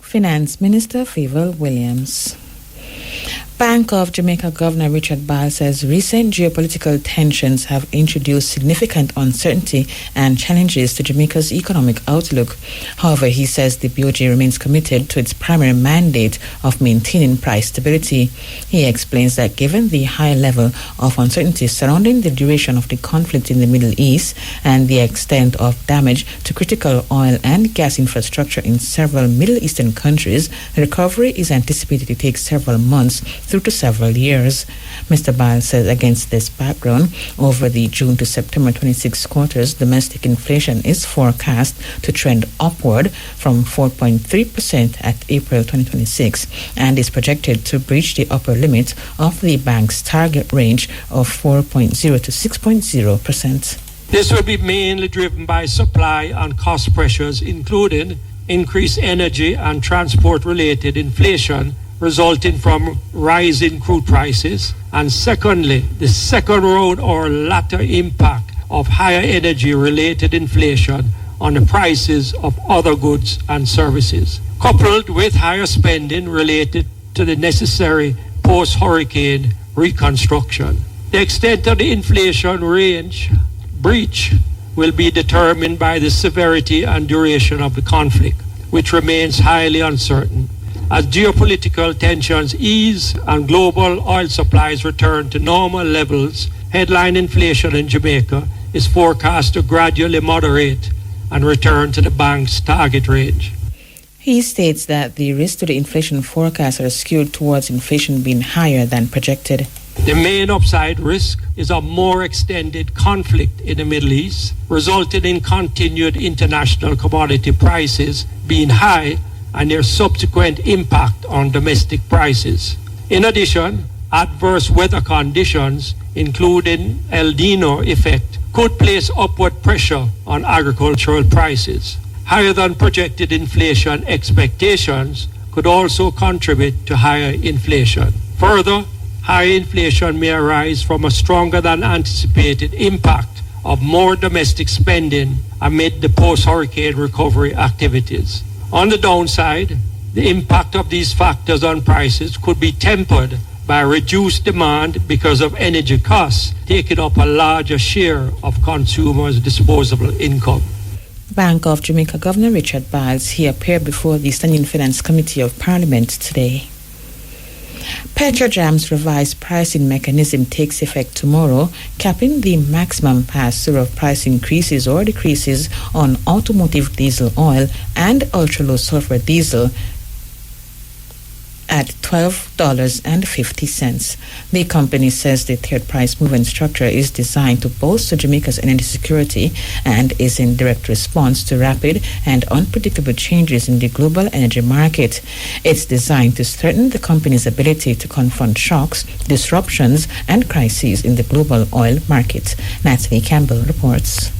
Finance Minister Favor Williams. Bank of Jamaica Governor Richard Ball says recent geopolitical tensions have introduced significant uncertainty and challenges to Jamaica's economic outlook. However, he says the BOJ remains committed to its primary mandate of maintaining price stability. He explains that given the high level of uncertainty surrounding the duration of the conflict in the Middle East and the extent of damage to critical oil and gas infrastructure in several Middle Eastern countries, the recovery is anticipated to take several months through to several years. Mr. Ball says against this background, over the June to September 26 quarters, domestic inflation is forecast to trend upward from 4.3% at April 2026 and is projected to breach the upper limit of the bank's target range of 4.0 to 6.0%. This will be mainly driven by supply and cost pressures, including increased energy and transport-related inflation resulting from rising crude prices, and secondly, the second round or latter impact of higher energy-related inflation on the prices of other goods and services, coupled with higher spending related to the necessary post-hurricane reconstruction. The extent of the inflation range breach will be determined by the severity and duration of the conflict, which remains highly uncertain. As geopolitical tensions ease and global oil supplies return to normal levels, headline inflation in Jamaica is forecast to gradually moderate and return to the bank's target range. He states that the risks to the inflation forecasts are skewed towards inflation being higher than projected. The main upside risk is a more extended conflict in the Middle East, resulting in continued international commodity prices being high and their subsequent impact on domestic prices. In addition, adverse weather conditions, including El Nino effect, could place upward pressure on agricultural prices. Higher than projected inflation expectations could also contribute to higher inflation. Further, high inflation may arise from a stronger than anticipated impact of more domestic spending amid the post-hurricane recovery activities. On the downside, the impact of these factors on prices could be tempered by reduced demand because of energy costs taking up a larger share of consumers' disposable income. Bank of Jamaica Governor Richard Biles, he appeared before the Standing Finance Committee of Parliament today. Petrojam's revised pricing mechanism takes effect tomorrow, capping the maximum pass-through of price increases or decreases on automotive diesel oil and ultra-low sulfur diesel at $12.50. The company says the tiered price movement structure is designed to bolster Jamaica's energy security and is in direct response to rapid and unpredictable changes in the global energy market. It's designed to strengthen the company's ability to confront shocks, disruptions, and crises in the global oil market. Natalie Campbell reports.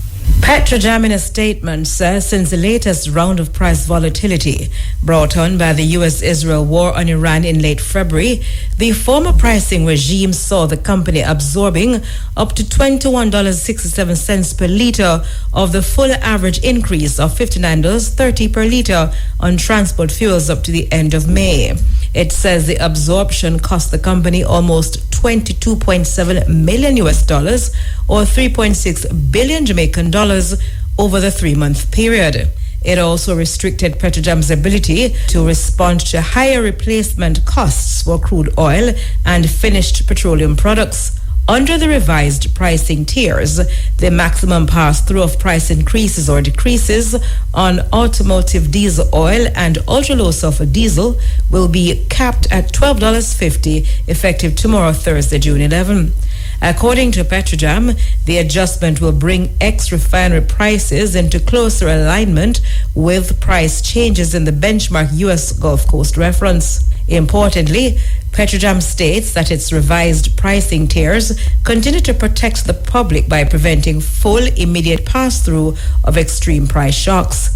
Petrojam in a statement says since the latest round of price volatility brought on by the U.S.-Israel war on Iran in late February, the former pricing regime saw the company absorbing up to $21.67 per litre of the full average increase of $59.30 per litre on transport fuels up to the end of May. It says the absorption cost the company almost $22.7 million or 3.6 billion Jamaican dollars over the 3-month period. It also restricted Petrojam's ability to respond to higher replacement costs for crude oil and finished petroleum products. Under the revised pricing tiers, the maximum pass-through of price increases or decreases on automotive diesel oil and ultra-low sulfur diesel will be capped at $12.50 effective tomorrow, Thursday, June 11. According to Petrojam, the adjustment will bring ex-refinery prices into closer alignment with price changes in the benchmark U.S. Gulf Coast reference. Importantly, Petrojam states that its revised pricing tiers continue to protect the public by preventing full immediate pass-through of extreme price shocks.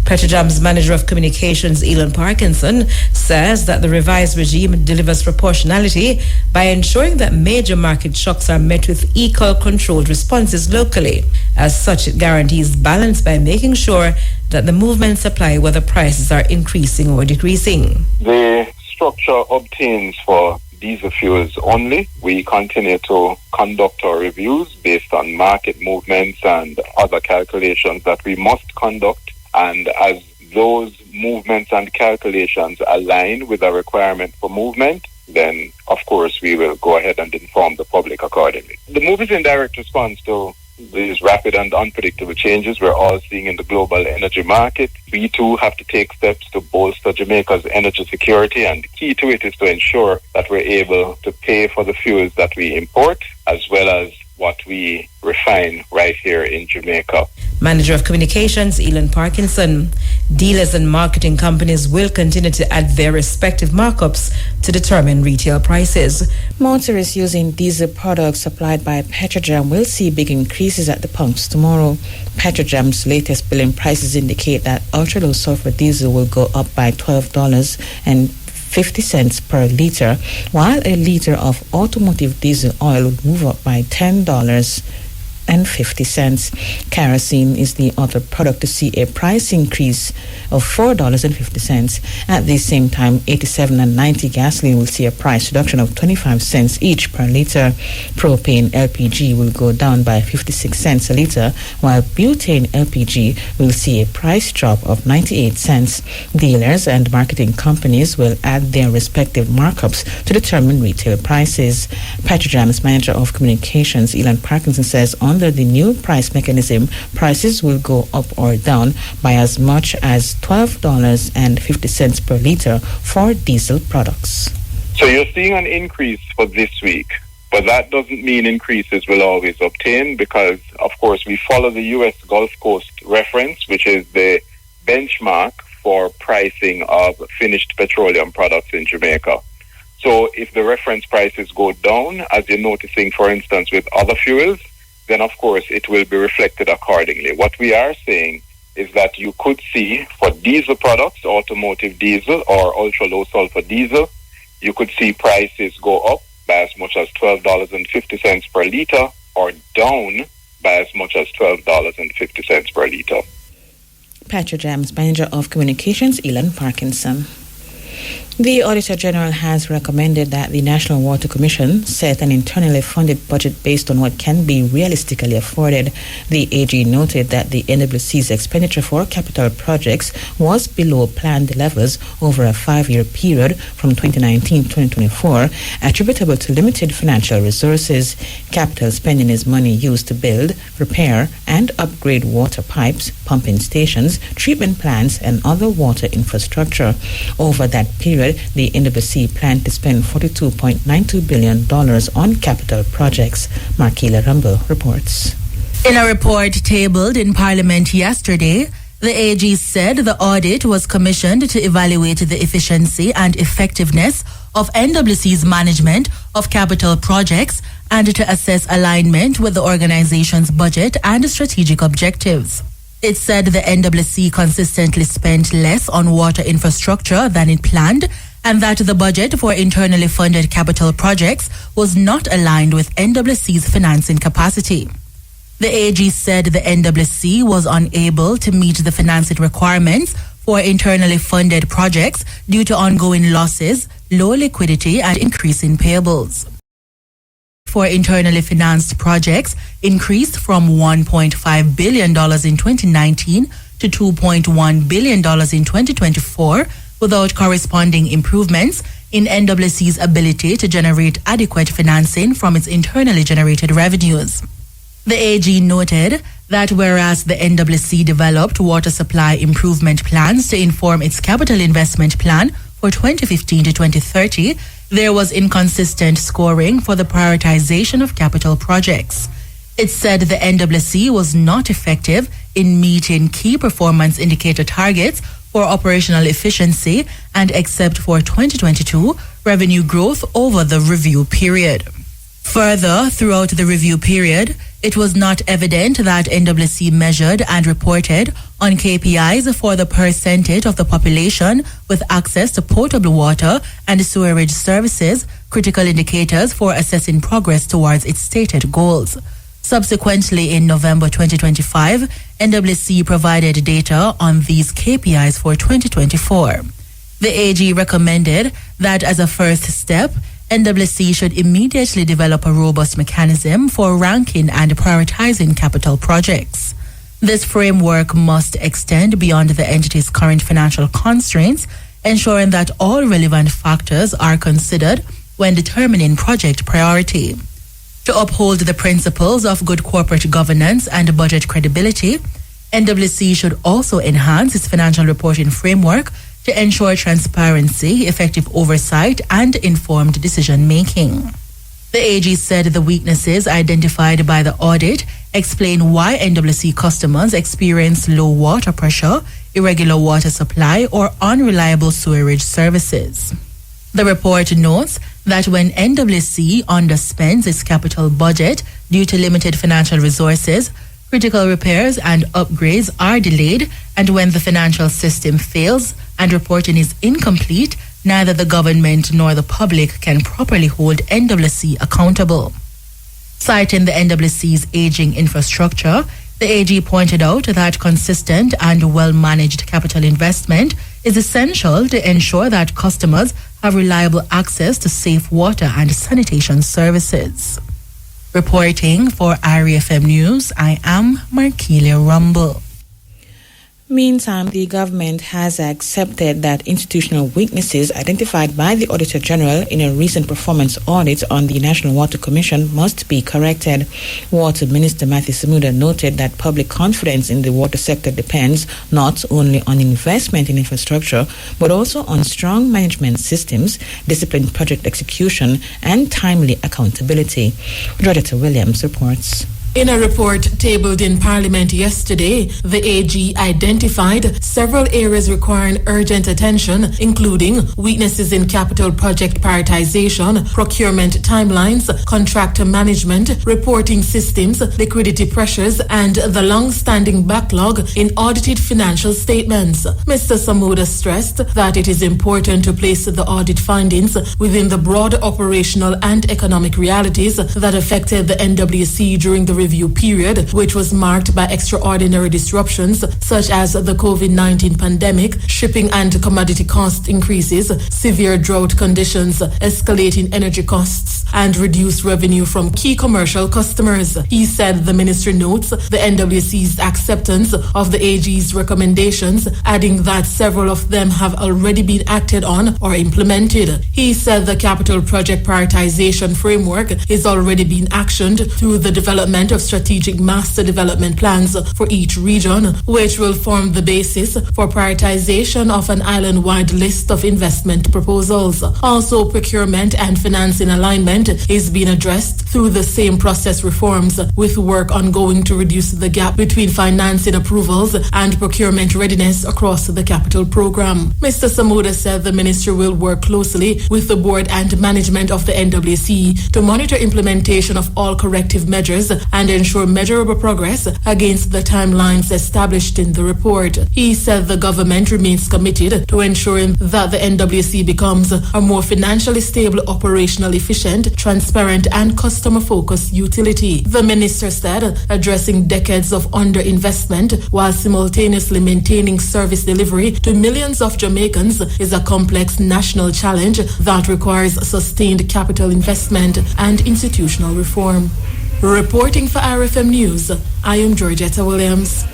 Petrojam's manager of communications, Elon Parkinson, says that the revised regime delivers proportionality by ensuring that major market shocks are met with equal controlled responses locally. As such, it guarantees balance by making sure that the movements apply whether prices are increasing or decreasing. The structure obtains for diesel fuels only. We continue to conduct our reviews based on market movements and other calculations that we must conduct. And as those movements and calculations align with a requirement for movement, then, of course, we will go ahead and inform the public accordingly. The move is in direct response to these rapid and unpredictable changes we're all seeing in the global energy market. We too have to take steps to bolster Jamaica's energy security, and the key to it is to ensure that we're able to pay for the fuels that we import as well as what we refine right here in Jamaica. Manager of Communications, Elon Parkinson. Dealers and marketing companies will continue to add their respective markups to determine retail prices. Motorists using diesel products supplied by Petrojam will see big increases at the pumps tomorrow. Petrojam's latest billing prices indicate that ultra-low sulfur diesel will go up by $12.50 per litre, while a litre of automotive diesel oil would move up by $10.50. Kerosene is the other product to see a price increase of $4.50. At the same time, 87 and 90 gasoline will see a price reduction of 25 cents each per litre. Propane LPG will go down by 56 cents a litre, while butane LPG will see a price drop of 98 cents. Dealers and marketing companies will add their respective markups to determine retail prices. Petrojam's manager of communications, Elon Parkinson, says under the new price mechanism, prices will go up or down by as much as $12.50 per litre for diesel products. So you're seeing an increase for this week, but that doesn't mean increases will always obtain because, of course, we follow the U.S. Gulf Coast reference, which is the benchmark for pricing of finished petroleum products in Jamaica. So if the reference prices go down, as you're noticing, for instance, with other fuels, then of course it will be reflected accordingly. What we are saying is that you could see for diesel products, automotive diesel or ultra-low sulfur diesel, you could see prices go up by as much as $12.50 per litre or down by as much as $12.50 per litre. Petrojam's manager of communications, Elon Parkinson. The Auditor General has recommended that the National Water Commission set an internally funded budget based on what can be realistically afforded. The AG noted that the NWC's expenditure for capital projects was below planned levels over a 5-year period from 2019-2024, attributable to limited financial resources. Capital spending is money used to build, repair, and upgrade water pipes, pumping stations, treatment plants, and other water infrastructure. Over that period, the NWC planned to spend $42.92 billion on capital projects. Markila Rumble reports. In a report tabled in Parliament yesterday, the AG said the audit was commissioned to evaluate the efficiency and effectiveness of NWC's management of capital projects and to assess alignment with the organization's budget and strategic objectives. It said the NWC consistently spent less on water infrastructure than it planned, and that the budget for internally funded capital projects was not aligned with NWC's financing capacity. The AG said the NWC was unable to meet the financing requirements for internally funded projects due to ongoing losses, low liquidity, and increasing payables. For internally financed projects increased from $1.5 billion in 2019 to $2.1 billion in 2024 without corresponding improvements in NWC's ability to generate adequate financing from its internally generated revenues. The AG noted that whereas the NWC developed water supply improvement plans to inform its capital investment plan for 2015 to 2030, there was inconsistent scoring for the prioritization of capital projects. It said the NWC was not effective in meeting key performance indicator targets for operational efficiency and, except for 2022, revenue growth over the review period. Further, throughout the review period, it was not evident that NWC measured and reported on KPIs for the percentage of the population with access to potable water and sewerage services, critical indicators for assessing progress towards its stated goals. Subsequently, in November 2025, NWC provided data on these KPIs for 2024. The AG recommended that as a first step, NWC should immediately develop a robust mechanism for ranking and prioritizing capital projects. This framework must extend beyond the entity's current financial constraints, ensuring that all relevant factors are considered when determining project priority. To uphold the principles of good corporate governance and budget credibility, NWC should also enhance its financial reporting framework to ensure transparency, effective oversight, and informed decision-making. The AG said the weaknesses identified by the audit explain why NWC customers experience low water pressure, irregular water supply, or unreliable sewerage services. The report notes that when NWC underspends its capital budget due to limited financial resources, critical repairs and upgrades are delayed, and when the financial system fails and reporting is incomplete, neither the government nor the public can properly hold NWC accountable. Citing the NWC's aging infrastructure, the AG pointed out that consistent and well-managed capital investment is essential to ensure that customers have reliable access to safe water and sanitation services. Reporting for IRFM News, I am Markelia Rumble. Meantime, the government has accepted that institutional weaknesses identified by the Auditor General in a recent performance audit on the National Water Commission must be corrected. Water Minister Matthew Samuda noted that public confidence in the water sector depends not only on investment in infrastructure, but also on strong management systems, disciplined project execution, and timely accountability. Doretta Williams reports. In a report tabled in Parliament yesterday, the AG identified several areas requiring urgent attention, including weaknesses in capital project prioritization, procurement timelines, contractor management, reporting systems, liquidity pressures, and the long-standing backlog in audited financial statements. Mr. Samuda stressed that it is important to place the audit findings within the broad operational and economic realities that affected the NWC during the review period, which was marked by extraordinary disruptions such as the COVID-19 pandemic, shipping and commodity cost increases, severe drought conditions, escalating energy costs, and reduced revenue from key commercial customers. He said the ministry notes the NWC's acceptance of the AG's recommendations, adding that several of them have already been acted on or implemented. He said the capital project prioritization framework is already being actioned through the development of strategic master development plans for each region, which will form the basis for prioritization of an island-wide list of investment proposals. Also, procurement and financing alignment is being addressed through the same process reforms, with work ongoing to reduce the gap between financing approvals and procurement readiness across the capital program. Mr. Samuda said the ministry will work closely with the board and management of the NWC to monitor implementation of all corrective measures and ensure measurable progress against the timelines established in the report. He said the government remains committed to ensuring that the NWC becomes a more financially stable, operationally efficient, transparent, and customer-focused utility. The minister said addressing decades of underinvestment while simultaneously maintaining service delivery to millions of Jamaicans is a complex national challenge that requires sustained capital investment and institutional reform. Reporting for RFM News, I am Georgetta Williams.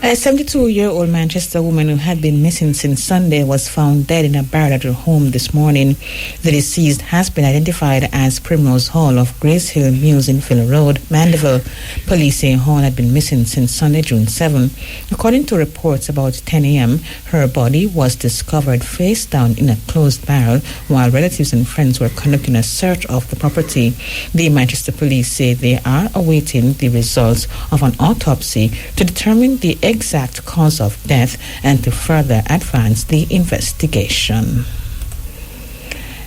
A 72-year-old Manchester woman who had been missing since Sunday was found dead in a barrel at her home this morning. The deceased has been identified as Primrose Hall of Grace Hill Mews in Phil Road, Mandeville. Police say Hall had been missing since Sunday, June 7. According to reports, about 10 a.m., her body was discovered face down in a closed barrel while relatives and friends were conducting a search of the property. The Manchester police say they are awaiting the results of an autopsy to determine the exact cause of death and to further advance the investigation.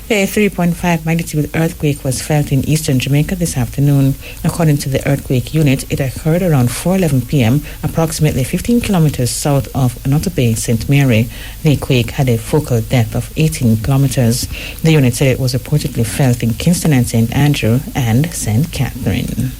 A 3.5 magnitude earthquake was felt in eastern Jamaica this afternoon. According to the earthquake unit, it occurred around 4:11 p.m., approximately 15 kilometers south of Nutter Bay, St. Mary. The quake had a focal depth of 18 kilometers. The unit said it was reportedly felt in Kingston and St. Andrew and St. Catherine.